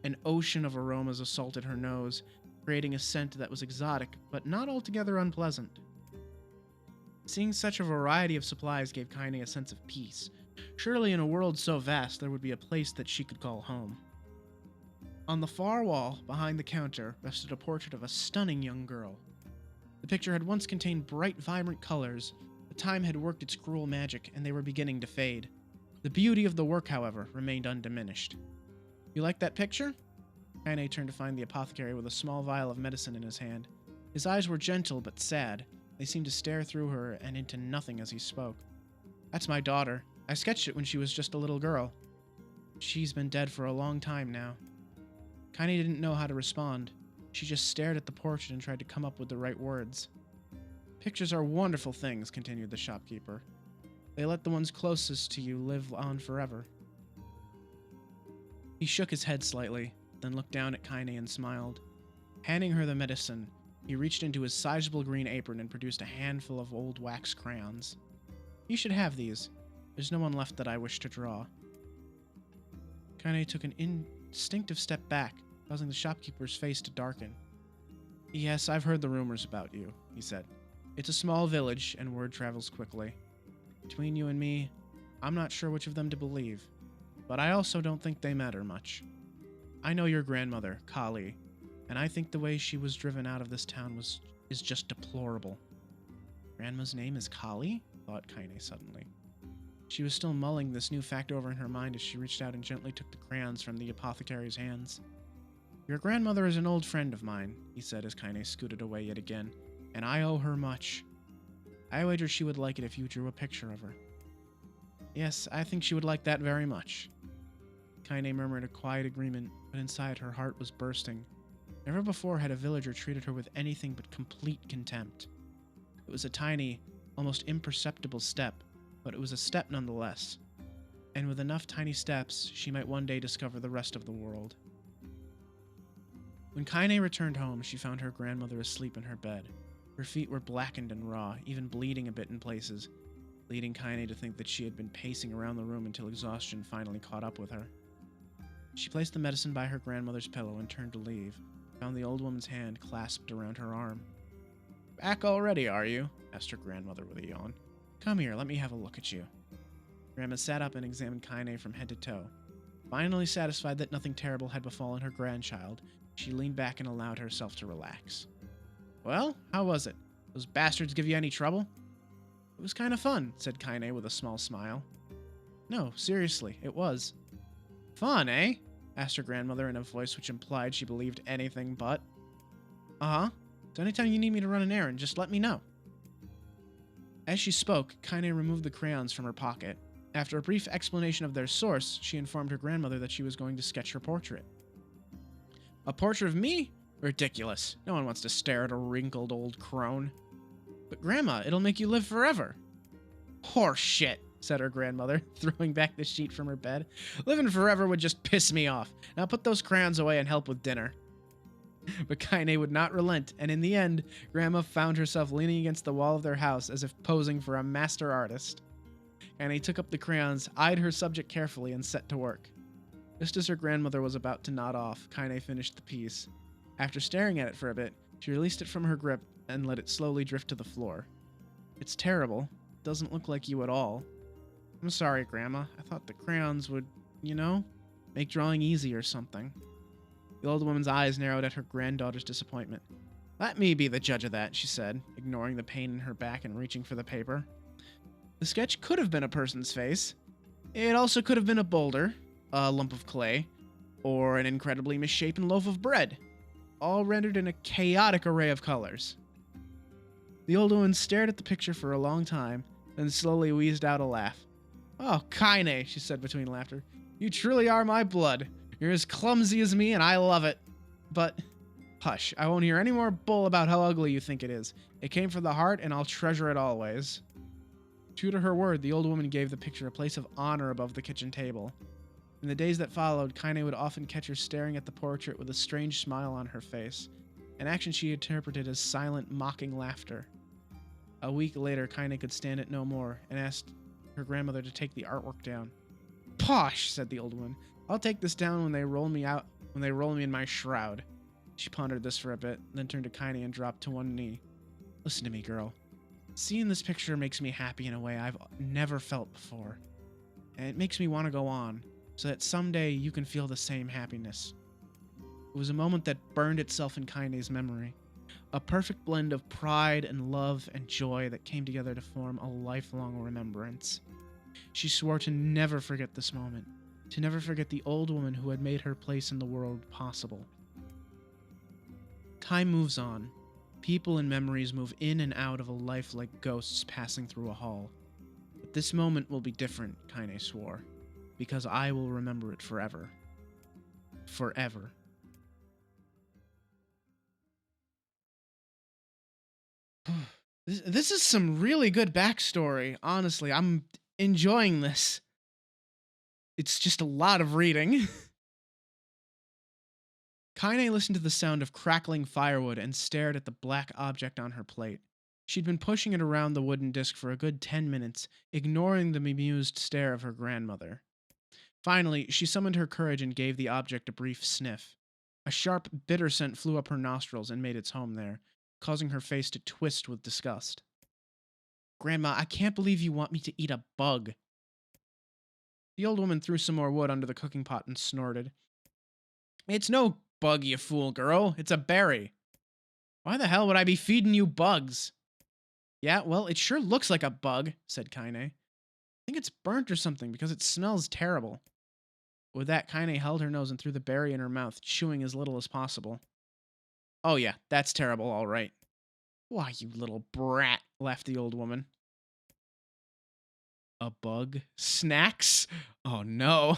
S1: An ocean of aromas assaulted her nose, creating a scent that was exotic, but not altogether unpleasant. Seeing such a variety of supplies gave Kaine a sense of peace. Surely in a world so vast, there would be a place that she could call home. On the far wall, behind the counter, rested a portrait of a stunning young girl. The picture had once contained bright, vibrant colors, but time had worked its cruel magic, and they were beginning to fade. The beauty of the work, however, remained undiminished. You like that picture? Kaine turned to find the apothecary with a small vial of medicine in his hand. His eyes were gentle but sad. They seemed to stare through her and into nothing as he spoke. That's my daughter. I sketched it when she was just a little girl. She's been dead for a long time now. Kaine didn't know how to respond. She just stared at the portrait and tried to come up with the right words. Pictures are wonderful things, continued the shopkeeper. They let the ones closest to you live on forever. He shook his head slightly, then looked down at Kaine and smiled. Handing her the medicine, he reached into his sizable green apron and produced a handful of old wax crayons. You should have these. There's no one left that I wish to draw. Kaine took an instinctive step back, causing the shopkeeper's face to darken. Yes, I've heard the rumors about you, he said. It's a small village, and word travels quickly. Between you and me, I'm not sure which of them to believe, but I also don't think they matter much. I know your grandmother, Kali, and I think the way she was driven out of this town is just deplorable. Grandma's name is Kali? Thought Kaine suddenly. She was still mulling this new fact over in her mind as she reached out and gently took the crayons from the apothecary's hands. Your grandmother is an old friend of mine, he said as Kaine scooted away yet again, and I owe her much. I wager she would like it if you drew a picture of her. Yes, I think she would like that very much. Kaine murmured a quiet agreement, but inside her heart was bursting. Never before had a villager treated her with anything but complete contempt. It was a tiny, almost imperceptible step, but it was a step nonetheless. And with enough tiny steps, she might one day discover the rest of the world. When Kaine returned home, she found her grandmother asleep in her bed. Her feet were blackened and raw, even bleeding a bit in places, leading Kaine to think that she had been pacing around the room until exhaustion finally caught up with her. She placed the medicine by her grandmother's pillow and turned to leave, found the old woman's hand clasped around her arm. Back already, are you? Asked her grandmother with a yawn. Come here, let me have a look at you. Grandma sat up and examined Kaine from head to toe. Finally satisfied that nothing terrible had befallen her grandchild, she leaned back and allowed herself to relax. Well, how was it? Those bastards give you any trouble? It was kind of fun, said Kaine with a small smile. No, seriously, it was. Fun, eh? Asked her grandmother in a voice which implied she believed anything but. Uh-huh. So anytime you need me to run an errand, just let me know. As she spoke, Kaine removed the crayons from her pocket. After a brief explanation of their source, she informed her grandmother that she was going to sketch her portrait. A portrait of me? Ridiculous. No one wants to stare at a wrinkled old crone. But Grandma, it'll make you live forever. Horse shit, said her grandmother, throwing back the sheet from her bed. Living forever would just piss me off. Now put those crayons away and help with dinner. But Kaine would not relent, and in the end, Grandma found herself leaning against the wall of their house as if posing for a master artist. Kaine took up the crayons, eyed her subject carefully, and set to work. Just as her grandmother was about to nod off, Kaine finished the piece. After staring at it for a bit, she released it from her grip and let it slowly drift to the floor. It's terrible. It doesn't look like you at all. I'm sorry, Grandma. I thought the crayons would, make drawing easy or something. The old woman's eyes narrowed at her granddaughter's disappointment. Let me be the judge of that, she said, ignoring the pain in her back and reaching for the paper. The sketch could have been a person's face. It also could have been a boulder, a lump of clay, or an incredibly misshapen loaf of bread, all rendered in a chaotic array of colors. The old woman stared at the picture for a long time, then slowly wheezed out a laugh. Oh, Kaine, she said between laughter. You truly are my blood. You're as clumsy as me, and I love it. But, hush, I won't hear any more bull about how ugly you think it is. It came from the heart, and I'll treasure it always. True to her word, the old woman gave the picture a place of honor above the kitchen table. In the days that followed, Kaine would often catch her staring at the portrait with a strange smile on her face. an action she interpreted as silent, mocking laughter. A week later, Kaine could stand it no more and asked her grandmother to take the artwork down. Posh, said the old woman. I'll take this down when they roll me in my shroud. She pondered this for a bit, then turned to Kaine and dropped to one knee. Listen to me, girl. Seeing this picture makes me happy in a way I've never felt before. And it makes me want to go on, so that someday you can feel the same happiness. It was a moment that burned itself in Kaine's memory. A perfect blend of pride and love and joy that came together to form a lifelong remembrance. She swore to never forget this moment, to never forget the old woman who had made her place in the world possible. Time moves on. People and memories move in and out of a life like ghosts passing through a hall. But this moment will be different, Kaine swore, because I will remember it forever. Forever. This is some really good backstory, honestly. I'm enjoying this. It's just a lot of reading. Kaine listened to the sound of crackling firewood and stared at the black object on her plate. She'd been pushing it around the wooden disc for a good 10 minutes, ignoring the bemused stare of her grandmother. Finally, she summoned her courage and gave the object a brief sniff. A sharp, bitter scent flew up her nostrils and made its home there, causing her face to twist with disgust. Grandma, I can't believe you want me to eat a bug. The old woman threw some more wood under the cooking pot and snorted. It's no bug, you fool girl. It's a berry. Why the hell would I be feeding you bugs? Yeah, well, it sure looks like a bug, said Kaine. I think it's burnt or something because it smells terrible. With that, Kaine held her nose and threw the berry in her mouth, chewing as little as possible. Oh yeah, that's terrible, all right. Why, you little brat, laughed the old woman. A bug? Snacks? Oh no.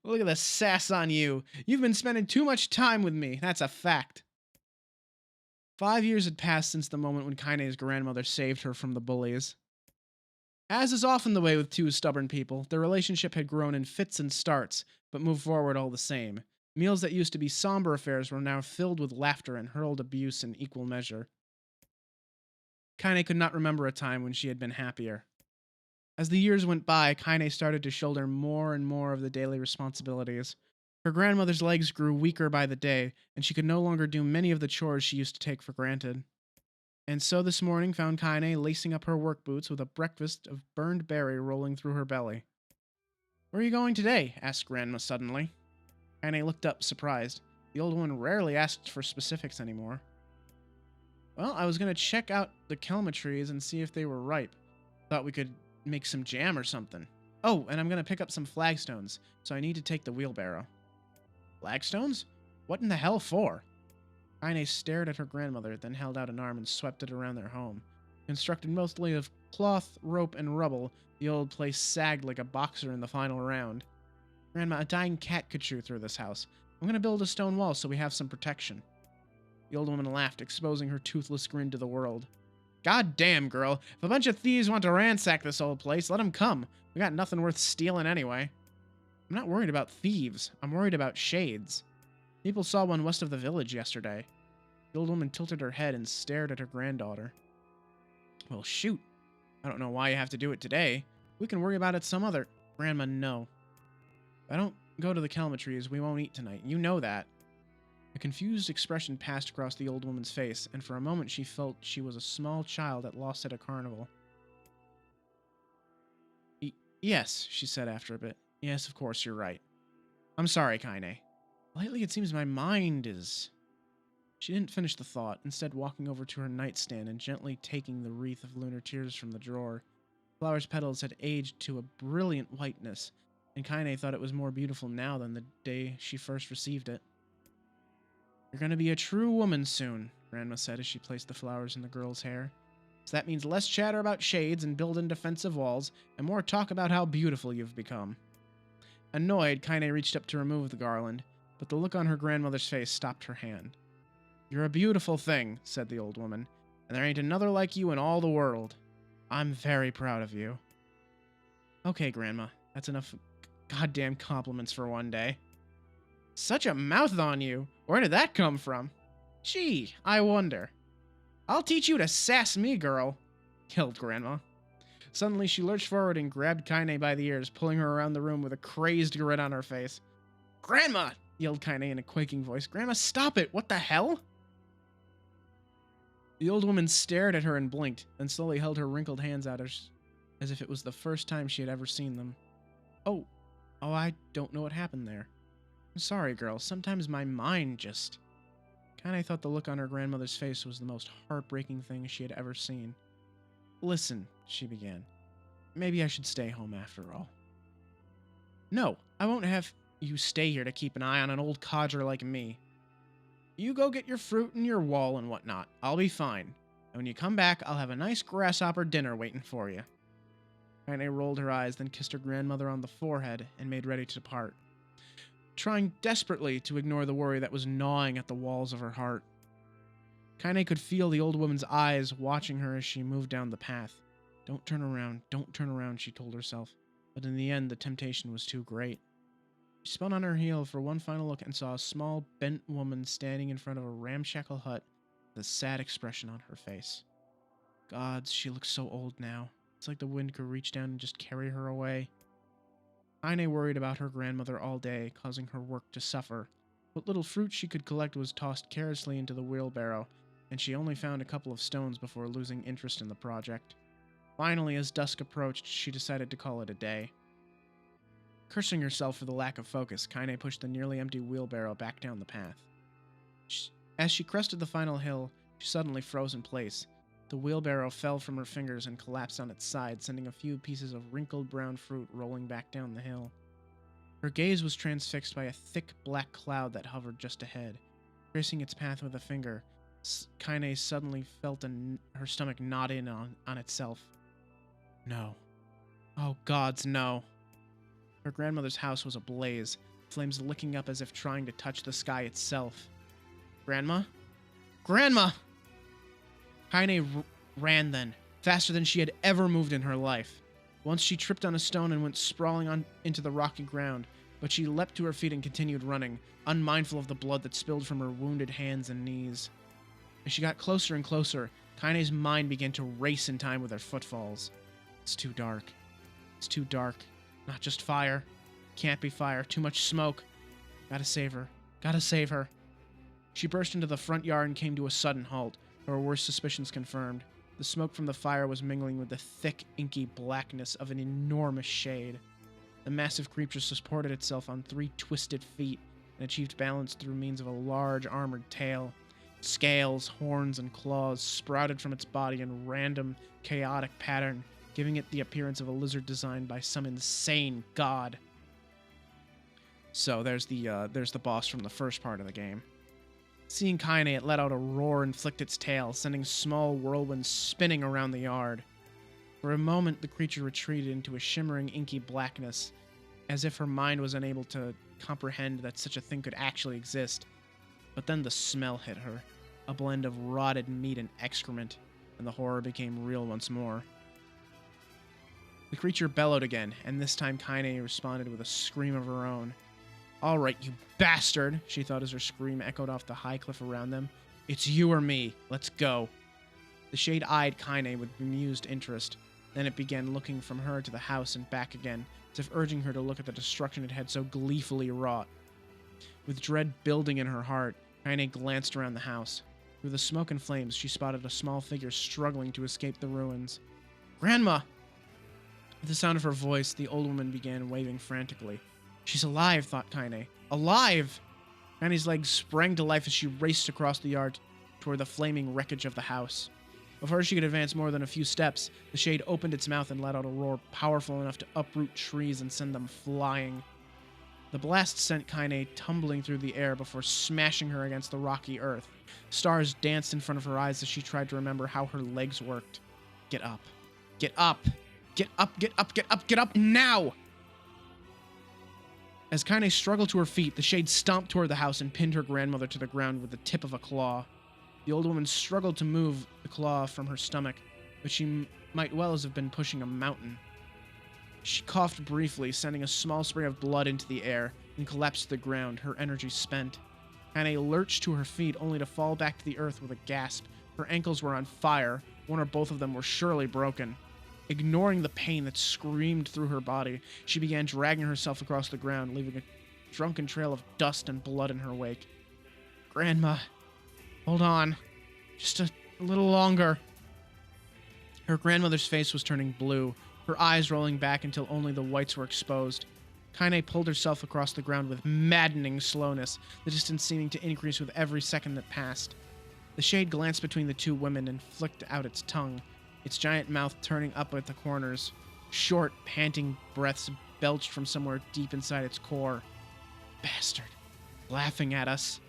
S1: Look at the sass on you. You've been spending too much time with me. That's a fact. 5 years had passed since the moment when Kaine's grandmother saved her from the bullies. As is often the way with two stubborn people, their relationship had grown in fits and starts, but moved forward all the same. Meals that used to be somber affairs were now filled with laughter and hurled abuse in equal measure. Kaine could not remember a time when she had been happier. As the years went by, Kaine started to shoulder more and more of the daily responsibilities. Her grandmother's legs grew weaker by the day, and she could no longer do many of the chores she used to take for granted. And so this morning found Kaine lacing up her work boots with a breakfast of burned berry rolling through her belly. Where are you going today? Asked Grandma suddenly. Kaine looked up, surprised. The old woman rarely asked for specifics anymore. Well, I was going to check out the kelma trees and see if they were ripe. Thought we could make some jam or something. Oh, and I'm going to pick up some flagstones, so I need to take the wheelbarrow. Flagstones? What in the hell for? Kaine stared at her grandmother, then held out an arm and swept it around their home. Constructed mostly of cloth, rope, and rubble, the old place sagged like a boxer in the final round. Grandma, a dying cat could chew through this house. I'm going to build a stone wall so we have some protection. The old woman laughed, exposing her toothless grin to the world. God damn, girl. If a bunch of thieves want to ransack this old place, let them come. We got nothing worth stealing anyway. I'm not worried about thieves. I'm worried about shades. People saw one west of the village yesterday. The old woman tilted her head and stared at her granddaughter. Well, shoot. I don't know why you have to do it today. We can worry about it some other... Grandma, no. If I don't go to the kelma trees, we won't eat tonight. You know that. A confused expression passed across the old woman's face, and for a moment she felt she was a small child lost at a carnival. Yes, she said after a bit. Yes, of course, you're right. I'm sorry, Kaine. Lately it seems my mind is... She didn't finish the thought, instead walking over to her nightstand and gently taking the wreath of lunar tears from the drawer. The flower's petals had aged to a brilliant whiteness, and Kaine thought it was more beautiful now than the day she first received it. You're going to be a true woman soon, Grandma said as she placed the flowers in the girl's hair. So that means less chatter about shades and building defensive walls, and more talk about how beautiful you've become. Annoyed, Kaine reached up to remove the garland, but the look on her grandmother's face stopped her hand. You're a beautiful thing, said the old woman, and there ain't another like you in all the world. I'm very proud of you. Okay, Grandma, that's enough goddamn compliments for one day. Such a mouth on you! Where did that come from? Gee, I wonder. I'll teach you to sass me, girl, yelled Grandma. Suddenly, she lurched forward and grabbed Kaine by the ears, pulling her around the room with a crazed grin on her face. Grandma, yelled Kaine in a quaking voice. Grandma, stop it! What the hell? The old woman stared at her and blinked, then slowly held her wrinkled hands out as if it was the first time she had ever seen them. Oh, I don't know what happened there. I'm sorry, girl. Sometimes my mind just... Kaine thought the look on her grandmother's face was the most heartbreaking thing she had ever seen. Listen, she began. Maybe I should stay home after all. No, I won't have you stay here to keep an eye on an old codger like me. You go get your fruit and your wall and whatnot. I'll be fine. And when you come back, I'll have a nice grasshopper dinner waiting for you. Kaine rolled her eyes, then kissed her grandmother on the forehead and made ready to depart, trying desperately to ignore the worry that was gnawing at the walls of her heart. Kaine could feel the old woman's eyes watching her as she moved down the path. Don't turn around, she told herself. But in the end, the temptation was too great. She spun on her heel for one final look and saw a small, bent woman standing in front of a ramshackle hut with a sad expression on her face. Gods, she looks so old now. It's like the wind could reach down and just carry her away. Kaine worried about her grandmother all day, causing her work to suffer. What little fruit she could collect was tossed carelessly into the wheelbarrow, and she only found a couple of stones before losing interest in the project. Finally, as dusk approached, she decided to call it a day. Cursing herself for the lack of focus, Kaine pushed the nearly empty wheelbarrow back down the path. As she crested the final hill, she suddenly froze in place. The wheelbarrow fell from her fingers and collapsed on its side, sending a few pieces of wrinkled brown fruit rolling back down the hill. Her gaze was transfixed by a thick black cloud that hovered just ahead. Tracing its path with a finger, Kaine suddenly felt her stomach knot in on itself. No. Oh, gods, no. Her grandmother's house was ablaze, flames licking up as if trying to touch the sky itself. Grandma? Grandma! Kaine ran then, faster than she had ever moved in her life. Once she tripped on a stone and went sprawling into the rocky ground, but she leapt to her feet and continued running, unmindful of the blood that spilled from her wounded hands and knees. As she got closer and closer, Kaine's mind began to race in time with her footfalls. It's too dark. It's too dark. Not just fire. Can't be fire. Too much smoke. Gotta save her. Gotta save her. She burst into the front yard and came to a sudden halt, her worst suspicions confirmed. The smoke from the fire was mingling with the thick, inky blackness of an enormous shade. The massive creature supported itself on 3 twisted feet and achieved balance through means of a large armored tail. Scales, horns, and claws sprouted from its body in random, chaotic pattern, giving it the appearance of a lizard designed by some insane god. So there's the boss from the first part of the game. Seeing Kaine, it let out a roar and flicked its tail, sending small whirlwinds spinning around the yard. For a moment, the creature retreated into a shimmering, inky blackness, as if her mind was unable to comprehend that such a thing could actually exist. But then the smell hit her, a blend of rotted meat and excrement, and the horror became real once more. The creature bellowed again, and this time Kaine responded with a scream of her own. All right, you bastard, she thought as her scream echoed off the high cliff around them. It's you or me. Let's go. The shade eyed Kaine with bemused interest. Then it began looking from her to the house and back again, as if urging her to look at the destruction it had so gleefully wrought. With dread building in her heart, Kaine glanced around the house. Through the smoke and flames, she spotted a small figure struggling to escape the ruins. Grandma! With the sound of her voice, the old woman began waving frantically. She's alive, thought Kaine. Alive! Kaine's legs sprang to life as she raced across the yard toward the flaming wreckage of the house. Before she could advance more than a few steps, the shade opened its mouth and let out a roar powerful enough to uproot trees and send them flying. The blast sent Kaine tumbling through the air before smashing her against the rocky earth. Stars danced in front of her eyes as she tried to remember how her legs worked. Get up. Get up. Get up, get up, get up, get up now! As Kaine struggled to her feet, the shade stomped toward the house and pinned her grandmother to the ground with the tip of a claw. The old woman struggled to move the claw from her stomach, but she might well have been pushing a mountain. She coughed briefly, sending a small spray of blood into the air, and collapsed to the ground, her energy spent. Kaine lurched to her feet only to fall back to the earth with a gasp. Her ankles were on fire. One or both of them were surely broken. Ignoring the pain that screamed through her body, she began dragging herself across the ground, leaving a drunken trail of dust and blood in her wake. Grandma, hold on. Just a little longer. Her grandmother's face was turning blue, her eyes rolling back until only the whites were exposed. Kaine pulled herself across the ground with maddening slowness, the distance seeming to increase with every second that passed. The shade glanced between the two women and flicked out its tongue, its giant mouth turning up at the corners. Short, panting breaths belched from somewhere deep inside its core. Bastard. Laughing at us.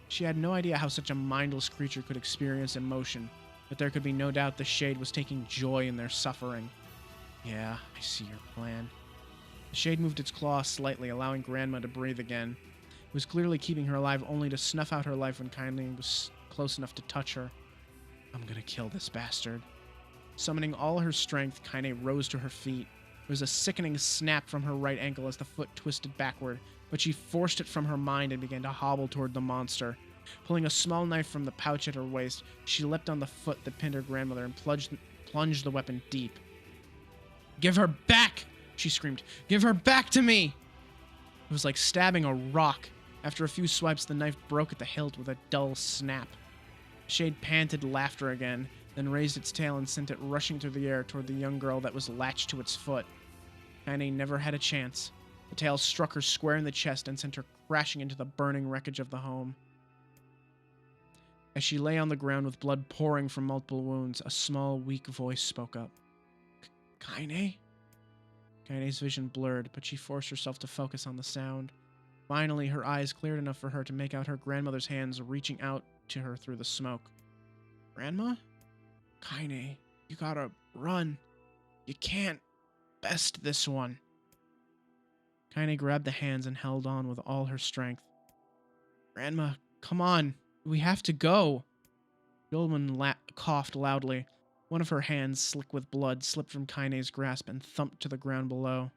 S1: She had no idea how such a mindless creature could experience emotion, but there could be no doubt the shade was taking joy in their suffering. Yeah, I see your plan. The shade moved its claw slightly, allowing Grandma to breathe again. It was clearly keeping her alive only to snuff out her life when Kaine was close enough to touch her. I'm gonna kill this bastard. Summoning all her strength, Kaine rose to her feet. There was a sickening snap from her right ankle as the foot twisted backward, but she forced it from her mind and began to hobble toward the monster. Pulling a small knife from the pouch at her waist, she leapt on the foot that pinned her grandmother and plunged the weapon deep. Give her back! She screamed. Give her back to me! It was like stabbing a rock. After a few swipes, the knife broke at the hilt with a dull snap. The shade panted laughter again, then raised its tail and sent it rushing through the air toward the young girl that was latched to its foot. Kaine never had a chance. The tail struck her square in the chest and sent her crashing into the burning wreckage of the home. As she lay on the ground with blood pouring from multiple wounds, a small, weak voice spoke up. Kaine? Kaine's vision blurred, but she forced herself to focus on the sound. Finally, her eyes cleared enough for her to make out her grandmother's hands reaching out to her through the smoke. Grandma? Kaine, you gotta run. You can't best this one. Kaine grabbed the hands and held on with all her strength. Grandma, come on. We have to go. The old woman coughed loudly. One of her hands, slick with blood, slipped from Kaine's grasp and thumped to the ground below.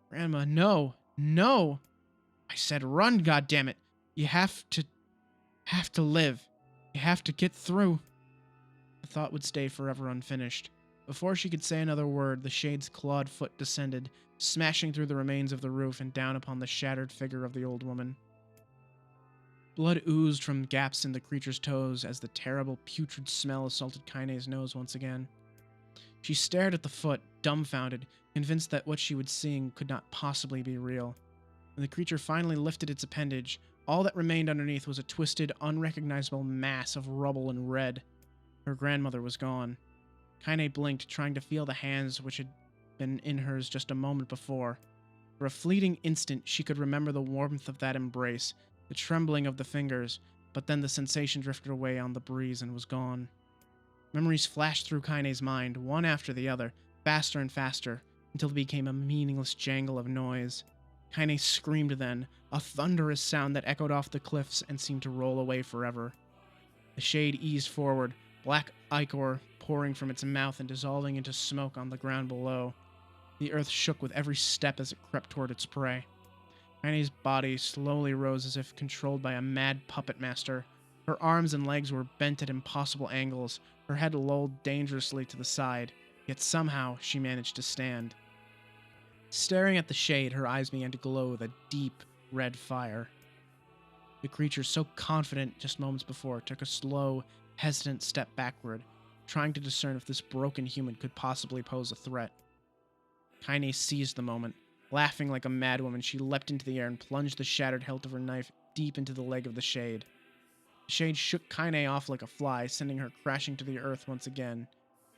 S1: Grandma, no. No! I said run, goddammit. You have to live. You have to get through. The thought would stay forever unfinished. Before she could say another word, the shade's clawed foot descended, smashing through the remains of the roof and down upon the shattered figure of the old woman. Blood oozed from gaps in the creature's toes as the terrible, putrid smell assaulted Kaine's nose once again. She stared at the foot, dumbfounded, convinced that what she was seeing could not possibly be real. When the creature finally lifted its appendage, all that remained underneath was a twisted, unrecognizable mass of rubble and red. Her grandmother was gone. Kaine blinked, trying to feel the hands which had been in hers just a moment before. For a fleeting instant, she could remember the warmth of that embrace, the trembling of the fingers, but then the sensation drifted away on the breeze and was gone. Memories flashed through Kaine's mind, one after the other, faster and faster, until it became a meaningless jangle of noise. Kaine screamed then, a thunderous sound that echoed off the cliffs and seemed to roll away forever. The shade eased forward, black ichor pouring from its mouth and dissolving into smoke on the ground below. The earth shook with every step as it crept toward its prey. Kaine's body slowly rose as if controlled by a mad puppet master. Her arms and legs were bent at impossible angles, her head lolled dangerously to the side, yet somehow she managed to stand. Staring at the shade, her eyes began to glow with a deep, red fire. The creature, so confident just moments before, took a slow, hesitant step backward, trying to discern if this broken human could possibly pose a threat. Kaine seized the moment. Laughing like a madwoman, she leapt into the air and plunged the shattered hilt of her knife deep into the leg of the shade. The shade shook Kaine off like a fly, sending her crashing to the earth once again.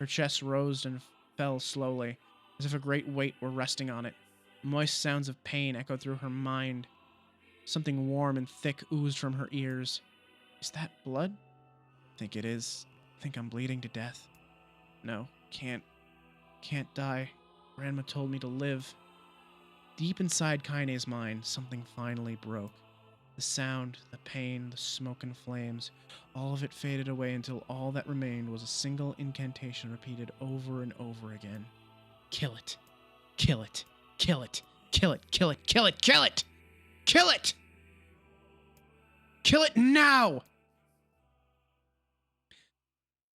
S1: Her chest rose and fell slowly, as if a great weight were resting on it. Moist sounds of pain echoed through her mind. Something warm and thick oozed from her ears. Is that blood? Think it is. Think I'm bleeding to death. No, can't die. Grandma told me to live. Deep inside Kaine's mind, something finally broke. The sound, the pain, the smoke and flames, all of it faded away until all that remained was a single incantation repeated over and over again. Kill it. Kill it. Kill it. Kill it. Kill it. Kill it. Kill it. Kill it! Kill it now!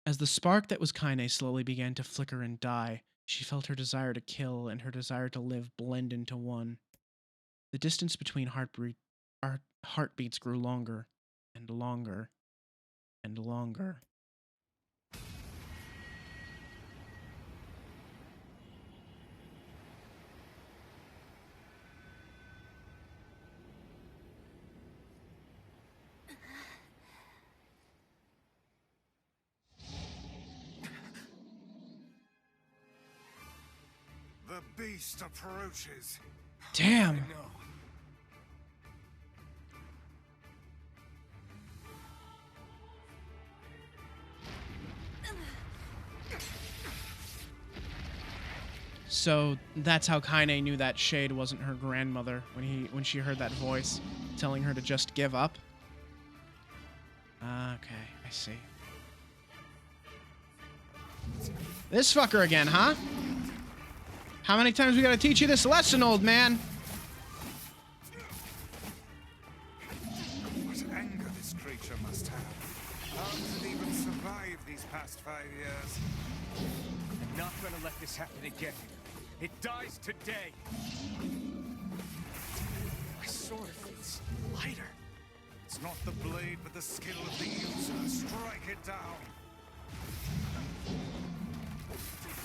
S1: As the spark that was Kaine slowly began to flicker and die, she felt her desire to kill and her desire to live blend into one. The distance between heartbeats grew longer and longer and longer.
S2: The beast approaches.
S1: Damn.
S3: I know.
S1: So that's how Kaine knew that Shade wasn't her grandmother when she heard that voice telling her to just give up. Okay, I see. This fucker again, huh? How many times we gotta teach you this lesson, old man?
S2: What anger this creature must have. How does it even survive these past 5 years?
S3: I'm not gonna let this happen again. It dies today. My sword feels lighter.
S2: It's not the blade, but the skill of the user. Strike it down.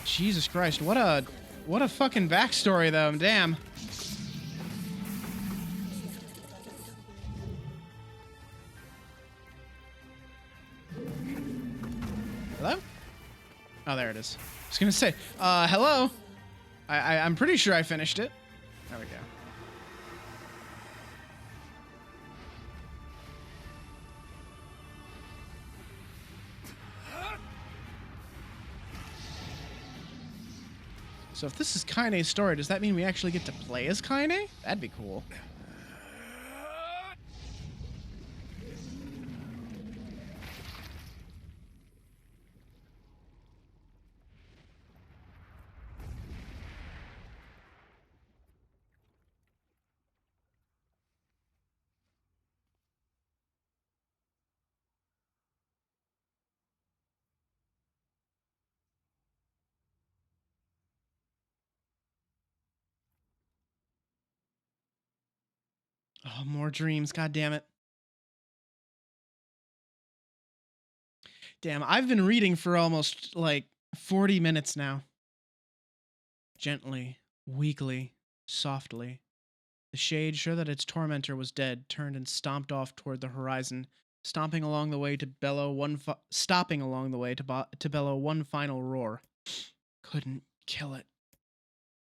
S1: Jesus Christ, what a fucking backstory though, damn. Hello? Oh, there it is. I was gonna say, hello? I'm pretty sure I finished it. There we go. So if this is Kaine's story, does that mean we actually get to play as Kaine? That'd be cool. Oh, more dreams. God damn it. Damn, I've been reading for almost, like, 40 minutes now. Gently, weakly, softly. The shade, sure that its tormentor was dead, turned and stomped off toward the horizon, stopping along the way to bellow one final roar. Couldn't kill it.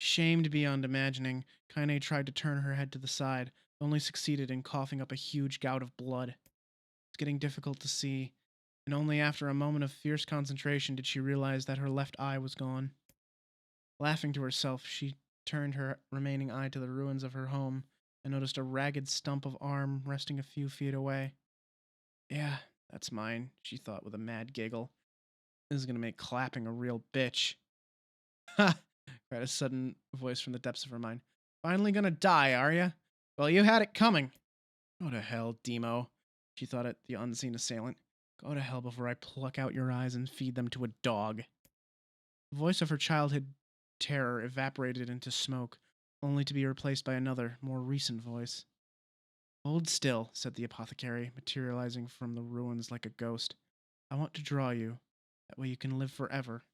S1: Shamed beyond imagining, Kaine tried to turn her head to the side, only succeeded in coughing up a huge gout of blood. It was getting difficult to see, and only after a moment of fierce concentration did she realize that her left eye was gone. Laughing to herself, she turned her remaining eye to the ruins of her home and noticed a ragged stump of arm resting a few feet away. Yeah, that's mine, she thought with a mad giggle. This is gonna make clapping a real bitch. Ha! Cried a sudden voice from the depths of her mind. Finally gonna die, are ya? Well, you had it coming. Go to hell, Demo, she thought at the unseen assailant. Go to hell before I pluck out your eyes and feed them to a dog. The voice of her childhood terror evaporated into smoke, only to be replaced by another, more recent voice. Hold still, said the apothecary, materializing from the ruins like a ghost. I want to draw you. That way you can live forever.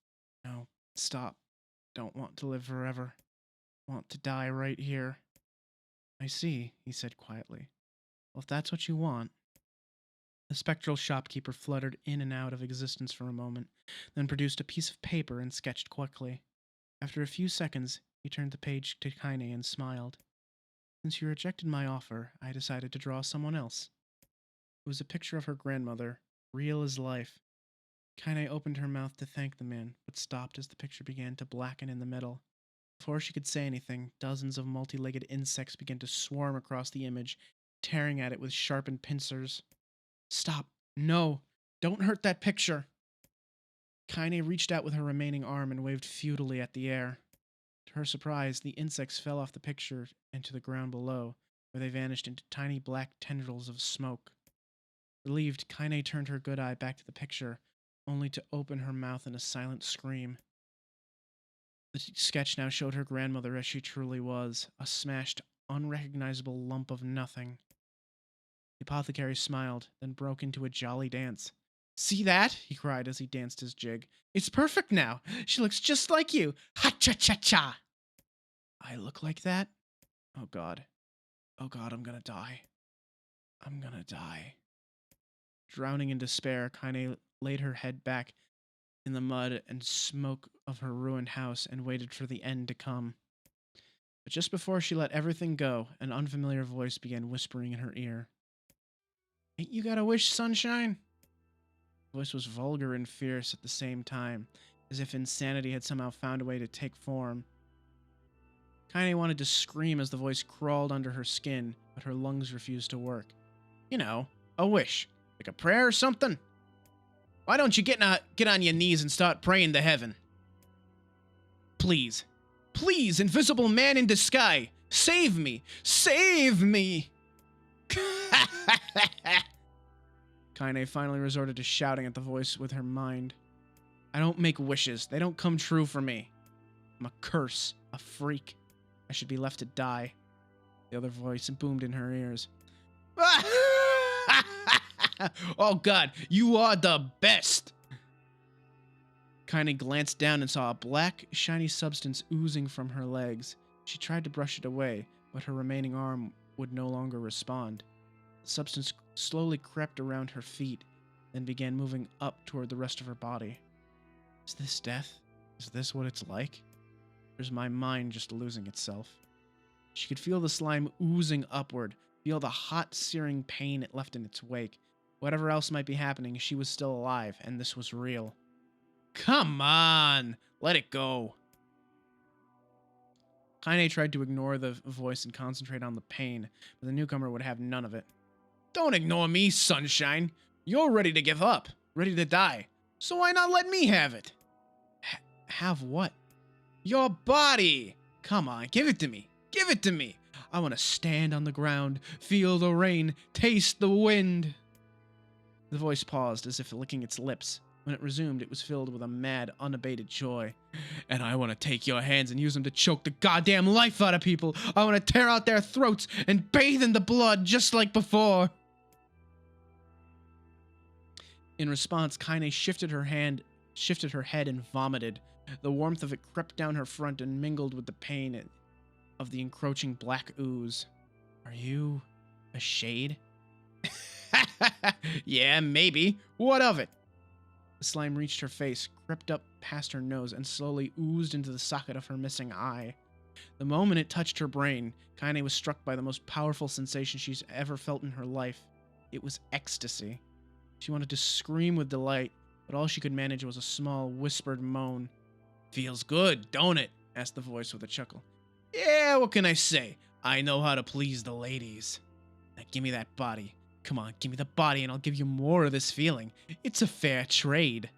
S1: No, stop. Don't want to live forever. Want to die right here. I see, he said quietly. Well, if that's what you want. The spectral shopkeeper fluttered in and out of existence for a moment, then produced a piece of paper and sketched quickly. After a few seconds, he turned the page to Kaine and smiled. Since you rejected my offer, I decided to draw someone else. It was a picture of her grandmother, real as life. Kaine opened her mouth to thank the man, but stopped as the picture began to blacken in the middle. Before she could say anything, dozens of multi-legged insects began to swarm across the image, tearing at it with sharpened pincers. Stop. No. Don't hurt that picture. Kaine reached out with her remaining arm and waved futilely at the air. To her surprise, the insects fell off the picture and to the ground below, where they vanished into tiny black tendrils of smoke. Relieved, Kaine turned her good eye back to the picture, only to open her mouth in a silent scream. The sketch now showed her grandmother as she truly was, a smashed, unrecognizable lump of nothing. The apothecary smiled, then broke into a jolly dance. "See that?" he cried as he danced his jig. "It's perfect now. She looks just like you. Ha-cha-cha-cha!" I look like that? Oh, God. Oh, God, I'm gonna die. I'm gonna die. Drowning in despair, Kaine laid her head back in the mud and smoke of her ruined house and waited for the end to come. But just before she let everything go, an unfamiliar voice began whispering in her ear. "Ain't you got a wish, sunshine?" The voice was vulgar and fierce at the same time, as if insanity had somehow found a way to take form. Kaine wanted to scream as the voice crawled under her skin, but her lungs refused to work. You know, a wish. Like a prayer or something? Why don't you get on your knees and start praying to heaven? Please. Please, invisible man in the sky. Save me. Save me. Kaine finally resorted to shouting at the voice with her mind. I don't make wishes. They don't come true for me. I'm a curse. A freak. I should be left to die. The other voice boomed in her ears. Oh, God, you are the best. Kaine glanced down and saw a black, shiny substance oozing from her legs. She tried to brush it away, but her remaining arm would no longer respond. The substance slowly crept around her feet, then began moving up toward the rest of her body. Is this death? Is this what it's like? Or is my mind just losing itself? She could feel the slime oozing upward, feel the hot, searing pain it left in its wake. Whatever else might be happening, she was still alive, and this was real. Come on! Let it go! Kaine tried to ignore the voice and concentrate on the pain, but the newcomer would have none of it. Don't ignore me, sunshine! You're ready to give up, ready to die, so why not let me have it? Have what? Your body! Come on, give it to me! Give it to me! I want to stand on the ground, feel the rain, taste the wind. The voice paused as if licking its lips. When it resumed, it was filled with a mad, unabated joy. And I want to take your hands and use them to choke the goddamn life out of people. I want to tear out their throats and bathe in the blood just like before. In response, Kaine shifted her head and vomited. The warmth of it crept down her front and mingled with the pain of the encroaching black ooze. Are you a shade? Yeah, maybe. What of it? The slime reached her face, crept up past her nose, and slowly oozed into the socket of her missing eye. The moment it touched her brain, Kaine was struck by the most powerful sensation she's ever felt in her life. It was ecstasy. She wanted to scream with delight, but all she could manage was a small, whispered moan. Feels good, don't it? Asked the voice with a chuckle. Yeah, what can I say? I know how to please the ladies. Now give me that body. Come on, give me the body and I'll give you more of this feeling. It's a fair trade.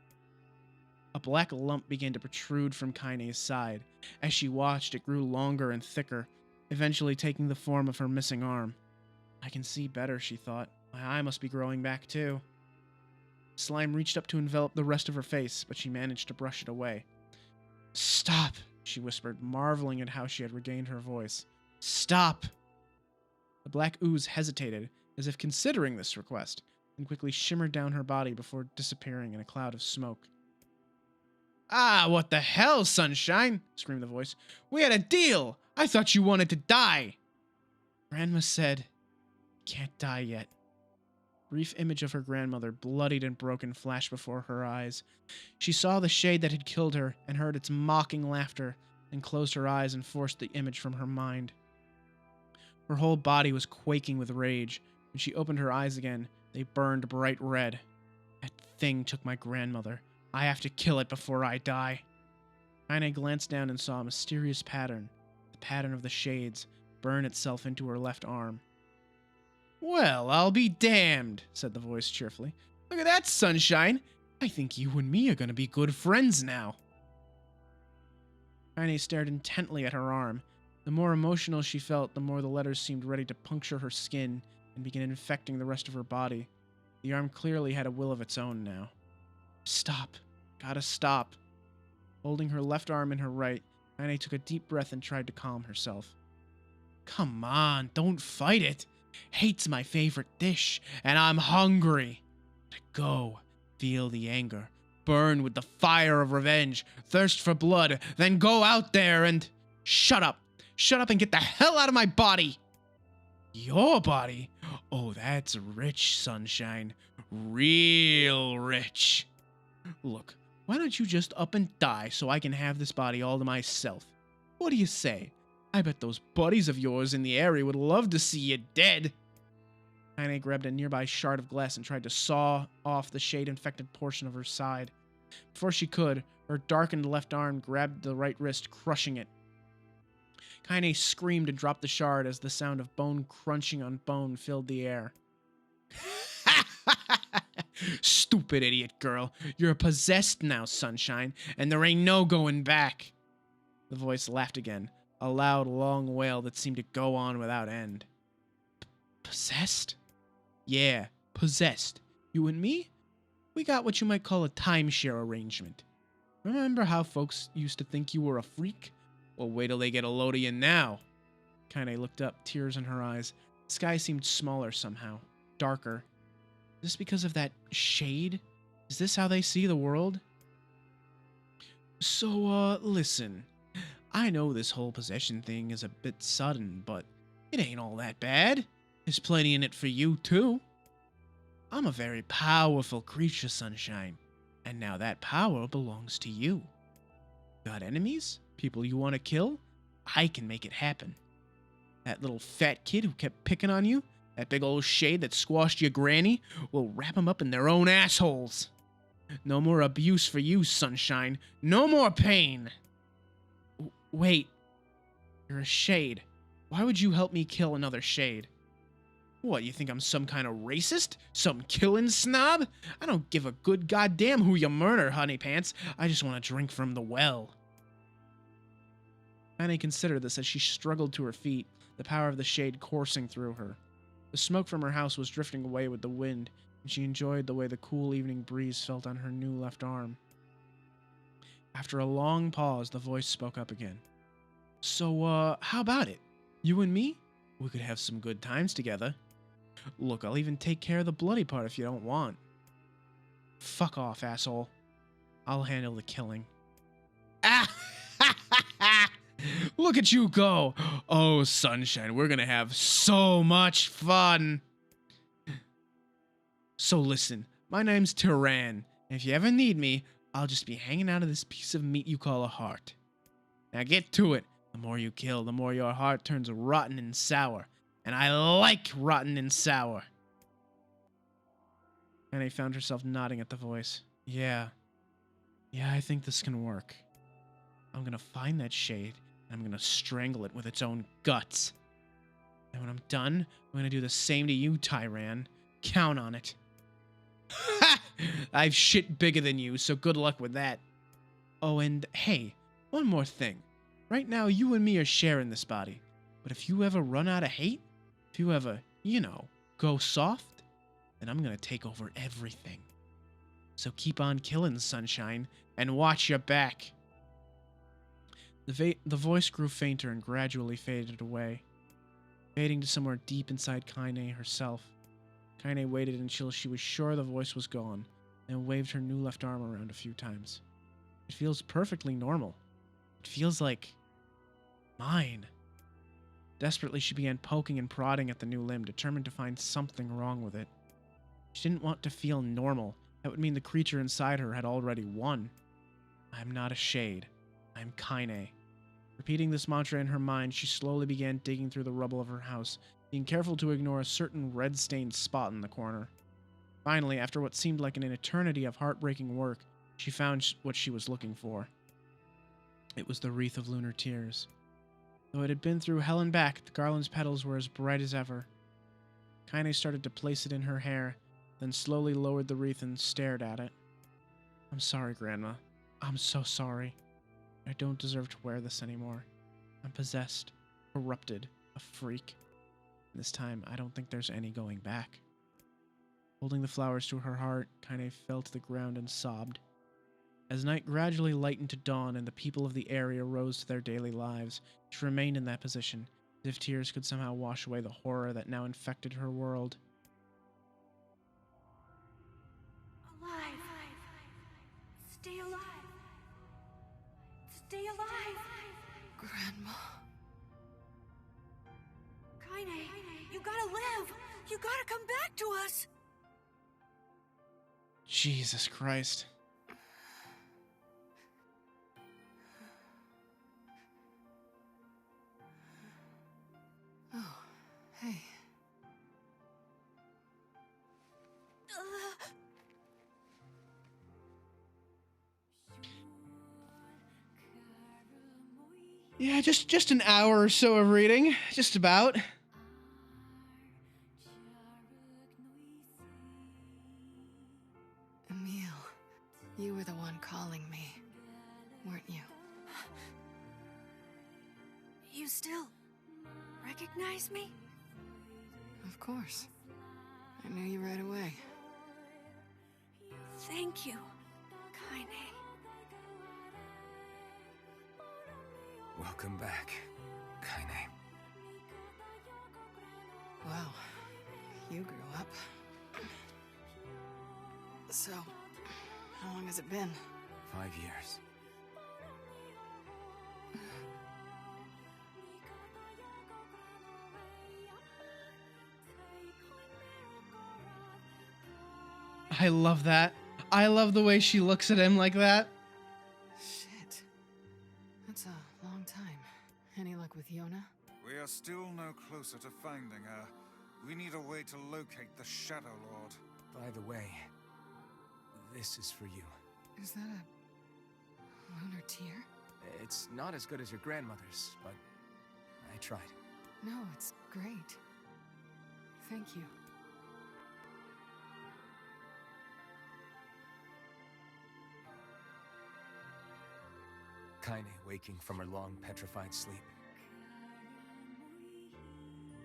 S1: A black lump began to protrude from Kaine's side. As she watched, it grew longer and thicker, eventually taking the form of her missing arm. I can see better, she thought. My eye must be growing back too. Slime reached up to envelop the rest of her face, but she managed to brush it away. Stop, she whispered, marveling at how she had regained her voice. Stop! The black ooze hesitated, as if considering this request, and quickly shimmered down her body before disappearing in a cloud of smoke. Ah, what the hell, sunshine? Screamed the voice. We had a deal! I thought you wanted to die! Grandma said, can't die yet. Brief image of her grandmother, bloodied and broken, flashed before her eyes. She saw the shade that had killed her and heard its mocking laughter, then closed her eyes and forced the image from her mind. Her whole body was quaking with rage. When she opened her eyes again, they burned bright red. That thing took my grandmother. I have to kill it before I die. Kaine glanced down and saw a mysterious pattern, the pattern of the shades, burn itself into her left arm. Well, I'll be damned, said the voice cheerfully. Look at that, sunshine. I think you and me are going to be good friends now. Kaine stared intently at her arm. The more emotional she felt, the more the letters seemed ready to puncture her skin and begin infecting the rest of her body. The arm clearly had a will of its own now. Stop. Gotta stop. Holding her left arm in her right, Kaine took a deep breath and tried to calm herself. Come on, don't fight it. Hate's my favorite dish, and I'm hungry. Go, feel the anger, burn with the fire of revenge, thirst for blood, then go out there and... Shut up. Shut up and get the hell out of my body. Your body? Oh, that's rich, Sunshine. Real rich. Look, why don't you just up and die so I can have this body all to myself? What do you say? I bet those buddies of yours in the area would love to see you dead. Kaine grabbed a nearby shard of glass and tried to saw off the shade-infected portion of her side. Before she could, her darkened left arm grabbed the right wrist, crushing it. Kaine screamed and dropped the shard as the sound of bone crunching on bone filled the air. Stupid idiot girl. You're possessed now, Sunshine, and there ain't no going back. The voice laughed again, a loud, long wail that seemed to go on without end. Possessed? Yeah, possessed. You and me? We got what you might call a timeshare arrangement. Remember how folks used to think you were a freak? Well, wait till they get a load of you now. Kaine looked up, tears in her eyes. The sky seemed smaller somehow, darker. Is this because of that shade? Is this how they see the world? So, listen. I know this whole possession thing is a bit sudden, but it ain't all that bad. There's plenty in it for you, too. I'm a very powerful creature, Sunshine, and now that power belongs to you. Got enemies? People you want to kill? I can make it happen. That little fat kid who kept picking on you? That big old shade that squashed your granny? We'll wrap them up in their own assholes. No more abuse for you, Sunshine. No more pain. Wait. You're a shade. Why would you help me kill another shade? What, you think I'm some kind of racist? Some killing snob? I don't give a good goddamn who you murder, honey pants. I just want to drink from the well. Kaine considered this as she struggled to her feet, the power of the shade coursing through her. The smoke from her house was drifting away with the wind, and she enjoyed the way the cool evening breeze felt on her new left arm. After a long pause, the voice spoke up again. So, how about it? You and me? We could have some good times together. Look, I'll even take care of the bloody part if you don't want. Fuck off, asshole. I'll handle the killing. Ah! Look at you go! Oh, Sunshine, we're gonna have so much fun! So listen, my name's Tyran, and if you ever need me, I'll just be hanging out of this piece of meat you call a heart. Now get to it. The more you kill, the more your heart turns rotten and sour. And I like rotten and sour. Kaine found herself nodding at the voice. Yeah, I think this can work. I'm gonna find that shade, and I'm gonna strangle it with its own guts. And when I'm done, I'm gonna do the same to you, Tyran. Count on it. Ha! I've shit bigger than you, so good luck with that. Oh, and hey, one more thing. Right now, you and me are sharing this body. But if you ever run out of hate, if you ever, go soft, then I'm gonna take over everything. So keep on killing, Sunshine, and watch your back. The voice grew fainter and gradually faded away, fading to somewhere deep inside Kaine herself. Kaine waited until she was sure the voice was gone, and waved her new left arm around a few times. It feels perfectly normal. It feels like mine. Desperately, she began poking and prodding at the new limb, determined to find something wrong with it. She didn't want to feel normal. That would mean the creature inside her had already won. I'm not a shade. I'm Kaine. Repeating this mantra in her mind, she slowly began digging through the rubble of her house, being careful to ignore a certain red-stained spot in the corner. Finally, after what seemed like an eternity of heartbreaking work, she found what she was looking for. It was the wreath of lunar tears. Though it had been through hell and back, the garland's petals were as bright as ever. Kaine started to place it in her hair, then slowly lowered the wreath and stared at it. I'm sorry, Grandma. I'm so sorry. I don't deserve to wear this anymore. I'm possessed, corrupted, a freak. This time, I don't think there's any going back. Holding the flowers to her heart, Kaine fell to the ground and sobbed. As night gradually lightened to dawn and the people of the area rose to their daily lives, she remained in that position, as if tears could somehow wash away the horror that now infected her world.
S4: Alive! Stay alive! Stay alive!
S11: Grandma.
S4: Kaine, you gotta live! You gotta come back to us!
S1: Jesus Christ.
S11: Oh, hey.
S1: Yeah, just an hour or so of reading. Just about.
S11: Emil, you were the one calling me, weren't you?
S4: You still recognize me?
S11: Of course. I knew you right away.
S4: Thank you, Kaine.
S3: Welcome back, Kaine.
S11: Wow, you grew up. So, how long has it been?
S3: 5 years.
S1: I love that. I love the way she looks at him like that.
S11: Shit. That's a long time. Any luck with Yona?
S2: We are still no closer to finding her. We need a way to locate the Shadow Lord.
S3: By the way, this is for you.
S11: Is that a lunar tear?
S3: It's not as good as your grandmother's, but I tried.
S11: No, it's great. Thank you.
S3: Kaine waking from her long petrified sleep.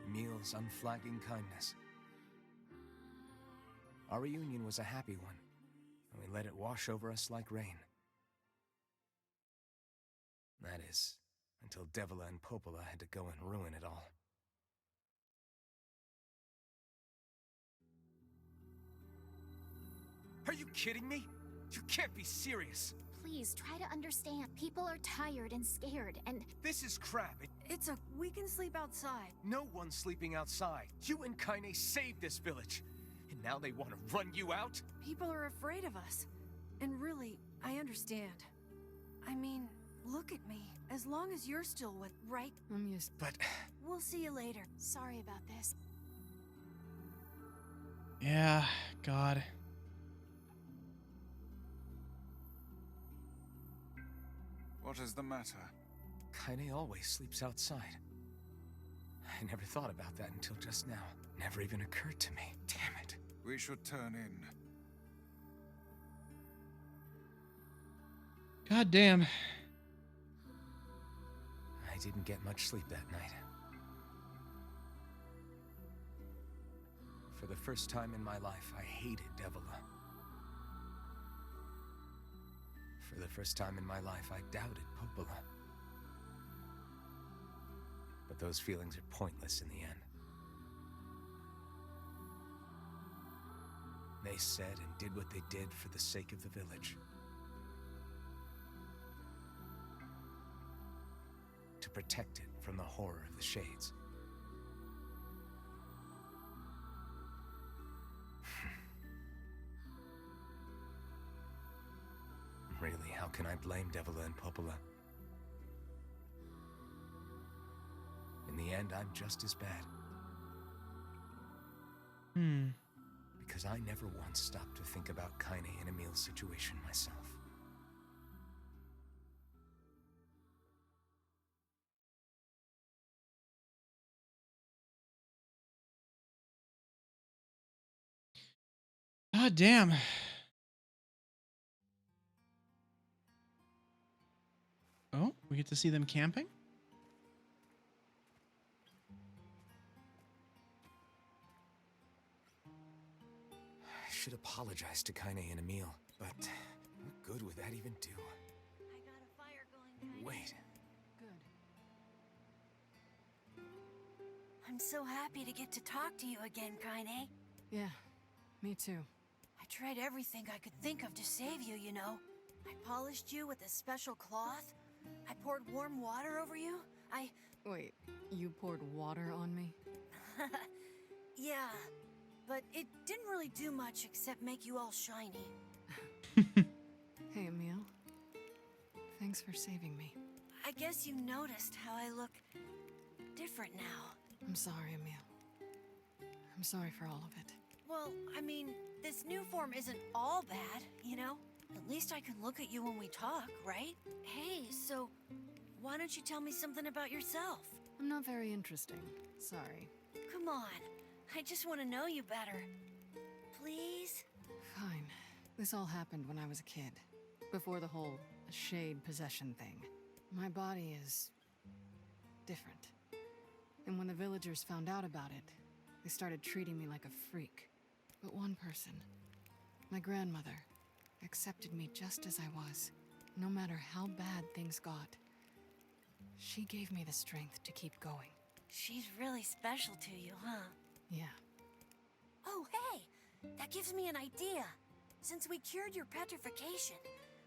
S3: Emil's unflagging kindness. Our reunion was a happy one, and we let it wash over us like rain. That is, until Devila and Popola had to go and ruin it all. Are you kidding me? You can't be serious!
S8: Please, try to understand. People are tired and scared, and...
S3: This is crap.
S4: We can sleep outside.
S3: No one's sleeping outside. You and Kaine saved this village. And now they want to run you out?
S4: People are afraid of us. And really, I understand. I mean, look at me. As long as you're still with, right?
S11: I'm used...
S3: But...
S4: We'll see you later.
S8: Sorry about this.
S1: Yeah, God.
S2: What is the matter?
S3: Kaine always sleeps outside. I never thought about that until just now. Never even occurred to me. Damn it.
S2: We should turn in.
S1: God damn.
S3: I didn't get much sleep that night. For the first time in my life, I hated Devila. For the first time in my life, I doubted Popola. But those feelings are pointless in the end. They said and did what they did for the sake of the village. To protect it from the horror of the Shades. Really, how can I blame Devila and Popola? In the end, I'm just as bad. Because I never once stopped to think about Kaine and Emil's situation myself.
S1: God damn. Oh, we get to see them camping?
S7: apologize to Kaine and Emil, but what good would that even do?
S4: I got a fire going.
S7: Wait.
S11: Good.
S4: I'm so happy to get to talk to you again, Kaine.
S11: Yeah, me too.
S4: I tried everything I could think of to save you, you know. I polished you with a special cloth. I poured warm water over you.
S11: Wait, you poured water on me?
S4: Yeah, but it didn't really do much except make you all shiny.
S11: Hey, Emil. Thanks for saving me.
S4: I guess you noticed how I look different now.
S11: I'm sorry, Emil. I'm sorry for all of it.
S4: Well, I mean, this new form isn't all bad, you know? At least I can look at you when we talk, right? Hey, so why don't you tell me something about yourself?
S11: I'm not very interesting. Sorry.
S4: Come on, I just want to know you better. Please?
S11: Fine. This all happened when I was a kid. Before the whole shade possession thing. My body is different. And when the villagers found out about it, they started treating me like a freak. But one person, my grandmother, accepted me just as I was, no matter how bad things got. She gave me the strength to keep going.
S4: She's really special to you, huh?
S11: Yeah.
S4: Oh, hey! That gives me an idea. Since we cured your petrification,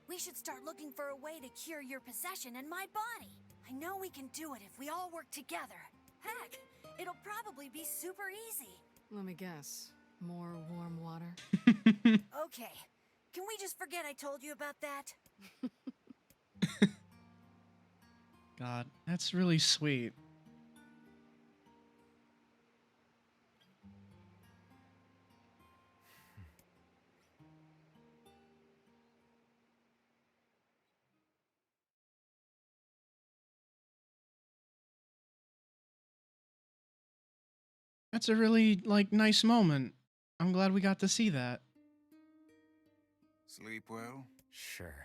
S4: we should start looking for a way to cure your possession and my body. I know we can do it if we all work together. Heck, it'll probably be super easy.
S11: Let me guess. More warm water?
S4: Okay, can we just forget I told you about that?
S1: God, that's really sweet. That's a really, like, nice moment. I'm glad we got to see that.
S2: Sleep well?
S7: Sure.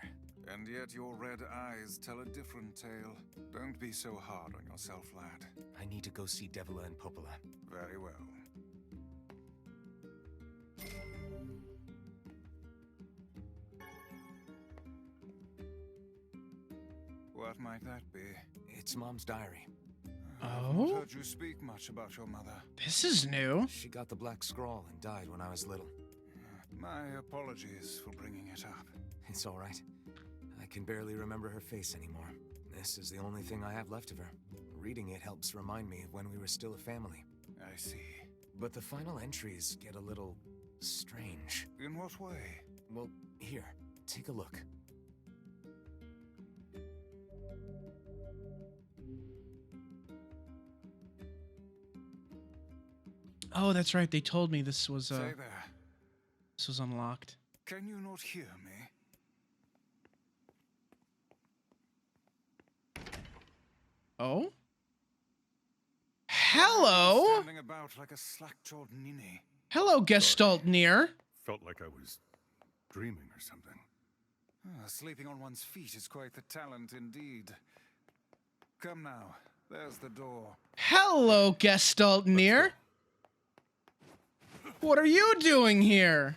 S2: And yet your red eyes tell a different tale. Don't be so hard on yourself, lad.
S7: I need to go see Devila and Popola.
S2: Very well. What might that be?
S7: It's Mom's diary.
S2: I've not heard you speak much about your mother.
S1: This is new.
S7: She got the black scrawl and died when I was little.
S2: My apologies for bringing it up.
S7: It's all right. I can barely remember her face anymore. This is the only thing I have left of her. Reading it helps remind me of when we were still a family.
S2: I see.
S7: But the final entries get a little strange.
S2: In what way?
S7: Well, here, take a look.
S1: Oh, that's right. They told me this was
S2: Say there.
S1: This was unlocked.
S2: Can you not hear me?
S1: Oh? Hello?
S2: Standing about like a slack-jawed ninny.
S1: Hello, Gestalt Nier.
S6: Felt like I was dreaming or something.
S2: Sleeping on one's feet is quite the talent indeed. Come now. There's the door.
S1: Hello, Gestalt Nier. What are you doing here?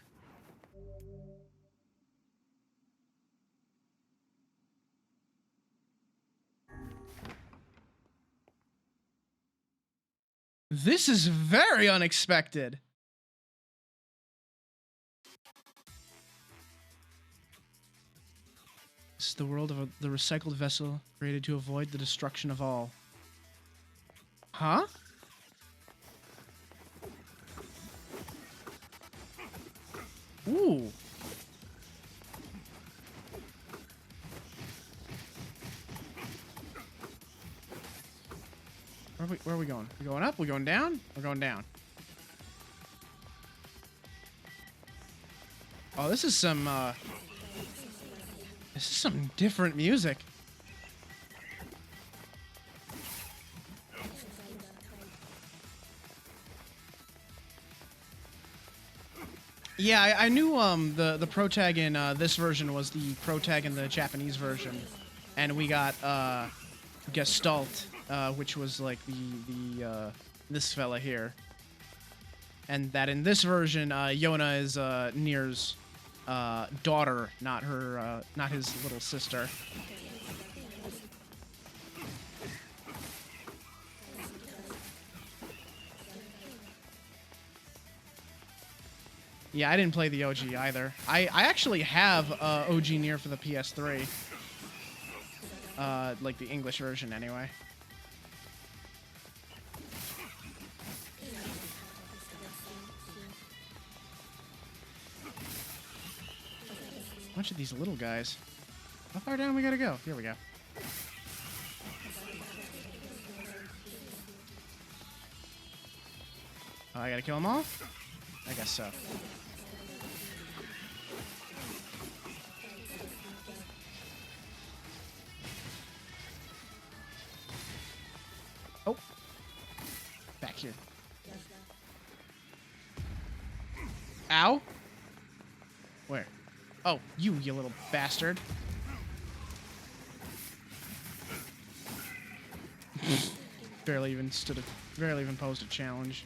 S1: This is very unexpected. This is the world of the recycled vessel created to avoid the destruction of all. Huh? Ooh. Where are we going? We going up? We going down? We're going down. Oh, this is some different music. Yeah, I knew the pro tag in this version was the pro tag in the Japanese version, and we got Gestalt, which was like the this fella here. and that in this version, Yona is Nier's daughter, not her, not his little sister. Yeah, I didn't play the OG either. I actually have OG Nier for the PS3. Like the English version, anyway. Bunch of these little guys. How far down we gotta go? Here we go. Oh, I gotta kill them all? I guess so. Oh. Back here. Ow. Where? Oh, you little bastard. barely even posed a challenge.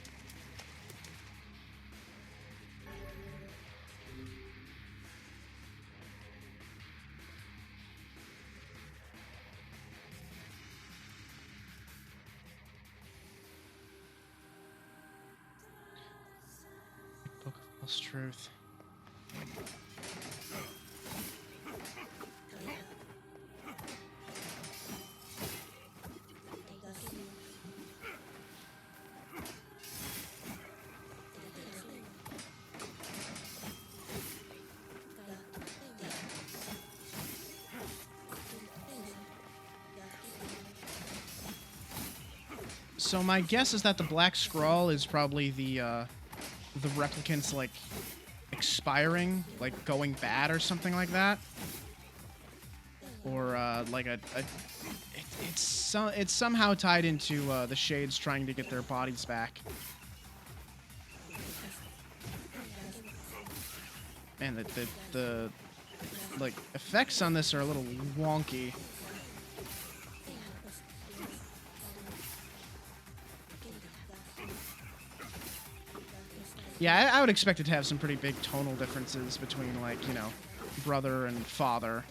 S1: Book of False Truth. So my guess is that the Black Scrawl is probably the replicants, like, expiring, like, going bad or something like that. Or, like it's somehow tied into, the Shades trying to get their bodies back. Man, the like, effects on this are a little wonky. Yeah, I would expect it to have some pretty big tonal differences between, like, you know, brother and father.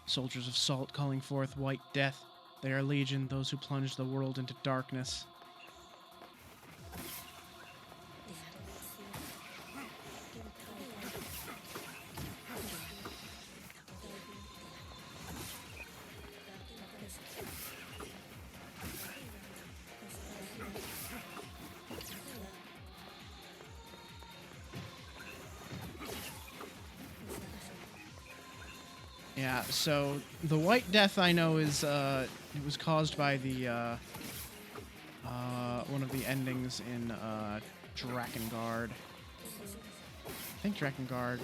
S1: Soldiers of Salt calling forth white death. They are legion, those who plunge the world into darkness. Yeah, so the White Death I know is it was caused by the one of the endings in Drakengard. I think Drakengard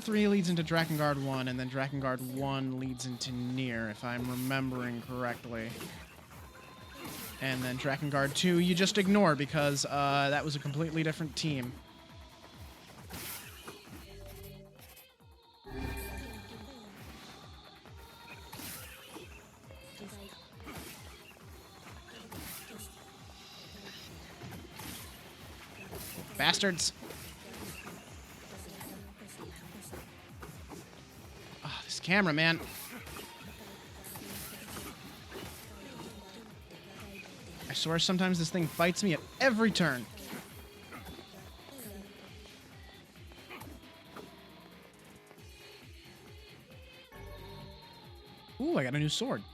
S1: 3 leads into Drakengard 1, and then Drakengard 1 leads into Nier, if I'm remembering correctly. And then Drakengard 2 you just ignore because that was a completely different team. Bastards. Oh, this camera, man. I swear sometimes this thing bites me at every turn. Ooh, I got a new sword.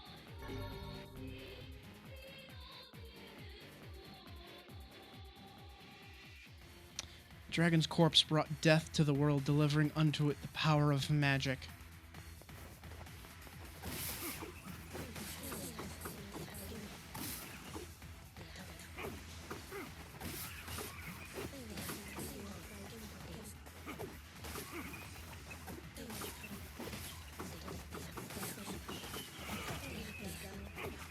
S1: Dragon's corpse brought death to the world, delivering unto it the power of magic.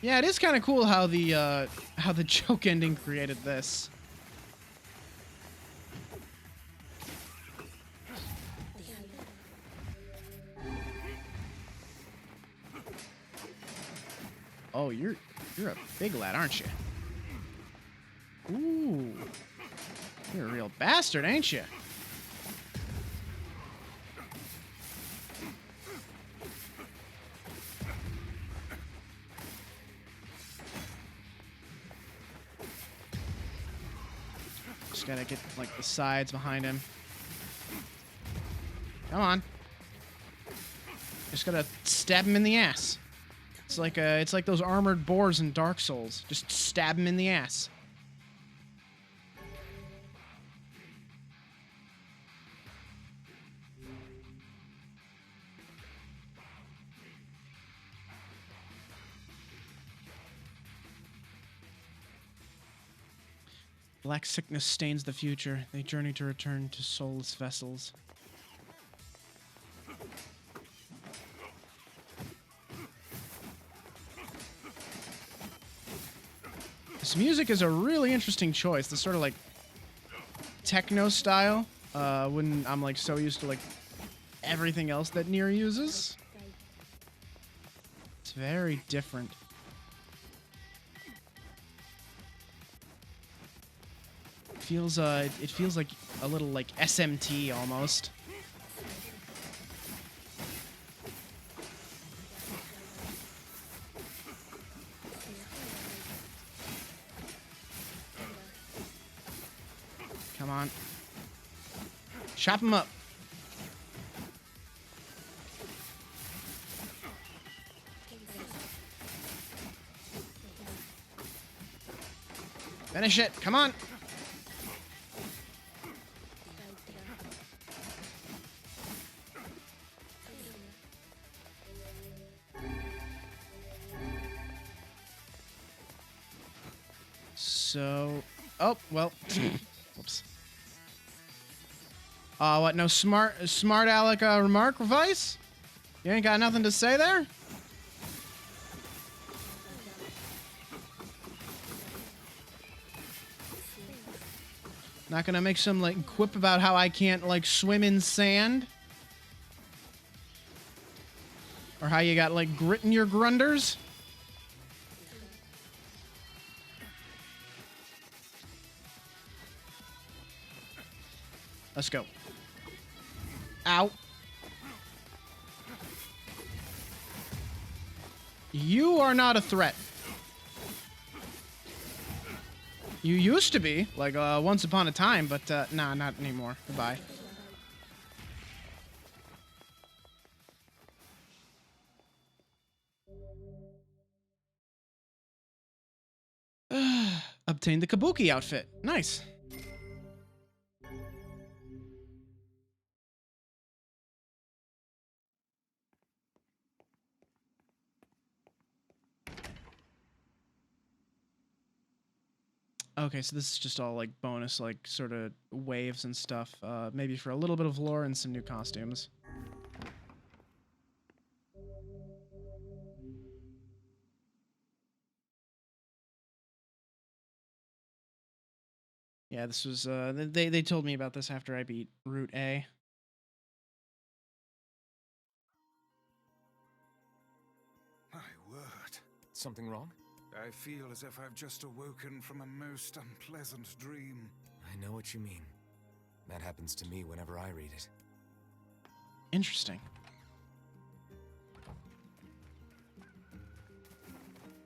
S1: Yeah, it is kind of cool how the joke ending created this. Oh, you're a big lad, aren't you? Ooh. You're a real bastard, ain't you? Just gotta get, like, the sides behind him. Come on. Just gotta stab him in the ass. It's like those armored boars in Dark Souls. Just stab him in the ass. Black sickness stains the future. They journey to return to soulless vessels. This music is a really interesting choice. This sort of like techno style. When I'm like so used to like everything else that Nier uses. It's very different. It feels like a little like SMT almost. Come on. Chop him up. Finish it. Come on. So, oh, well. Whoops. What, no smart aleck remark, Vice? You ain't got nothing to say there? Not gonna make some, like, quip about how I can't, like, swim in sand? Or how you got, like, grit in your grunders? Let's go. Ow. You are not a threat. You used to be, like, once upon a time, but, nah, not anymore. Goodbye. Obtained the Kabuki outfit. Nice. Okay, so this is just all, like, bonus, like, sort of waves and stuff. Maybe for a little bit of lore and some new costumes. Yeah, this was, they told me about this after I beat Route A.
S2: My word.
S3: Something wrong?
S2: I feel as if I've just awoken from a most unpleasant dream.
S3: I know what you mean. That happens to me whenever I read it.
S1: Interesting.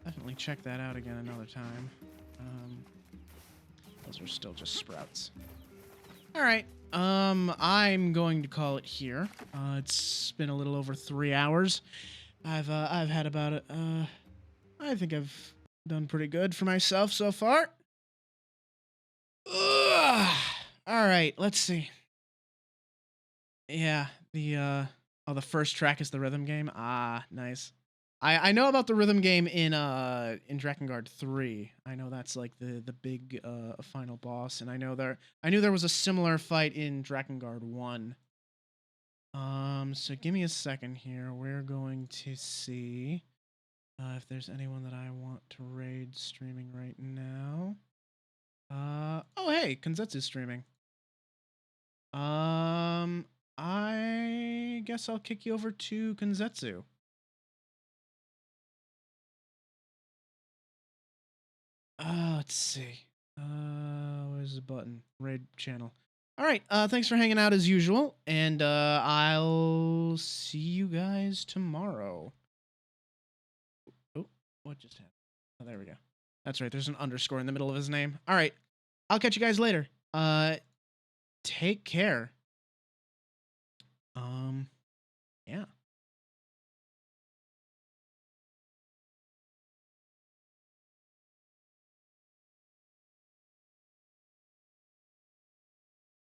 S1: Definitely check that out again another time. Those are still just sprouts. All right. I'm going to call it here. It's been a little over 3 hours. I've had about it. I think I've done pretty good for myself so far. Ugh. All right. Let's see. Yeah. The first track is the rhythm game. Ah, nice. I know about the rhythm game in Drakengard 3. I know that's like the big final boss, and I knew there was a similar fight in Drakengard 1. So give me a second here. We're going to see If there's anyone that I want to raid streaming right now. Oh hey, Konzetsu's streaming. I guess I'll kick you over to Konzetsu. Let's see. Where's the button? Raid channel. All right. Thanks for hanging out as usual, and I'll see you guys tomorrow. Oh, what just happened? Oh, there we go. That's right. There's an underscore in the middle of his name. All right. I'll catch you guys later. Take care.